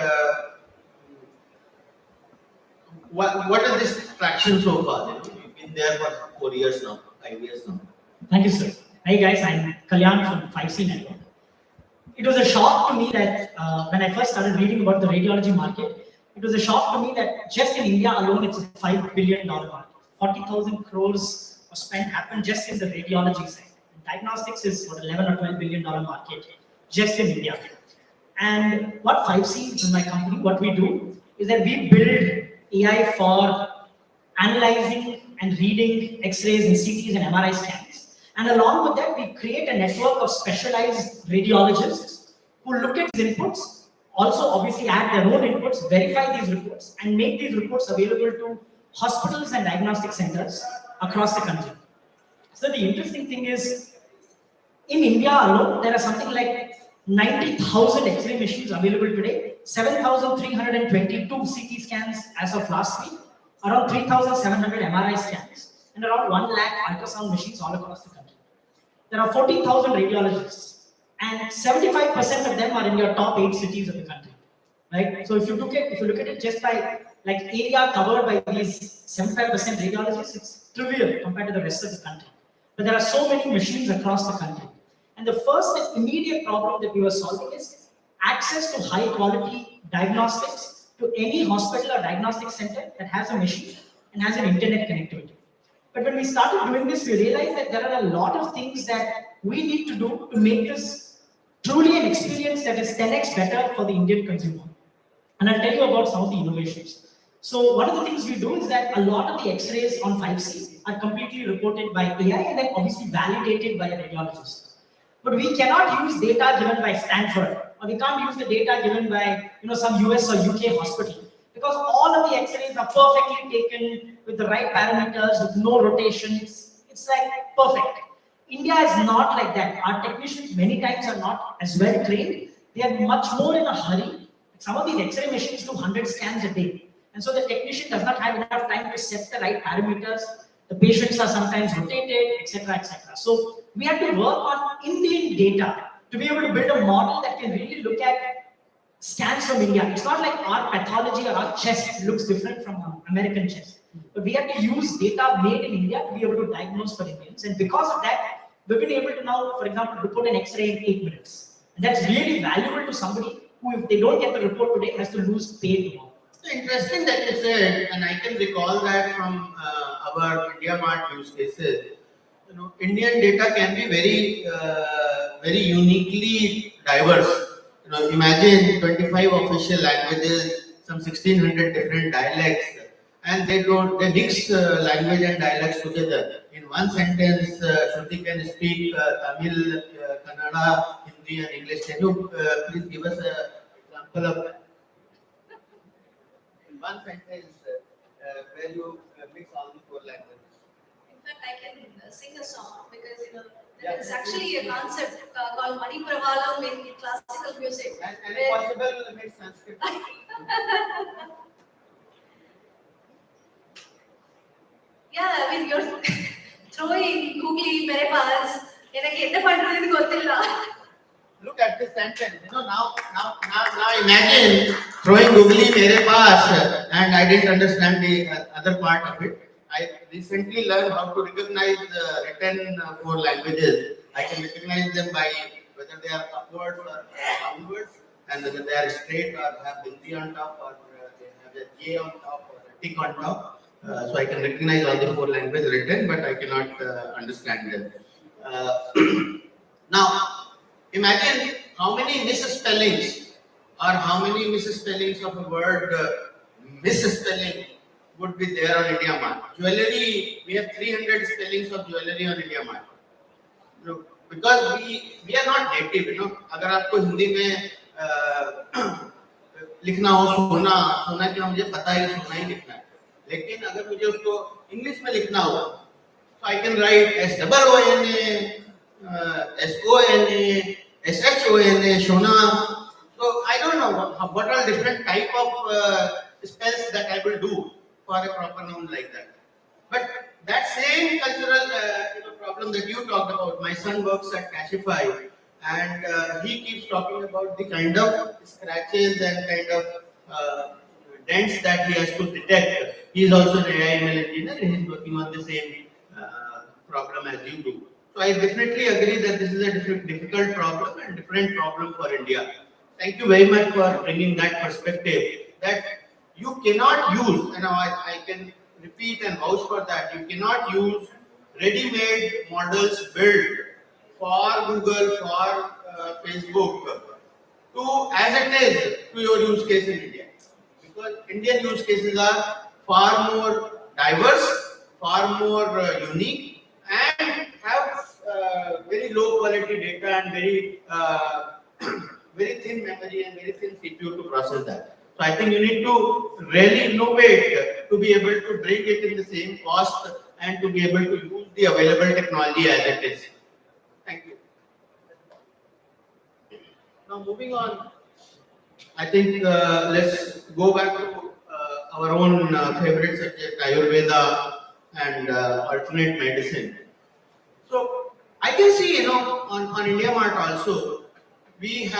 Speaker 21: What is this traction so far? You've been there for 4 years now, 5 years now.
Speaker 15: Thank you, sir. Hi guys, I'm Kalyan from 5C Network. It was a shock to me that when I first started reading about the radiology market, it was a shock to me that just in India alone, it's a $5 billion market. 40,000 crores of spend happened just in the radiology side. Diagnostics is what, 11 or $12 billion market just in India. And what 5C is my company, what we do is that we build AI for analyzing and reading X-rays and CTs and MRI scans. And along with that, we create a network of specialized radiologists who look at these inputs, also obviously add their own inputs, verify these reports, and make these reports available to hospitals and diagnostic centers across the country. So the interesting thing is, in India alone, there are something like 90,000 X-ray machines available today, 7,322 CT scans as of last week, around 3,700 MRI scans, and around 1 lakh ultrasound machines all across the country. There are 14,000 radiologists, and 75% of them are in your top 8 cities of the country, right? So if you look at it just by like area covered by these 75% radiologists, it's trivial compared to the rest of the country. But there are so many machines across the country. And the first and immediate problem that we were solving is access to high quality diagnostics to any hospital or diagnostic center that has a machine and has an internet connectivity. But when we started doing this, we realized that there are a lot of things that we need to do to make this truly an experience that is 10x better for the Indian consumer. And I'll tell you about some of the innovations. So one of the things we do is that a lot of the X-rays on 5C are completely reported by AI and then obviously validated by a radiologist. But we cannot use data given by Stanford, or we can't use the data given by some US or UK hospital, because all of the X-rays are perfectly taken with the right parameters, with no rotations. It's like perfect. India is not like that. Our technicians many times are not as well trained. They are much more in a hurry. Some of these X-ray machines do 100 scans a day. And so the technician does not have enough time to set the right parameters. The patients are sometimes rotated, etc., etc. So we have to work on Indian data to be able to build a model that can really look at scans from India. It's not like our pathology or our chest looks different from an American chest. But we have to use data made in India to be able to diagnose for Indians. And because of that, we've been able to now, for example, report an X-ray in 8 minutes. And that's really valuable to somebody who, if they don't get the report today, has to lose pay tomorrow.
Speaker 21: So interesting that you said, and I can recall that from our India Mart use cases. Indian data can be very uniquely diverse. Imagine 25 official languages, some 1,600 different dialects, and they mix language and dialects together. In one sentence, Shruti can speak Tamil, Kannada, Hindi, and English. Can you please give us an example of that? In one sentence, where you mix all the 4 languages.
Speaker 4: In fact, I can sing a song because there is actually a concept called Manipravalam in classical music.
Speaker 21: And if possible, mix Sanskrit.
Speaker 4: Yeah, I mean you're throwing googly mere paas. எனக்கு என்ன பண்றதுன்னு ಗೊತ್ತಿಲ್ಲ.
Speaker 21: Look at this sentence. Now imagine throwing googly mere paas, and I didn't understand the other part of it. I recently learned how to recognize written 4 languages. I can recognize them by whether they are upwards or downwards, and whether they are straight or have Hindi on top, or they have a J on top or a tick on top. So I can recognize all the 4 languages written, but I cannot understand them. Now, imagine how many misspellings or how many misspellings of a word misspelling would be there on India Mart. Jewelry, we have 300 spellings of jewelry on India Mart. Because we are not native, अगर आपको हिंदी में लिखना हो सोना की मुझे पता है सोना ही लिखना है, लेकिन अगर मुझे उसको इंग्लिश में लिखना हो, so I can write SOONA SONA, SHONA, Shona. So I don't know what are different type of spells that I will do for a proper noun like that. But that same cultural problem that you talked about, my son works at Cashify, and he keeps talking about the kind of scratches and kind of dents that he has to detect. He is also an AI/ML engineer, and he is working on the same problem as you do. So I definitely agree that this is a difficult problem and different problem for India. Thank you very much for bringing that perspective. That you cannot use, and I can repeat and vouch for that. You cannot use ready-made models built for Google, for Facebook, to as it is to your use case in India. Because Indian use cases are far more diverse, far more unique, and have very low quality data and very very thin memory and very thin CPU to process that. So I think you need to really innovate to be able to bring it in the same cost and to be able to use the available technology as it is. Thank you. Now moving on, I think let's go back to our own favorite subject, Ayurveda and alternate medicine. So I can see, on India Mart also, we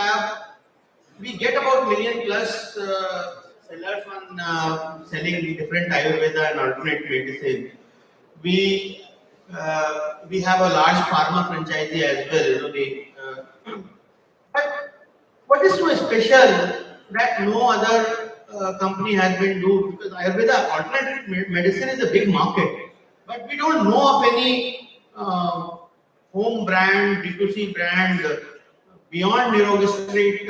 Speaker 21: get about million plus sellers on selling different Ayurveda and alternate medicine. We have a large pharma franchisee as well. But what is so special that no other company has been doing? Because Ayurveda alternative medicine is a big market, but we don't know of any home brand, D2C brand beyond Nirog Street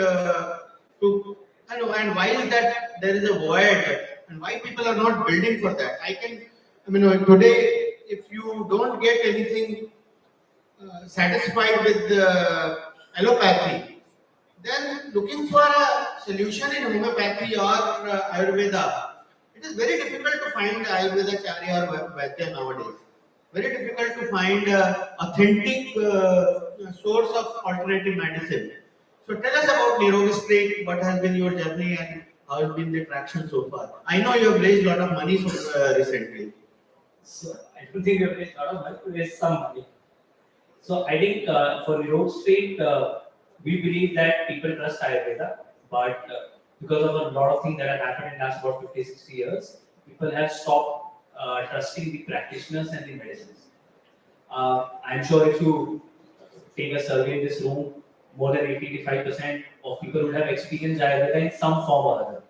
Speaker 21: and why is that there is a void and why people are not building for that? Today, if you don't get anything satisfied with allopathy, then looking for a solution in homeopathy or Ayurveda, it is very difficult to find Ayurveda Charya or Vaidya nowadays. Very difficult to find authentic source of alternative medicine. So tell us about Nirog Street, what has been your journey and how has been the traction so far? I know you have raised a lot of money recently.
Speaker 5: So I don't think we have raised a lot of money, we raised some money. So I think for Road Street, we believe that people trust Ayurveda, but because of a lot of things that have happened in the last about 50, 60 years, people have stopped trusting the practitioners and the medicines. I'm sure if you take a survey in this room, more than 85% of people would have experienced Ayurveda in some form or other.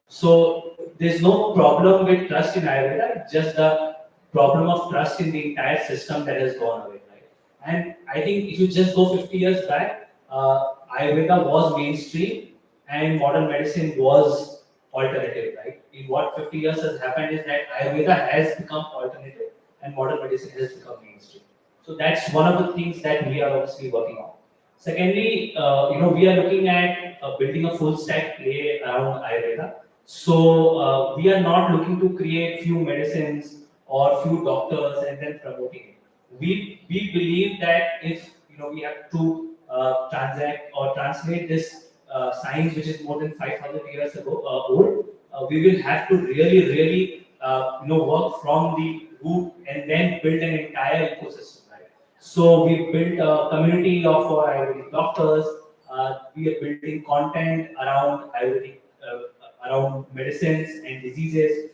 Speaker 5: So there's no problem with trust in Ayurveda, just the problem of trust in the entire system that has gone away. Right? And I think if you just go 50 years back, Ayurveda was mainstream and modern medicine was alternative. Right? In what 50 years has happened is that Ayurveda has become alternative and modern medicine has become mainstream. So that's one of the things that we are obviously working on. Secondly, we are looking at building a full stack play around Ayurveda. So we are not looking to create few medicines or few doctors and then promoting it. We believe that if we have to transact or translate this science, which is more than 5,000 years ago old, we will have to really work from the root and then build an entire ecosystem. So we built a community of Ayurvedic doctors. We are building content around Ayurvedic, around medicines and diseases.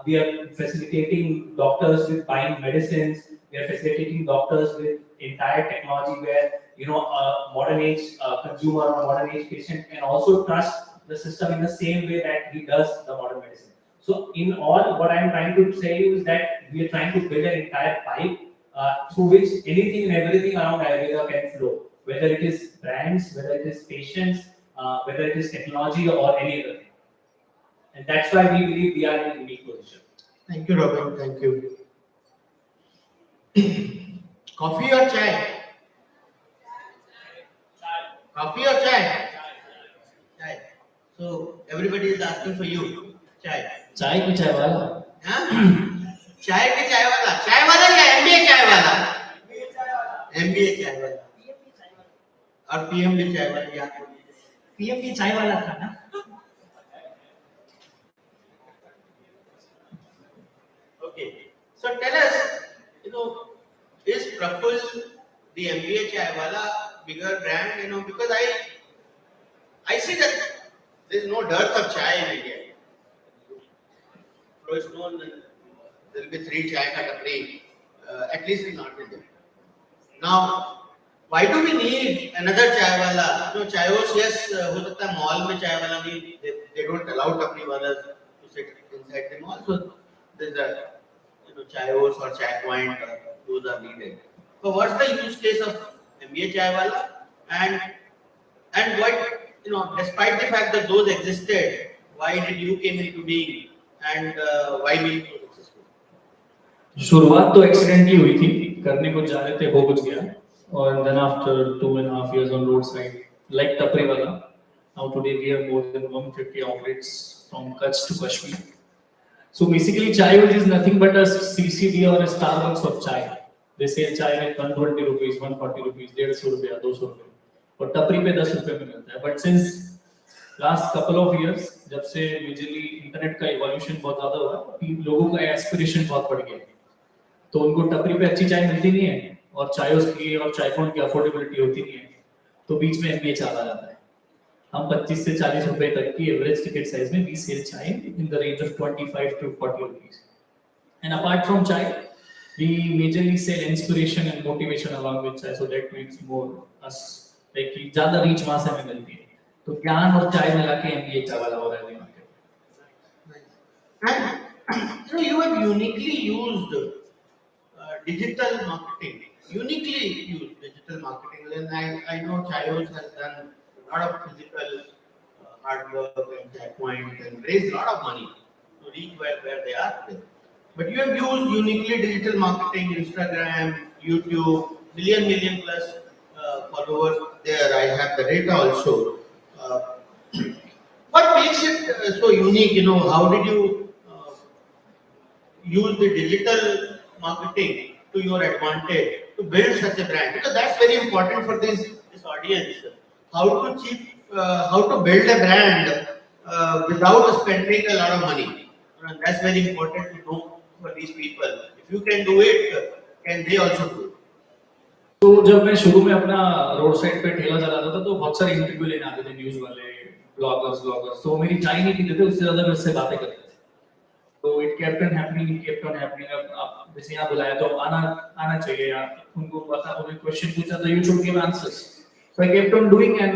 Speaker 5: We are facilitating doctors with buying medicines. We are facilitating doctors with entire technology where a modern age consumer or modern age patient can also trust the system in the same way that he does the modern medicine. So in all, what I am trying to say is that we are trying to build an entire pipe through which anything and everything around Ayurveda can flow, whether it is brands, whether it is patients, whether it is technology or any other thing. And that's why we believe we are in a unique position.
Speaker 21: Thank you, Robin. Thank you. Coffee or chai? Coffee or chai? Chai. So everybody is asking for you. Chai.
Speaker 5: Chai ki chai wala.
Speaker 21: Huh? Chai ki chai wala. Chai wala ya MBA chai wala? MBA चाय वाला और PMB चाय वाला याद
Speaker 15: PMB चाय वाला था ना?
Speaker 21: Okay, so tell us, is Praful the MBA chai wala bigger brand? Because I see that there is no dearth of chai in India. So it's known that there will be 3 chai ka tapri, at least in North India. Now, why do we need another chai wala? Chayos, yes, ho sakta hai mall mein chai wala nahi, they don't allow tapri walas to sit inside the mall. So there's a chayos or chai point, those are needed. So what's the use case of MBA chai wala? And what, despite the fact that those existed, why did you came into being and why being so successful?
Speaker 6: शुरुआत तो accidentally हुई थी, करने को जा रहे थे, हो कुछ गया, और then after 2.5 years on roadside, like टपरी वाला, now today we have more than 150 outlets from Kutch to Kashmir. So basically, chai is nothing but a CCD or a Starbucks of chai. They sell chai with 120 rupees, 140 rupees, 150 रुपया, 200 रुपये, और टपरी पे 10 रुपये में मिलता है. But since last couple of years, जब से मेजरली इंटरनेट का इवोल्यूशन बहुत ज़्यादा हुआ, लोगों का एस्पिरेशन बहुत बढ़ गया, तो उनको टपरी पे अच्छी चाय मिलती नहीं है और चायों की और चाय पॉइंट की अफोर्डेबिलिटी होती नहीं है, तो बीच में MBA चला जाता है. हम 25 से 40 रुपए तक की एवरेज टिकट साइज में we sell chai in the range of 25 to 40 rupees. And apart from chai, we majorly sell inspiration and motivation along with chai, so that means more us like कि ज़्यादा reach वहाँ से हमें मिलती है. तो ज्ञान और चाय मिला के MBA चाय वाला हो रहा है market.
Speaker 21: And you have uniquely used digital marketing. Uniquely used digital marketing. And I know Chayos has done a lot of physical hard work and chai point and raised a lot of money to reach where they are today. But you have used uniquely digital marketing, Instagram, YouTube, million plus followers there. I have the data also. What makes it so unique? How did you use the digital marketing to your advantage to build such a brand? Because that's very important for this audience. How to build a brand without spending a lot of money. And that's very important to know for these people. If you can do it, can they also do it?
Speaker 6: तो जब मैं शुरू में अपना road side पे ठेला चलाता था, तो बहुत सारे इंटरव्यू लेने आते थे न्यूज वाले, ब्लॉगर्स, तो मेरी चाय नहीं पीते थे, उससे ज्यादा मुझसे बातें करते थे. तो इट केप्ट ऑन हैपनिंग. अब जैसे यहाँ बुलाया तो आना चाहिए यार, उनको पता, उन्हें क्वेश्चन पूछा तो you should give answers. So I kept on doing and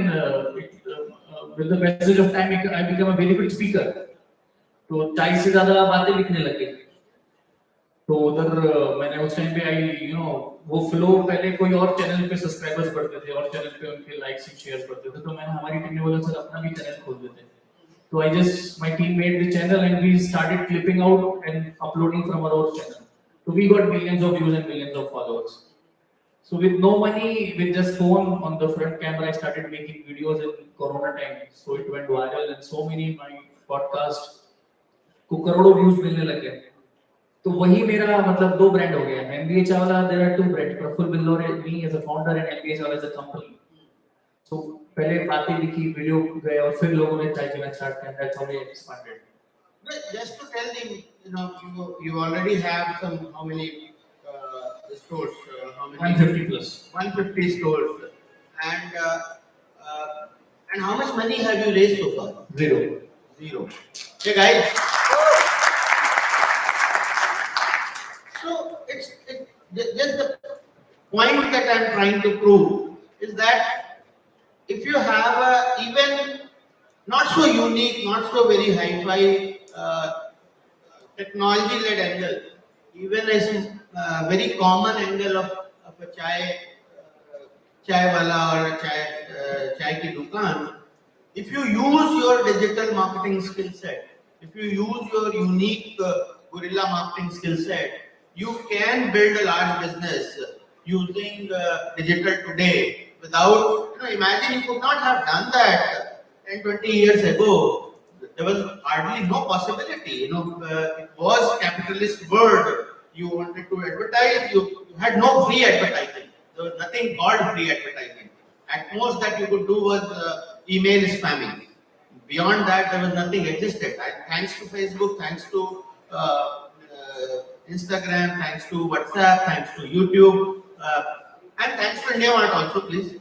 Speaker 6: with the passage of time I become a very good speaker. तो चाय से ज्यादा बातें लिखने लग गए. तो उधर मैंने उस टाइम पे वो फ्लो, पहले कोई और चैनल पे सब्सक्राइबर्स बढ़ते थे और चैनल पे उनके लाइक्स एंड शेयर्स बढ़ते थे, तो मैंने हमारी टीम ने बोला सर अपना भी चैनल खोल देते हैं. So my team made the channel and we started clipping out and uploading from our own channel. So we got millions of views and millions of followers. So with no money, with just phone on the front camera, I started making videos in Corona time. So it went viral and so many my podcast को करोड़ों views मिलने लगे. तो वही मेरा मतलब 2 brand हो गया. MBA Chawla, there are 2 brands. Praful Billor and me as a founder and MBA Chawla as a company. So पहले बातें लिखी, वीडियो गए और फिर लोगों ने चाय पीना स्टार्ट किया. That's how we expanded.
Speaker 21: Just to tell them, you already have how many stores? How many?
Speaker 6: 150 plus.
Speaker 21: 150 stores. And how much money have you raised so far? Zero. Hey guys. So it's just the point that I'm trying to prove is that if you have even not so unique, not so very hi-fi technology-led angle, even a very common angle of a chai wala or a chai ki dukaan, if you use your digital marketing skill set, if you use your unique guerrilla marketing skill set, you can build a large business using digital today. Without, imagine you could not have done that 10, 20 years ago. There was hardly no possibility. It was capitalist world. You wanted to advertise, you had no free advertising. There was nothing called free advertising. At most that you could do was email spamming. Beyond that, there was nothing existed. And thanks to Facebook, thanks to Instagram, thanks to WhatsApp, thanks to YouTube, and thanks to India Mart also, please.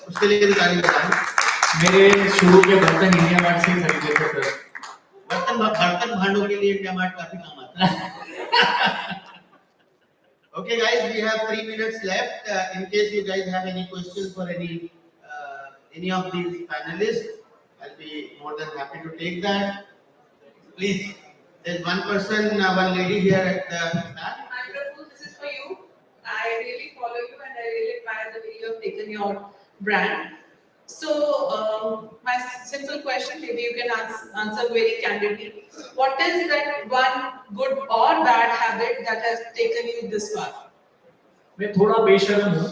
Speaker 21: उसके लिए भी तारीफ बताएं।
Speaker 6: मेरे शुरू के बर्तन India mart से ही खरीदे थे सर।
Speaker 21: बर्तन भांडों के लिए इंडिया मार्ट काफी काम आता है। Okay, guys, we have 3 minutes left. In case you guys have any questions for any of these panelists, I'll be more than happy to take that. Please, there's one person, one lady here at the back.
Speaker 2: This is for you. I really follow you and I really admire the way you have taken your brand. So, my simple question, maybe you can answer very candidly. What is that one good or bad habit that has taken you this far?
Speaker 6: मैं थोड़ा बेशर्म हूँ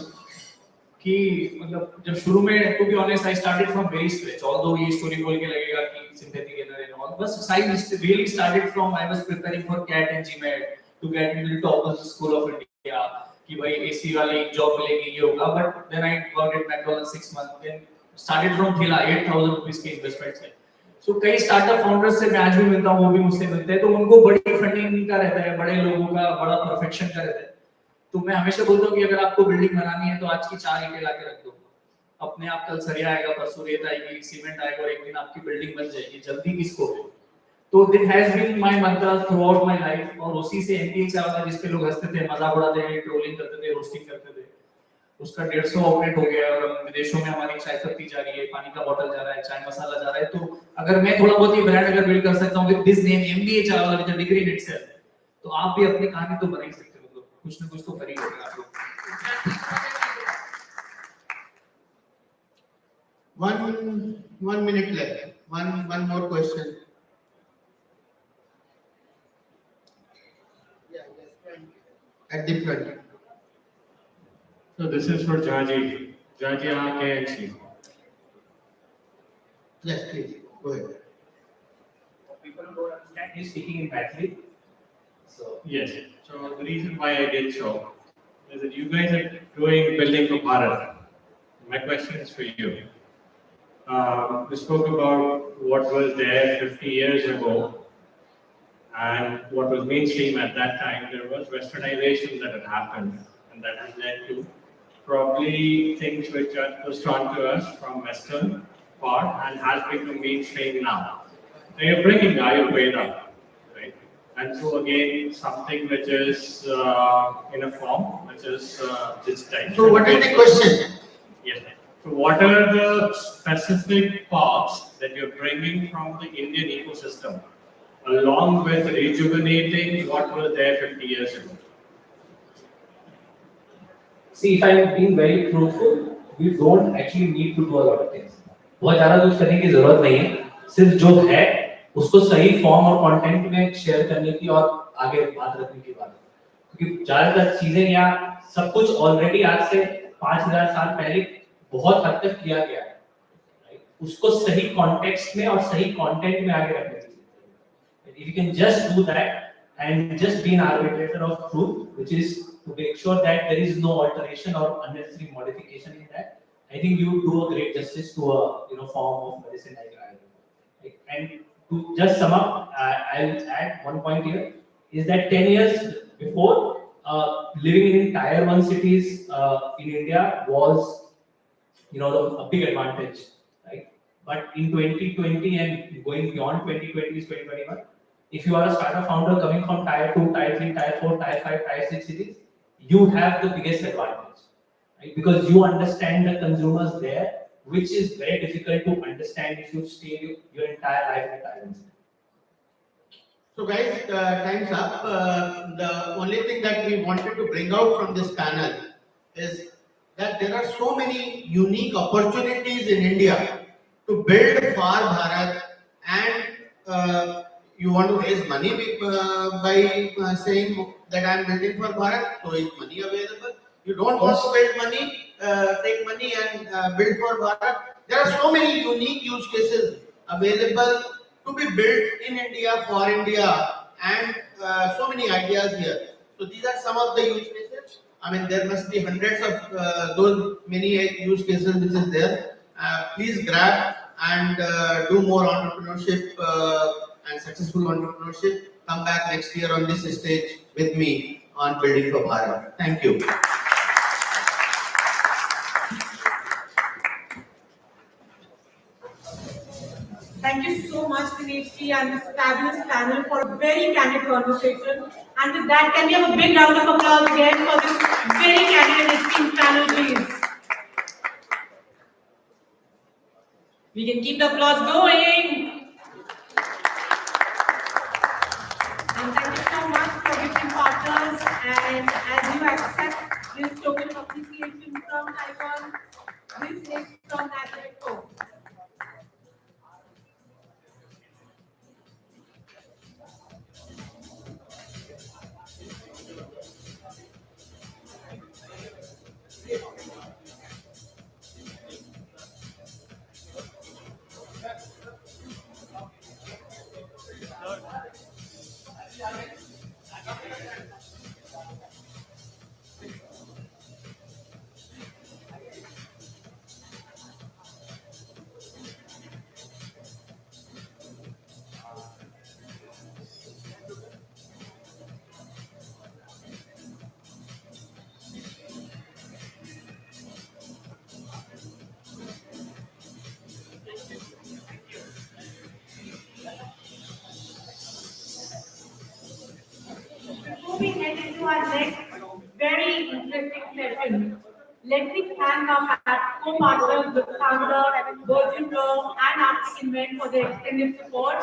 Speaker 6: कि मतलब जब शुरू में to be honest I started from very scratch. Although ये स्टोरी बोल के लगेगा कि synthetic inner and all, but I really started from I was preparing for CAT and GMAT to get into the top of the school of India. कि भाई AC वाली job मिलेगी ये होगा, but then I worked at McDonald's 6 months. Then started from थेला 8,000 rupees के investment से। So कई स्टार्टअप फाउंडर्स से मैं आज भी मिलता हूँ, वो भी मुझसे मिलते हैं, तो उनको बड़ी फंडिंग का रहता है, बड़े लोगों का बड़ा परफेक्शन का रहता है। तो मैं हमेशा बोलता हूँ कि अगर आपको बिल्डिंग बनानी है तो आज की 4 ईंटें लाके रख दो, अपने आप कल सरिया आएगा, परसों रेत आएगी, सीमेंट आएगा और एक दिन आपकी बिल्डिंग बन जाएगी। जल्दी किसको है? तो दिस हैज बीन माय मंत्र थ्रू आउट माय लाइफ, और उसी से एमपीए चला जिस पे लोग हंसते थे, मजाक उड़ाते थे, ट्रोलिंग करते थे, रोस्टिंग करते थे, उसका 150 आउटलेट हो गया और विदेशों में हमारी चाय पत्ती जा रही है, पानी का बोतल जा रहा है, चाय मसाला जा रहा है। तो अगर मैं थोड़ा बहुत ही ब्रांड अगर बिल्ड कर सकता हूँ with this name MBA Chawla with a degree in itself, तो आप भी अपनी कहानी तो बना ही सकते हो। कुछ ना कुछ तो कर ही लोगे आप लोग।
Speaker 21: One minute left. One more question. At the front.
Speaker 8: So this is for Jaji. Jaji, आके actually.
Speaker 21: Yes, please go ahead.
Speaker 5: People don't understand he's speaking in Bachelor. So
Speaker 8: yes. So the reason why I did so is that you guys are building for Bharat. My question is for you. We spoke about what was there 50 years ago and what was mainstream at that time. There was westernization that had happened and that has led to probably things which are pushed onto us from Western part and has become mainstream now. So you're bringing Ayurveda, right? And so again, something which is in a form which is this type.
Speaker 21: So what is the question?
Speaker 8: Yes. So what are the specific parts that you're bringing from the Indian ecosystem along with rejuvenating what was there 50 years ago?
Speaker 5: See, if I'm being very truthful, we don't actually need to do a lot of things. बहुत ज़्यादा कुछ करने की ज़रूरत नहीं है, सिर्फ जो है उसको सही फॉर्म और कंटेंट में शेयर करने की और आगे बात रखने की बात है। क्योंकि ज़्यादातर चीजें या सब कुछ ऑलरेडी आज से 5000 साल पहले बहुत हद तक किया गया है, उसको सही कॉन्टेक्स्ट में और सही कंटेंट में आगे रखने की। If you can just do that and just be an arbitrator of truth, which is to make sure that there is no alteration or unnecessary modification in that, I think you do a great justice to a form of medicine like Ayurveda. And to just sum up, I'll add one point here, is that 10 years before, living in Tier 1 cities in India was a big advantage, right? But in 2020 and going beyond 2020 is 2021, if you are a startup founder coming from Tier 2, Tier 3, Tier 4, Tier 5, Tier 6 cities, you have the biggest advantage, right? Because you understand the consumers there, which is very difficult to understand if you stay your entire life in a Tier 1 city.
Speaker 21: So guys, time's up. The only thing that we wanted to bring out from this panel is that there are so many unique opportunities in India to build for Bharat, and you want to raise money by saying that I am building for Bharat, so is money available? You don't want to build money, take money and build for Bharat. There are so many unique use cases available to be built in India, for India, and so many ideas here. So these are some of the use cases. I mean, there must be hundreds of those many use cases which is there. Please grab and do more entrepreneurship and successful entrepreneurship. Come back next year on this stage with me on Building for Bharat. Thank you.
Speaker 1: Thank you so much, Dinesh and this fabulous panel for a very candid conversation. And with that, can we have a big round of applause again for this very candid and esteemed panel, please? We can keep the applause going. And thank you so much for gifting partners. And as you accept this token of appreciation from TiECon, this is from National. Before we head into our next very interesting session, let me thank our co-partners, the founder, Virgin Pro, and Arctic Invent for their extended support.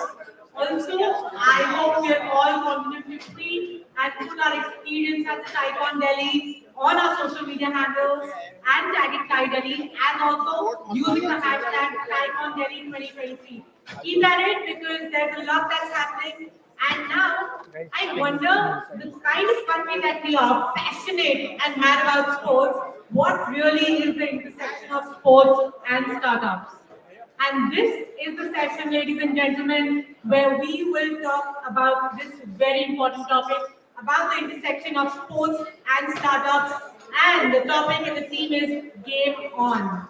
Speaker 1: Also, I hope we are all confident to tweet and put our experience at the TiECon Delhi on our social media handles and tag it Thai Delhi, and also using the hashtag TiECon Delhi 2023. Keep at it because there's a lot that's happening. And now, I wonder, the kind of country that we are, passionate and mad about sports, what really is the intersection of sports and startups? And this is the session, ladies and gentlemen, where we will talk about this very important topic, about the intersection of sports and startups. And the topic and the theme is Game On.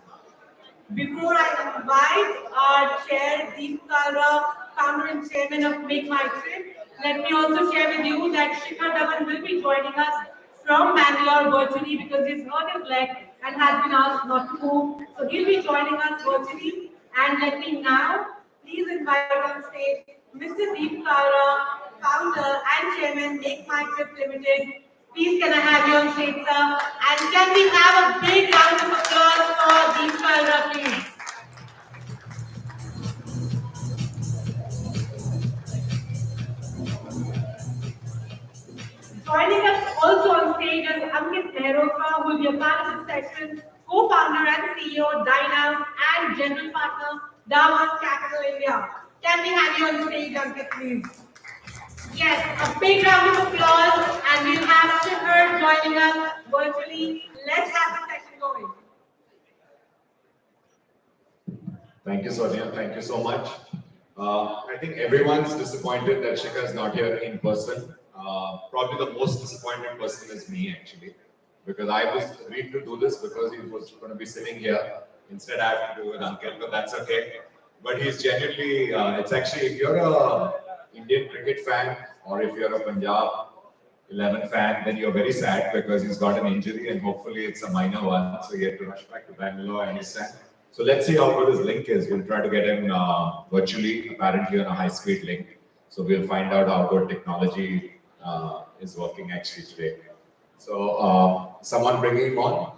Speaker 1: Before I invite our chair, Deep Kalra, founder and chairman of Make My Trip, let me also share with you that Shikhar Dhawan will be joining us from Bangalore virtually because he's hurt his leg and has been asked not to move. So he'll be joining us virtually. And let me now please invite on stage Mr. Deep Kalra, founder and chairman, Make My Trip Limited. Please can I have you on stage, sir? And can we have a big round of applause for Deep Kalra, please? Joining us also on stage is Ankit Mehrotra, who will be a part of this session, co-founder and CEO, Dynam, and general partner, Dawan Capital India. Can we have you on stage, Ankit, please? Yes, a big round of applause, and we'll have Shikhar joining us virtually. Let's have the session going.
Speaker 7: Thank you, Sonia. Thank you so much. I think everyone's disappointed that Shikhar is not here in person. Probably the most disappointed person is me, actually, because I was agreed to do this because he was going to be sitting here. Instead, I have to do it with Ankit, but that's okay. But he's genuinely, it's actually, if you're a Indian cricket fan or if you're a Punjab 11 fan, then you're very sad because he's got an injury and hopefully it's a minor one. So he had to rush back to Bangalore, I understand. So let's see how good his link is. We'll try to get him virtually, apparently on a high-speed link. So we'll find out how good technology is working actually today. So someone bringing him on?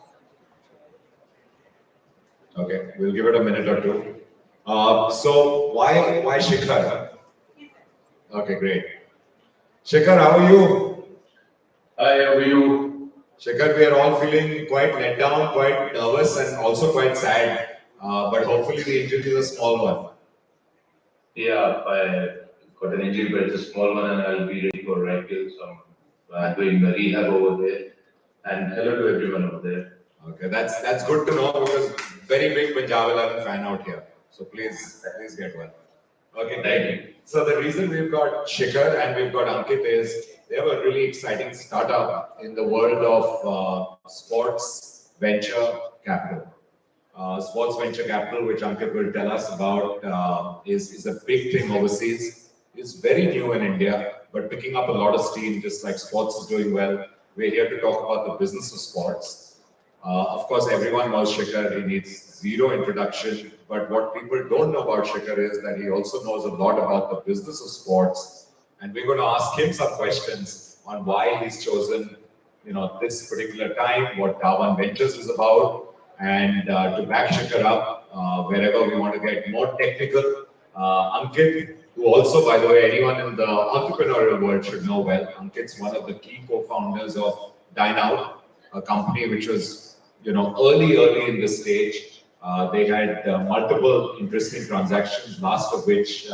Speaker 7: Okay, we'll give it a minute or two. So why Shikhar? Okay, great. Shikhar, how are you?
Speaker 22: Hi, how are you?
Speaker 7: Shikhar, we are all feeling quite let down, quite nervous and also quite sad. But hopefully the injury is a small one.
Speaker 22: Yeah, I got an injury, but it's a small one and I'll be ready for IPL. So I'm doing the rehab over there. And hello to everyone over there.
Speaker 7: Okay, that's good to know because very big Punjab 11 fan out here. So please get well. Okay, thank you. So the reason we've got Shikhar and we've got Ankit is they have a really exciting startup in the world of sports venture capital. Sports venture capital, which Ankit will tell us about, is a big thing overseas. It's very new in India, but picking up a lot of steam, just like sports is doing well. We're here to talk about the business of sports. Of course, everyone knows Shikhar. He needs zero introduction. But what people don't know about Shikhar is that he also knows a lot about the business of sports. And we're going to ask him some questions on why he's chosen, this particular time, what TiECon Ventures is about, and to back Shikhar up wherever we want to get more technical. Ankit, who also, by the way, anyone in the entrepreneurial world should know well. Ankit's one of the key co-founders of Dine Out, a company which was, early in the stage. They had multiple interesting transactions, last of which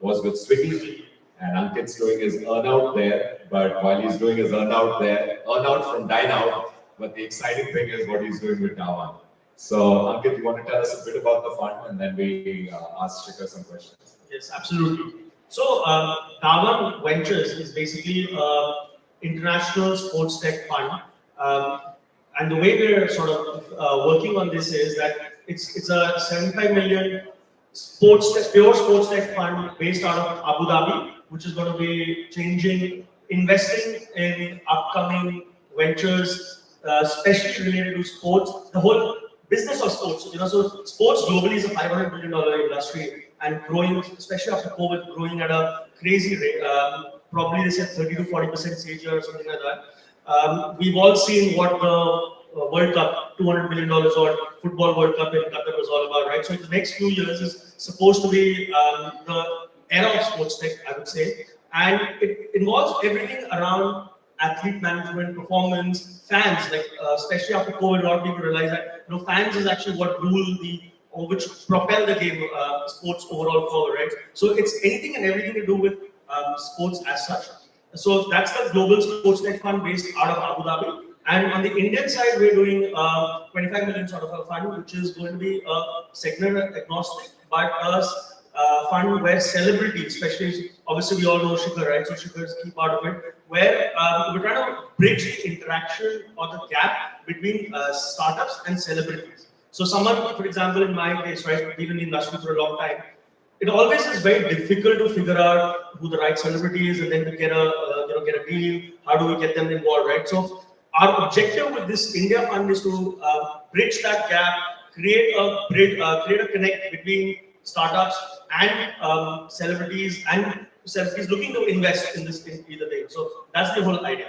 Speaker 7: was with Swiggy. And Ankit's doing his earn-out there. But while he's doing his earn-out there, earn-out from Dine Out, but the exciting thing is what he's doing with TiECon. So, Ankit, you want to tell us a bit about the fund, and then we ask Shikhar some questions.
Speaker 3: Yes, absolutely. So, TiECon Ventures is basically an international sports tech fund. And the way we're sort of working on this is that it's a 75 million pure sports tech fund based out of Abu Dhabi, which is going to be investing in upcoming ventures, especially related to sports, the whole business of sports. So sports globally is a $500 billion industry and growing, especially after COVID, growing at a crazy rate. Probably they said 30 to 40% CAGR or something like that. We've all seen what the World Cup, $200 million or football World Cup in Qatar was all about, right? So the next few years is supposed to be the era of sports tech, I would say. And it involves everything around athlete management, performance, fans, like especially after COVID, a lot of people realize that fans is actually what which propel the game, sports overall forward, right? So it's anything and everything to do with sports as such. So that's the global sports tech fund based out of Abu Dhabi. And on the Indian side, we're doing 25 million sort of a fund, which is going to be a segment agnostic, but a fund where celebrities, especially, obviously we all know Shikhar, right? So Shikhar is a key part of it, where we're trying to bridge the interaction or the gap between startups and celebrities. So someone, for example, in my case, right, been in the industry for a long time, it always is very difficult to figure out who the right celebrity is and then to get a deal. How do we get them involved, right? So our objective with this India fund is to bridge that gap, create a connect between startups and celebrities looking to invest in this either way. So that's the whole idea.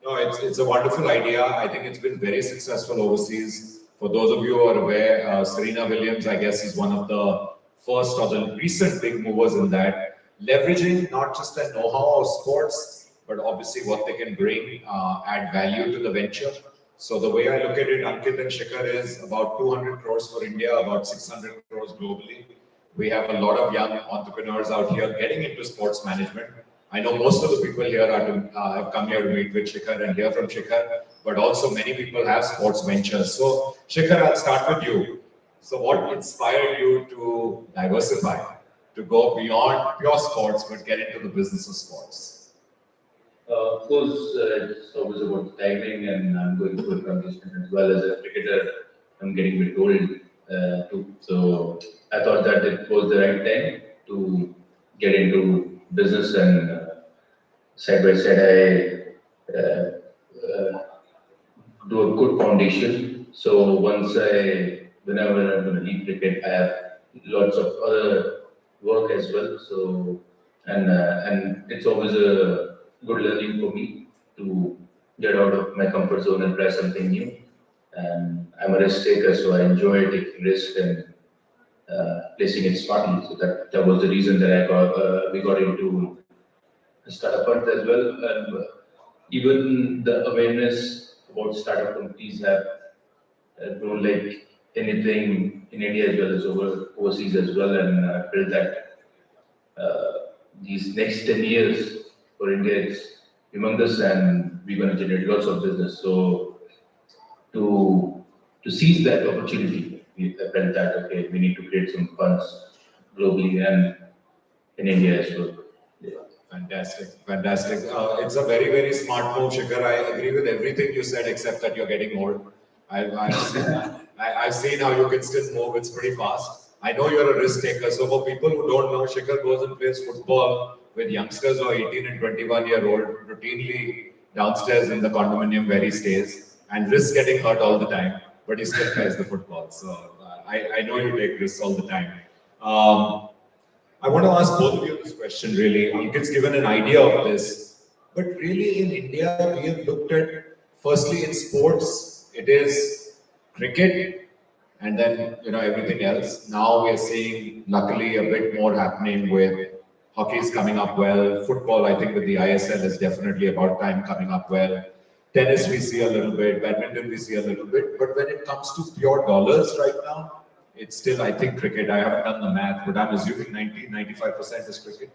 Speaker 7: No, it's a wonderful idea. I think it's been very successful overseas. For those of you who are aware, Serena Williams, I guess, is one of the first or the recent big movers in that, leveraging not just the know-how of sports, but obviously what they can bring, add value to the venture. So the way I look at it, Ankit and Shikhar, is about 200 crores for India, about 600 crores globally. We have a lot of young entrepreneurs out here getting into sports management. I know most of the people here have come here to meet with Shikhar and hear from Shikhar, but also many people have sports ventures. So Shikhar, I'll start with you. So what inspired you to diversify, to go beyond pure sports, but get into the business of sports?
Speaker 22: Of course, it's always about timing, and I'm going through a transition as well as a cricketer. I'm getting a bit old too. So I thought that it was the right time to get into business, and side by side I do a good foundation. So whenever I'm going to leave cricket, I have lots of other work as well. So and it's always a good learning for me to get out of my comfort zone and try something new. And I'm a risk taker, so I enjoy taking risk and placing it smartly. So that was the reason that we got into startup funds as well. And even the awareness about startup companies have grown like anything in India as well as overseas as well. And I felt that these next 10 years for India, it's humongous, and we're going to generate lots of business. So to seize that opportunity, I felt that, okay, we need to create some funds globally and in India as well. Yeah.
Speaker 7: Fantastic, fantastic. It's a very, very smart move, Shikhar. I agree with everything you said, except that you're getting old. I've seen, I've seen how you can still move. It's pretty fast. I know you're a risk taker. So for people who don't know, Shikhar goes and plays football with youngsters who are 18 and 21-year-old routinely downstairs in the condominium where he stays and risks getting hurt all the time, but he still plays the football. So I know you take risks all the time. I want to ask both of you this question really. Ankit's given an idea of this, but really in India, we have looked at, firstly in sports, it is cricket and then, everything else. Now we're seeing, luckily, a bit more happening with hockey is coming up well. Football, I think with the ISL is definitely about time coming up well. Tennis we see a little bit, badminton we see a little bit, but when it comes to pure dollars right now, it's still, I think, cricket. I haven't done the math, but I'm assuming 95% is cricket,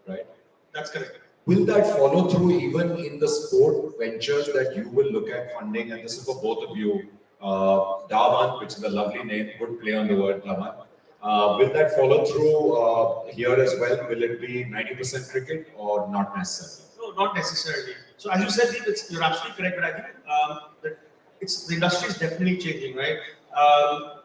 Speaker 7: right?
Speaker 3: That's correct.
Speaker 7: Will that follow through even in the sport ventures that you will look at funding? And this is for both of you. Dhawan, which is a lovely name, good play on the word Dhawan. Will that follow through here as well? Will it be 90% cricket or not necessarily?
Speaker 3: No, not necessarily. So as you said, you're absolutely correct, but I think that the industry is definitely changing, right?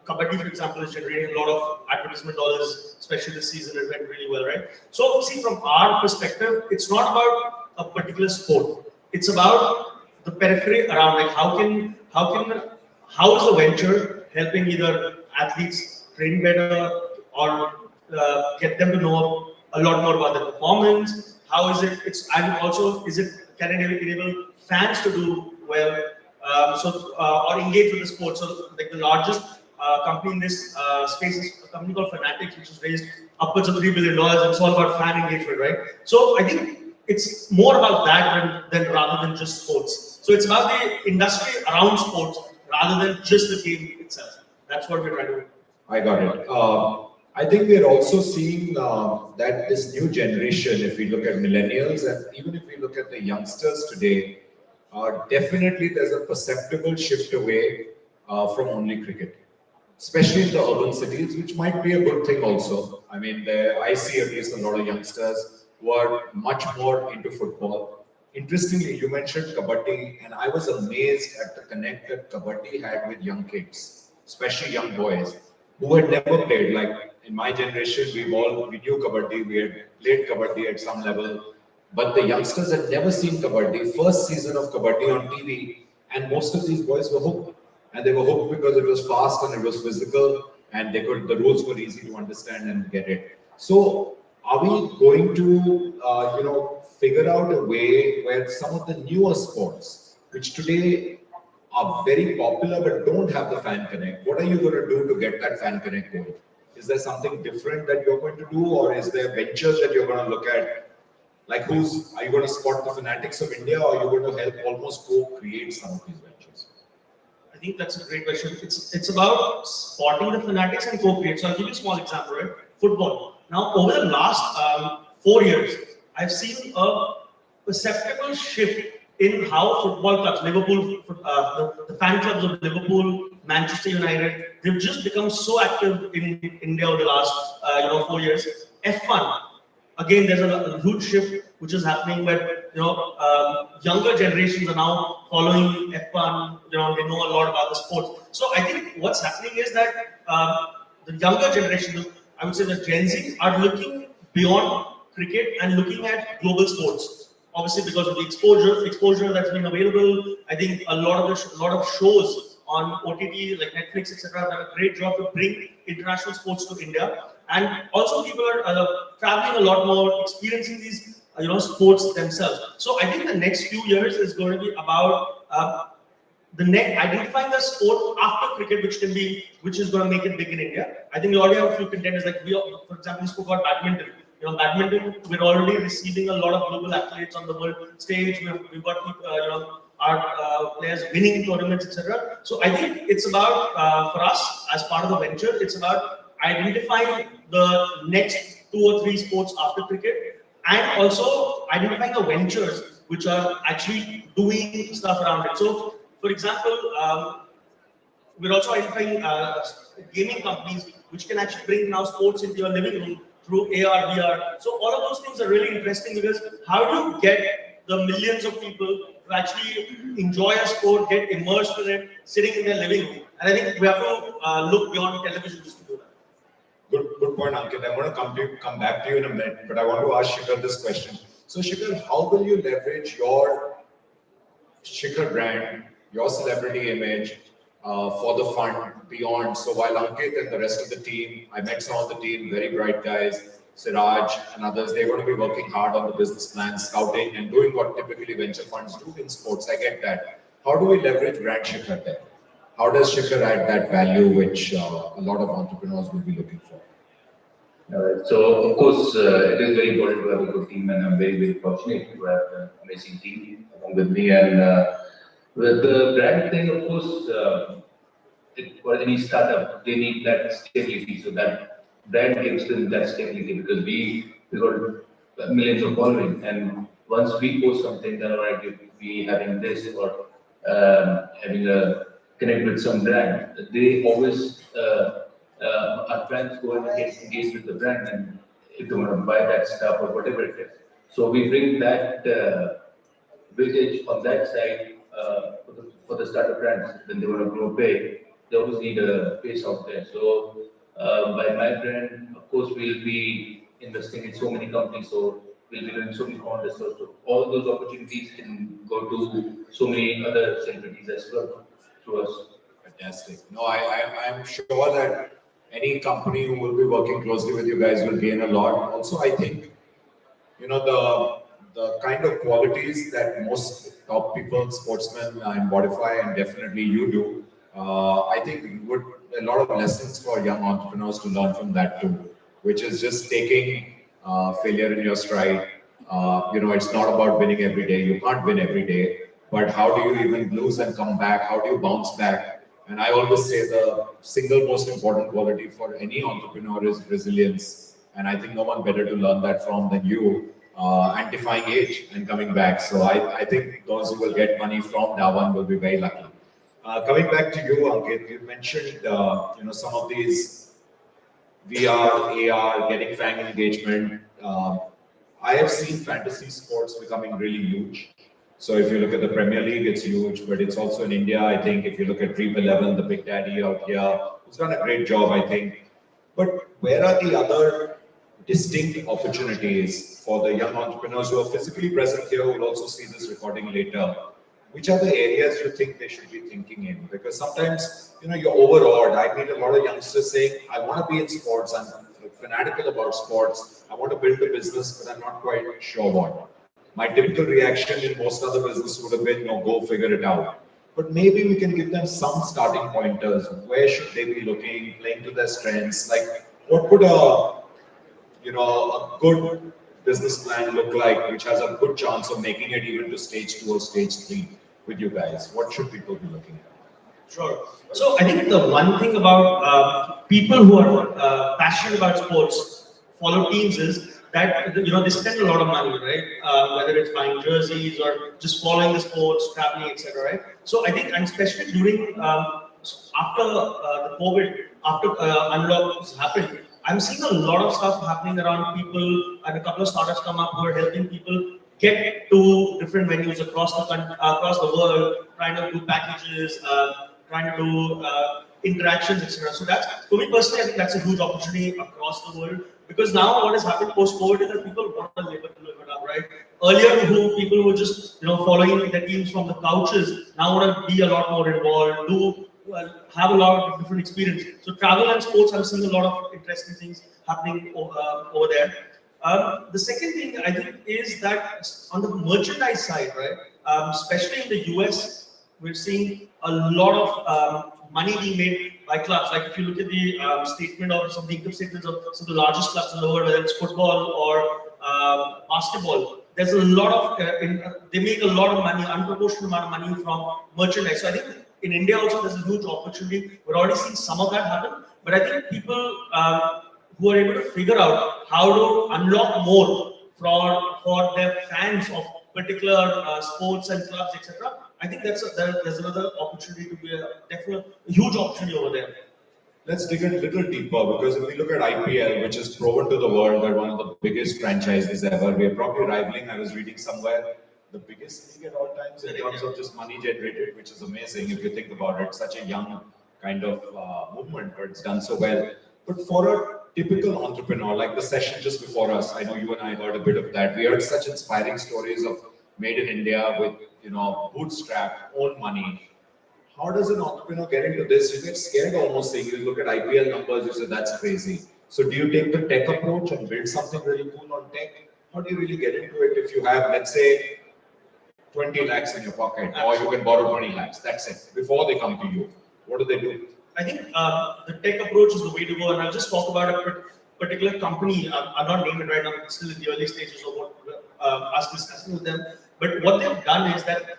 Speaker 3: Kabaddi, for example, is generating a lot of advertisement dollars, especially this season. It went really well, right? So, see, from our perspective, it's not about a particular sport. It's about the periphery around, like how is the venture helping either athletes train better or get them to know a lot more about the performance? How is it? And also, can it enable fans to do well? Or engage with the sport. So, like the largest company in this space is a company called Fanatics, which has raised upwards of $3 billion, and it's all about fan engagement, right? So, I think it's more about that than rather than just sports. So, it's about the industry around sports rather than just the game itself. That's what we're trying to do.
Speaker 7: I got it. I think we're also seeing that this new generation, if we look at millennials and even if we look at the youngsters today, definitely there's a perceptible shift away from only cricket, especially in the urban cities, which might be a good thing also. I mean, I see at least a lot of youngsters who are much more into football. Interestingly, you mentioned Kabaddi, and I was amazed at the connect that Kabaddi had with young kids, especially young boys who had never played. Like in my generation, we knew Kabaddi, we had played Kabaddi at some level. But the youngsters had never seen Kabaddi, first season of Kabaddi on TV, and most of these boys were hooked. And they were hooked because it was fast and it was physical, and the rules were easy to understand and get it. So, are we going to, figure out a way where some of the newer sports, which today are very popular but don't have the fan connect, what are you going to do to get that fan connect going? Is there something different that you're going to do, or is there ventures that you're going to look at? Like are you going to spot the Fanatics of India, or are you going to help almost co-create some of these ventures?
Speaker 3: I think that's a great question. It's about spotting the Fanatics and co-create. So I'll give you a small example, right? Football. Now, over the last 4 years, I've seen a perceptible shift in how football clubs, Liverpool, the fan clubs of Liverpool, Manchester United, they've just become so active in India over the last 4 years. F1. Again, there's a huge shift which is happening where younger generations are now following F1. They know a lot about the sport. So I think what's happening is that the younger generation, I would say the Gen Z, are looking beyond cricket and looking at global sports. Obviously, because of the exposure that's been available, I think a lot of shows on OTT like Netflix, etc., have done a great job to bring international sports to India. And also, people are traveling a lot more, experiencing these sports themselves. So I think the next few years is going to be about identifying the sport after cricket, which is going to make it big in India. I think we already have a few contenders. Like for example, we spoke about badminton. Badminton, we're already receiving a lot of global athletes on the world stage. We've got people, our players winning tournaments, etc. So I think it's about for us as part of the venture, it's about identifying the next 2 or 3 sports after cricket, and also identifying the ventures which are actually doing stuff around it. So, for example, we're also identifying gaming companies which can actually bring now sports into your living room through AR, VR. So all of those things are really interesting because how do you get the millions of people to actually enjoy a sport, get immersed in it, sitting in their living room? And I think we have to look beyond television just to do that.
Speaker 7: Good point, Ankit. I'm going to come back to you in a minute, but I want to ask Shikhar this question. So Shikhar, how will you leverage your Shikhar brand, your celebrity image for the fund beyond? So while Ankit and the rest of the team, I met some of the team, very bright guys, Siraj and others, they're going to be working hard on the business plan, scouting and doing what typically venture funds do in sports. I get that. How do we leverage brand Shikhar there? How does Shikhar add that value which a lot of entrepreneurs will be looking for?
Speaker 22: So of course, it is very important to have a good team, and I'm very, very fortunate to have an amazing team along with me. And with the brand thing, of course, for any startup, they need that stability. So that brand gives them that stability because we got millions of following, and once we post something, then alright, if we having this or having a connect with some brand, they always. Our friends go and get engaged with the brand, and if they want to buy that stuff or whatever it is. So we bring that weightage on that side for the startup brands. When they want to grow big, they always need a face out there. So by my brand, of course, we'll be investing in so many companies. So we'll be doing so many contests. So all those opportunities can go to so many other celebrities as well through us.
Speaker 7: Fantastic. No, I'm sure that any company who will be working closely with you guys will gain a lot. Also, I think, you know, the kind of qualities that most top people, sportsmen embodify, and definitely you do, I think would a lot of lessons for young entrepreneurs to learn from that too, which is just taking failure in your stride. You know, it's not about winning every day. You can't win every day, but how do you even lose and come back? How do you bounce back? And I always say the single most important quality for any entrepreneur is resilience. And I think no one better to learn that from than you, and defying age and coming back. So I think those who will get money from Dhawan will be very lucky. Coming back to you, Ankit, you mentioned you know, some of these VR, AR, getting fan engagement. I have seen fantasy sports becoming really huge. So if you look at the Premier League, it's huge, but it's also in India. I think if you look at Dream 11, the Big Daddy out here, who's done a great job, I think. But where are the other distinct opportunities for the young entrepreneurs who are physically present here, who will also see this recording later? Which are the areas you think they should be thinking in? Because sometimes, you know, you're overawed. I meet a lot of youngsters saying, I want to be in sports. I'm fanatical about sports. I want to build a business, but I'm not quite sure what. My typical reaction in most other business would have been, no, go figure it out. But maybe we can give them some starting pointers. Where should they be looking, playing to their strengths? Like, what would a good business plan look like, which has a good chance of making it even to stage 2 or stage 3 with you guys? What should people be looking at?
Speaker 3: Sure. So I think the one thing about people who are passionate about sports, follow teams, is that, you know, they spend a lot of money, right? Whether it's buying jerseys or just following the sports, traveling, etc. Right? So I think, and especially during after the COVID, after unlock happened, I'm seeing a lot of stuff happening around people, and a couple of startups come up who are helping people get to different venues across the country, across the world, trying to do packages, trying to do interactions, etc. So that's, for me personally, I think that's a huge opportunity across the world, because now what has happened post-COVID is that people want to live it up, right? Earlier, people who were just, you know, following the teams from the couches now want to be a lot more involved, have a lot of different experience. So travel and sports, I'm seeing a lot of interesting things happening over there. The second thing I think is that on the merchandise side, right, especially in the US, we're seeing a lot of money being made by clubs. Like if you look at the statement of some of the income statements of some of the largest clubs in the world, whether it's football or basketball, there's a lot of, they make a lot of money, unproportionate amount of money from merchandise. So I think in India also there's a huge opportunity. We're already seeing some of that happen, but I think people who are able to figure out how to unlock more for their fans of particular sports and clubs, etc. I think there's another opportunity to be a huge opportunity over there.
Speaker 7: let's dig a little deeper, because if we look at IPL, which is proven to the world that one of the biggest franchises ever, we are probably rivaling, I was reading somewhere, the biggest league at all times in terms of just money generated, which is amazing if you think about it. Such a young kind of movement, but it's done so well. But for a typical entrepreneur, like the session just before us, I know you and I heard a bit of that. We heard such inspiring stories of made in India with, bootstrap, own money. How does an entrepreneur get into this? You get scared almost saying, you look at IPL numbers, you say that's crazy. So do you take the tech approach and build something really cool on tech? How do you really get into it if you have, let's say, 20 lakhs in your pocket, or you can borrow 20 lakhs, that's it, before they come to you? What do they do?
Speaker 3: I think the tech approach is the way to go, and I'll just talk about a particular company. I'll not name it right now, it's still in the early stages of what us discussing with them. But what they've done is that,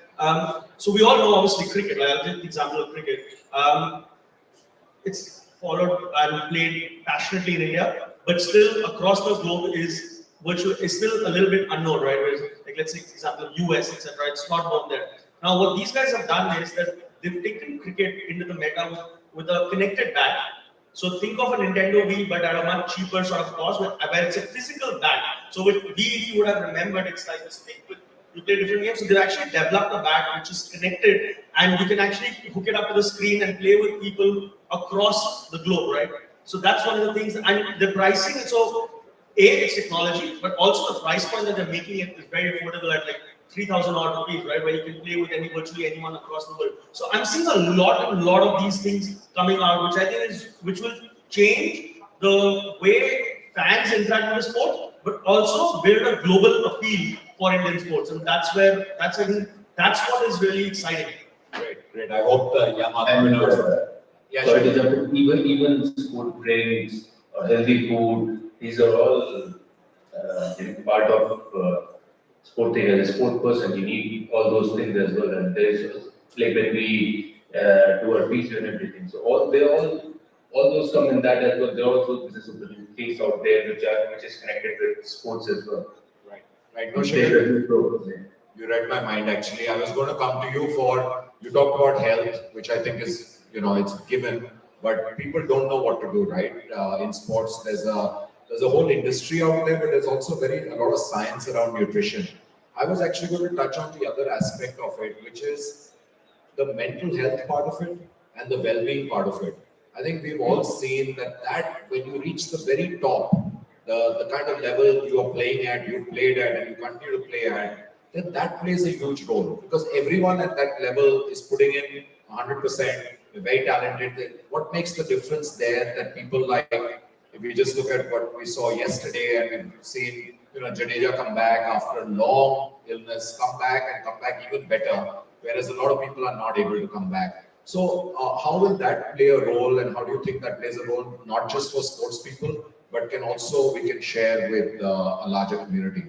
Speaker 3: so we all know obviously cricket, like I'll take the example of cricket. It's followed and played passionately in India, but still across the globe is still a little bit unknown, right? Whereas, like let's say example US, etc. It's not known there. Now what these guys have done is that they've taken cricket into the meta with a connected bat. So think of a Nintendo Wii, but at a much cheaper sort of cost, where it's a physical bat. So with Wii, if you would have remembered, it's like this thing with you play different games. So they've actually developed a bat which is connected, and you can actually hook it up to the screen and play with people across the globe, right? So that's one of the things, and the pricing. So it's technology, but also the price point that they're making it is very affordable at like 3,000 odd rupees, right? Where you can play with virtually anyone across the world. So I'm seeing a lot of these things coming out, which I think which will change the way fans interact with the sport, but also build a global appeal for Indian sports. And that's what is really exciting.
Speaker 7: Great. I hope the young entrepreneurs.
Speaker 22: For example, even sport drinks or healthy food, these are all part of sporting. As a sport person, you need all those things as well. And there's like when we do our pizza and everything. So all those come in that as well. There are also business opportunities out there which is connected with sports as well.
Speaker 7: Right. No, you read my mind actually. I was going to come to you you talked about health, which I think is, it's given, but people don't know what to do, right? In sports, there's a whole industry out there, but there's also a lot of science around nutrition. I was actually going to touch on the other aspect of it, which is the mental health part of it and the well-being part of it. I think we've all seen that when you reach the very top, the kind of level you are playing at, you've played at, and you continue to play at, then that plays a huge role, because everyone at that level is putting in 100%, they're very talented. What makes the difference there that people like, if we just look at what we saw yesterday, and we've seen, Jadeja come back after a long illness, come back even better, whereas a lot of people are not able to come back. So how will that play a role, and how do you think that plays a role, not just for sports people, but we can share with a larger community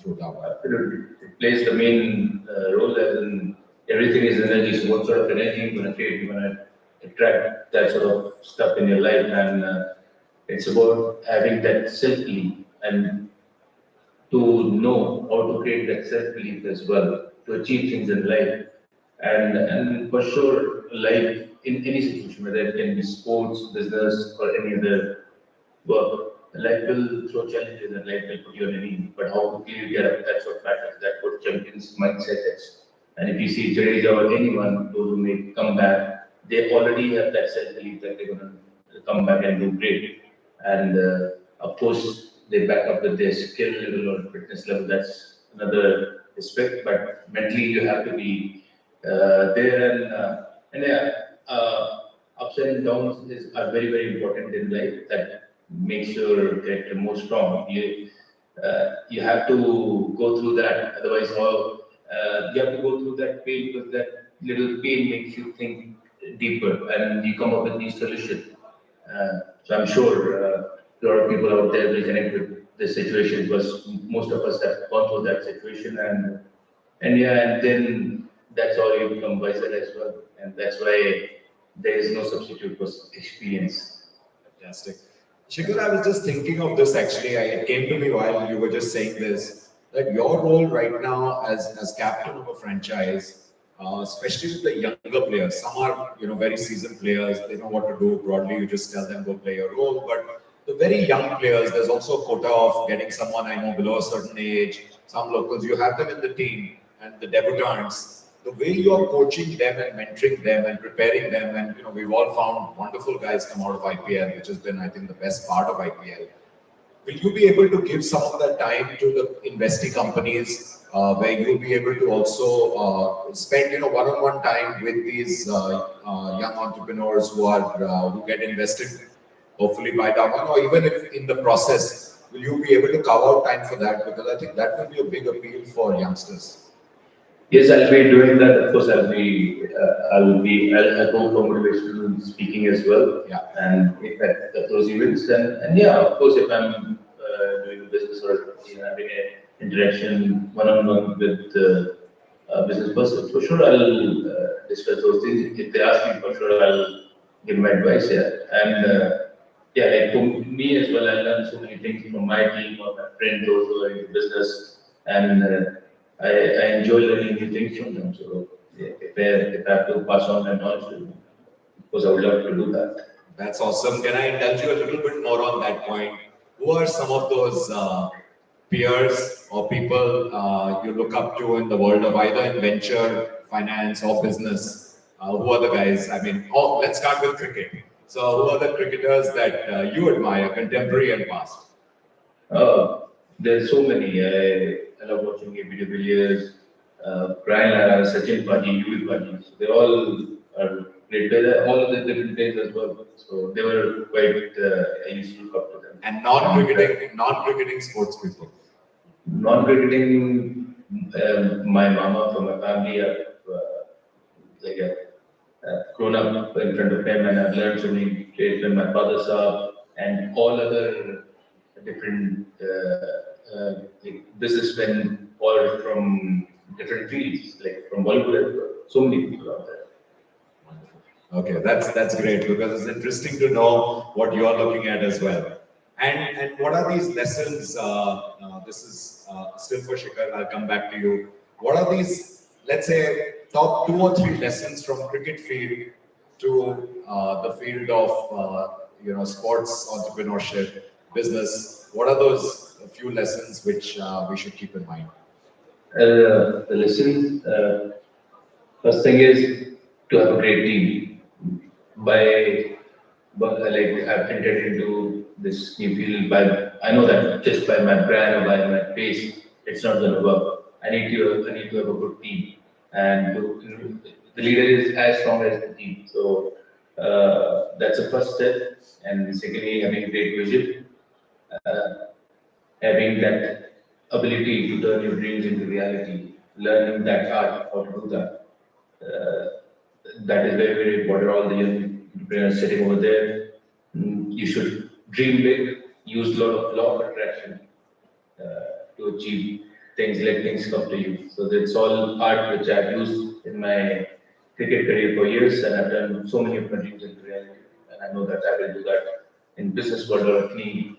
Speaker 7: through that?
Speaker 22: Absolutely. It plays the main role, as in everything is energy. So what sort of energy you're going to create, you're going to attract that sort of stuff in your life. And it's about having that self-belief and to know how to create that self-belief as well, to achieve things in life. And for sure, life in any situation, whether it can be sports, business, or any other work, life will throw challenges and life will put you on your knees. But how quickly you get up, that's what matters. That's what champions' mindset is. And if you see Jadeja or anyone, those who may come back, they already have that self-belief that they're going to come back and do great. And of course, they back up with their skill level or fitness level. That's another aspect. But mentally, you have to be there. And ups and downs are very, very important in life. That makes your character more strong. You have to go through that. Otherwise, you have to go through that pain, because that little pain makes you think deeper and you come up with new solutions. So I'm sure a lot of people out there will connect with this situation, because most of us have gone through that situation, and then that's how you become wiser as well. And that's why there is no substitute for experience.
Speaker 7: Fantastic. Shikhar, I was just thinking of this actually. It came to me while you were just saying this, that your role right now as captain of a franchise, especially with the younger players. Some are, very seasoned players. They know what to do broadly. You just tell them, go play your role. But the very young players, there's also a quota of getting someone I know below a certain age. Some locals, you have them in the team, and the debutants. The way you are coaching them and mentoring them and preparing them, and we've all found wonderful guys come out of IPL, which has been, I think, the best part of IPL. Will you be able to give some of that time to the investee companies where you'll be able to also spend one-on-one time with these young entrepreneurs who get invested, hopefully by Daman, or even if in the process, will you be able to carve out time for that? Because I think that will be a big appeal for youngsters.
Speaker 22: Yes, I'll be doing that. Of course, I'll go for motivational speaking as well.
Speaker 7: Yeah.
Speaker 22: And at those events, and yeah, of course, if I'm doing a business or having an interaction one-on-one with a business person, for sure I'll discuss those things. If they ask me, for sure I'll give my advice. Yeah, and yeah, like for me as well, I learned so many things from my team or my friends, those who are into business, and I enjoy learning new things from them. So yeah, if I have to pass on my knowledge to them, of course I would love to do that.
Speaker 7: That's awesome. Can I indulge you a little bit more on that point? Who are some of those peers or people you look up to in the world of either in venture, finance, or business? Who are the guys? I mean, let's start with cricket. So, who are the cricketers that you admire, contemporary and past?
Speaker 22: There's so many. I love watching A.B. de Villiers, Brian Lara, Sachin Paji, UV Paji. They all are great players, all of the different players as well. So they were quite, I used to look up to them.
Speaker 7: And non-cricketing sports people?
Speaker 22: Non-cricketing, my mama from my family, grown up in front of him, and I've learned so many trades when my father saw, and all other different businessmen, all from different fields, like from Bollywood as well. So many people out there.
Speaker 7: Okay, that's great, because it's interesting to know what you are looking at as well. And what are these lessons? This is still for Shikhar. I'll come back to you. What are these, let's say, top 2 or 3 lessons from cricket field to the field of sports entrepreneurship, business? What are those few lessons which we should keep in mind?
Speaker 22: The lesson, first thing is to have a great team. But I've entered into this new field I know that just by my brand or by my face, it's not going to work. I need to have a good team, and the leader is as strong as the team. So that's the first step. And secondly, having a great vision, having that ability to turn your dreams into reality, learning that art, how to do that. That is very, very important. All the young entrepreneurs sitting over there, you should dream big, use a lot of law of attraction to achieve things, let things come to you. So that's all art which I've used in my cricket career for years, and I've done so many of my dreams into reality. And I know that I will do that in business world or any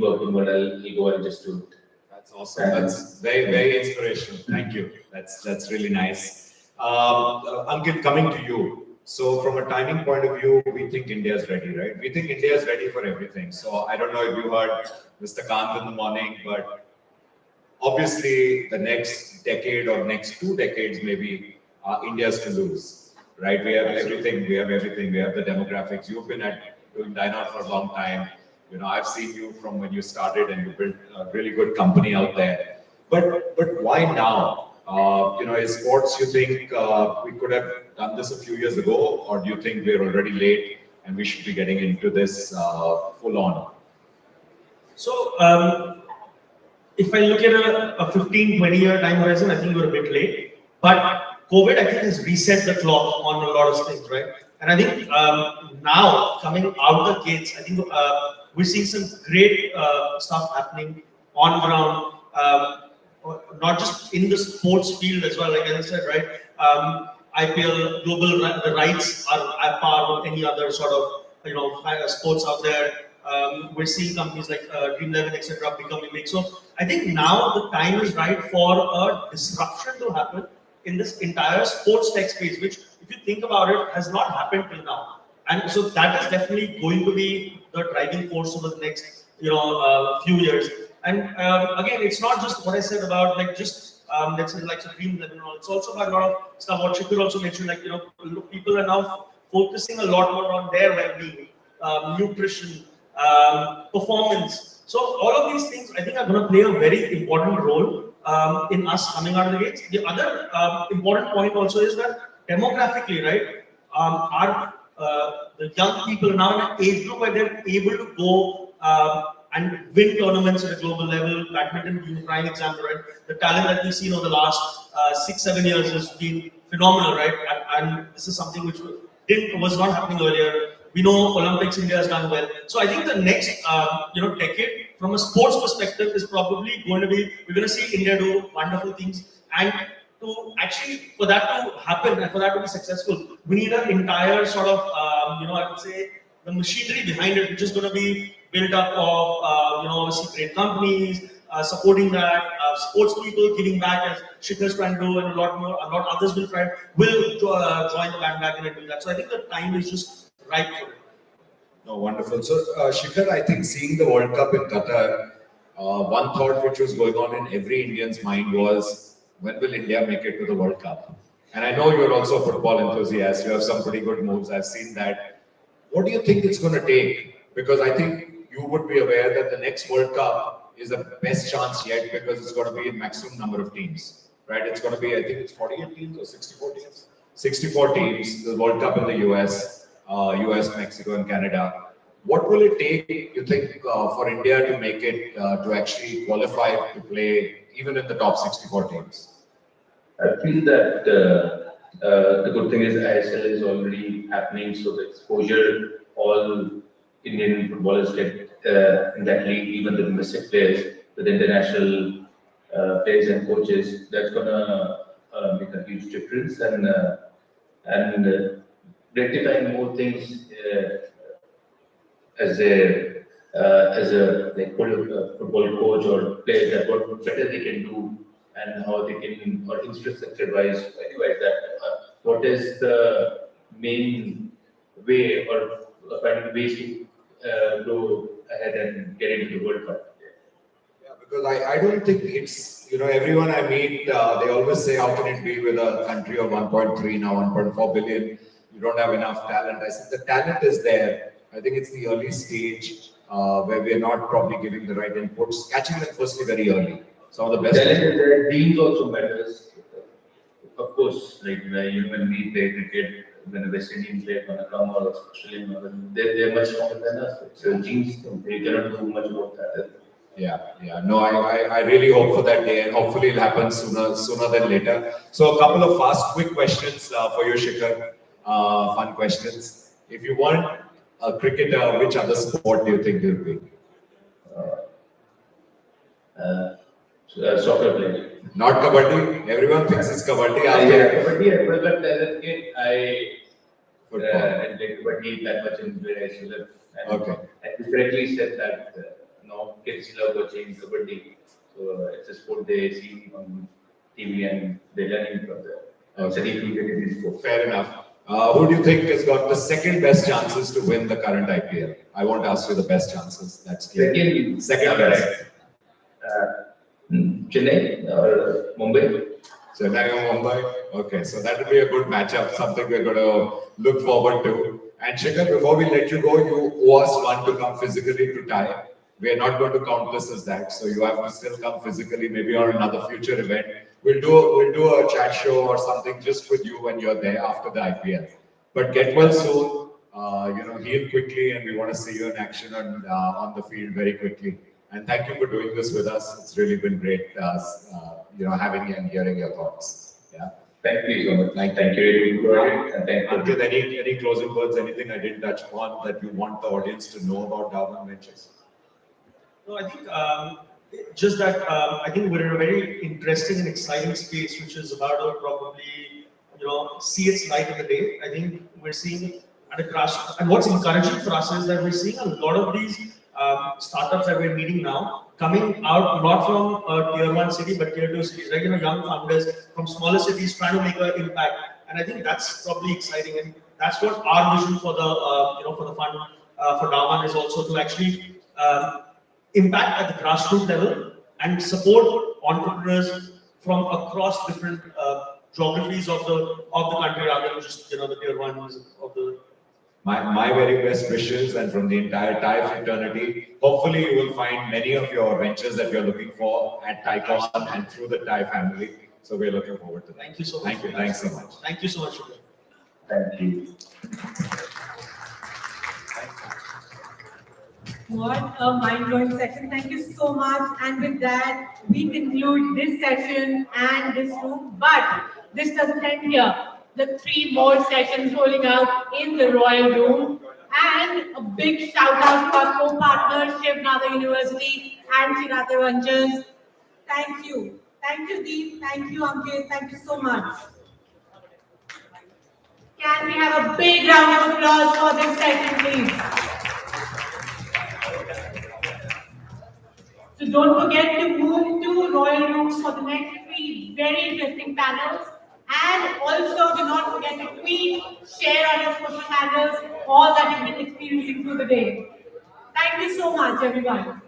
Speaker 22: working world. I'll go and just do it.
Speaker 7: That's awesome. That's very, very inspirational. Thank you. That's really nice. Ankit, coming to you. So from a timing point of view, we think India is ready, right? We think India is ready for everything. So I don't know if you heard Mr. Kant in the morning, but obviously the next decade or next 2 decades, maybe India is to lose, right? We have everything. We have the demographics. You've been doing Dine for a long time. I've seen you from when you started, and you built a really good company out there. But why now? Is sports, you think we could have done this a few years ago, or do you think we're already late and we should be getting into this full on?
Speaker 3: So, if I look at a 15, 20-year time horizon, I think we're a bit late. But COVID, I think, has reset the clock on a lot of things, right? And I think now, coming out the gates, I think we're seeing some great stuff happening on ground. Not just in the sports field as well, like I said, right? IPL, the rights are at par with any other sort of, sports out there. We're seeing companies like Dream11, etc., becoming big. So I think now the time is right for a disruption to happen, in this entire sports tech space, which if you think about it, has not happened till now. And so that is definitely going to be the driving force over the next, few years. And again, it's not just what I said about like just let's say like Supreme level and all. It's also about a lot of stuff. What Shikhar also mentioned, like people are now focusing a lot more on their well-being, nutrition, performance. So all of these things, I think, are going to play a very important role in us coming out of the gates. The other important point also is that demographically, right, the young people are now in an age group where they're able to go and win tournaments at a global level. Badminton being a prime example, right? The talent that we've seen over the last 6-7 years has been phenomenal, right? And this is something which was not happening earlier. We know Olympics, India has done well. So I think the next decade, from a sports perspective, is probably going to be, we're going to see India do wonderful things. And to actually, for that to happen and for that to be successful, we need an entire sort of, I would say, the machinery behind it, which is going to be built up of, obviously great companies, supporting that, sports people giving back as Shikhar's trying to do, and a lot others will join the bandwagon and do that. So I think the time is just right for it.
Speaker 7: No, wonderful. So, Shikhar, I think seeing the World Cup in Qatar, one thought which was going on in every Indian's mind was, when will India make it to the World Cup? And I know you're also a football enthusiast. You have some pretty good moves. I've seen that. What do you think it's going to take? Because I think you would be aware that the next World Cup is the best chance yet, because it's going to be a maximum number of teams, right? It's going to be, I think it's 48 teams or 64 teams? 64 teams, the World Cup in the US, Mexico and Canada. What will it take, you think, for India to make it, to actually qualify to play even in the top 64 teams?
Speaker 22: I feel that the good thing is ISL is already happening, so the exposure all Indian footballers get in that league, even the domestic players with international players and coaches, that's gonna make a huge difference, and rectifying more things as a like football coach or player, that what better they can do and how they can, or infrastructure wise, anyway, that what is the main way or finding ways to go ahead and get into the World Cup.
Speaker 7: Yeah, because I don't think it's, everyone I meet, they always say, how can it be with a country of 1.3, now 1.4 billion, you don't have enough talent. I said, the talent is there. I think it's the early stage where we're not probably giving the right inputs, catching them firstly very early. Some of the best.
Speaker 22: Talent is there, genes also matters. Of course, like when we play cricket, when the West Indian player gonna come or Australian, they're much stronger than us. So genes, they cannot do much about that.
Speaker 7: Yeah. No, I really hope for that day, and hopefully it'll happen sooner than later. So a couple of fast, quick questions for you, Shikhar. Fun questions. If you want a cricketer, which other sport do you think you'll be?
Speaker 22: Soccer player.
Speaker 7: Not kabaddi. Everyone thinks it's kabaddi.
Speaker 22: Yeah, kabaddi. But as a kid, I didn't play kabaddi that much in where I used to live. And
Speaker 7: Okay.
Speaker 22: I correctly said that kids love watching kabaddi. So it's a sport they see on TV and they're learning from the city.
Speaker 7: Fair enough. Who do you think has got the second best chances to win the current IPL? I won't ask you the best chances. That's clear. Second best.
Speaker 22: Chennai or Mumbai?
Speaker 7: Chennai or Mumbai? Okay, so that will be a good matchup, something we're going to look forward to. And Shikhar, before we let you go, you owe us one to come physically to tie. We are not going to count this as that, so you have to still come physically, maybe on another future event. We'll do a chat show or something just with you when you're there after the IPL. But get well soon, heal quickly, and we want to see you in action on the field very quickly. And thank you for doing this with us. It's really been great, having you and hearing your thoughts. Yeah.
Speaker 22: Thank you so much. Thank you. And thank you.
Speaker 7: Ankit, any closing words? Anything I didn't touch upon that you want the audience to know about TiECon Ventures?
Speaker 3: No, I think just that I think we're in a very interesting and exciting space, which is about to probably see its light in the day. I think we're seeing at a grassroots, and what's encouraging for us is that we're seeing a lot of these startups that we're meeting now coming out not from a tier 1 city but tier 2 cities, right? Young founders from smaller cities trying to make an impact, and I think that's probably exciting, and that's what our vision for the for the fund for Dawan is also to actually impact at the grassroots level and support entrepreneurs from across different geographies of the country rather than just the tier 1s of the.
Speaker 7: My very best wishes, and from the entire TiE fraternity, hopefully you will find many of your ventures that you're looking for at TiECon and through the TiE family. So we're looking forward to that.
Speaker 3: Thank you so much.
Speaker 7: Thank you. Thanks so much.
Speaker 3: Thank you so much.
Speaker 22: Thank you.
Speaker 1: What a mind-blowing session. Thank you so much. And with that, we conclude this session and this room. But this doesn't end here. The 3 more sessions rolling out in the Royal Room. And a big shout out to our co-partners, Shiv Nada University and Chirate Ventures. Thank you. Thank you, Deep. Thank you, Ankit. Thank you so much. Can we have a big round of applause for this session, please? So don't forget to move to Royal Rooms for the next 3 very interesting panels. And also do not forget to tweet, share on your social handles all that you've been experiencing through the day. Thank you so much, everyone.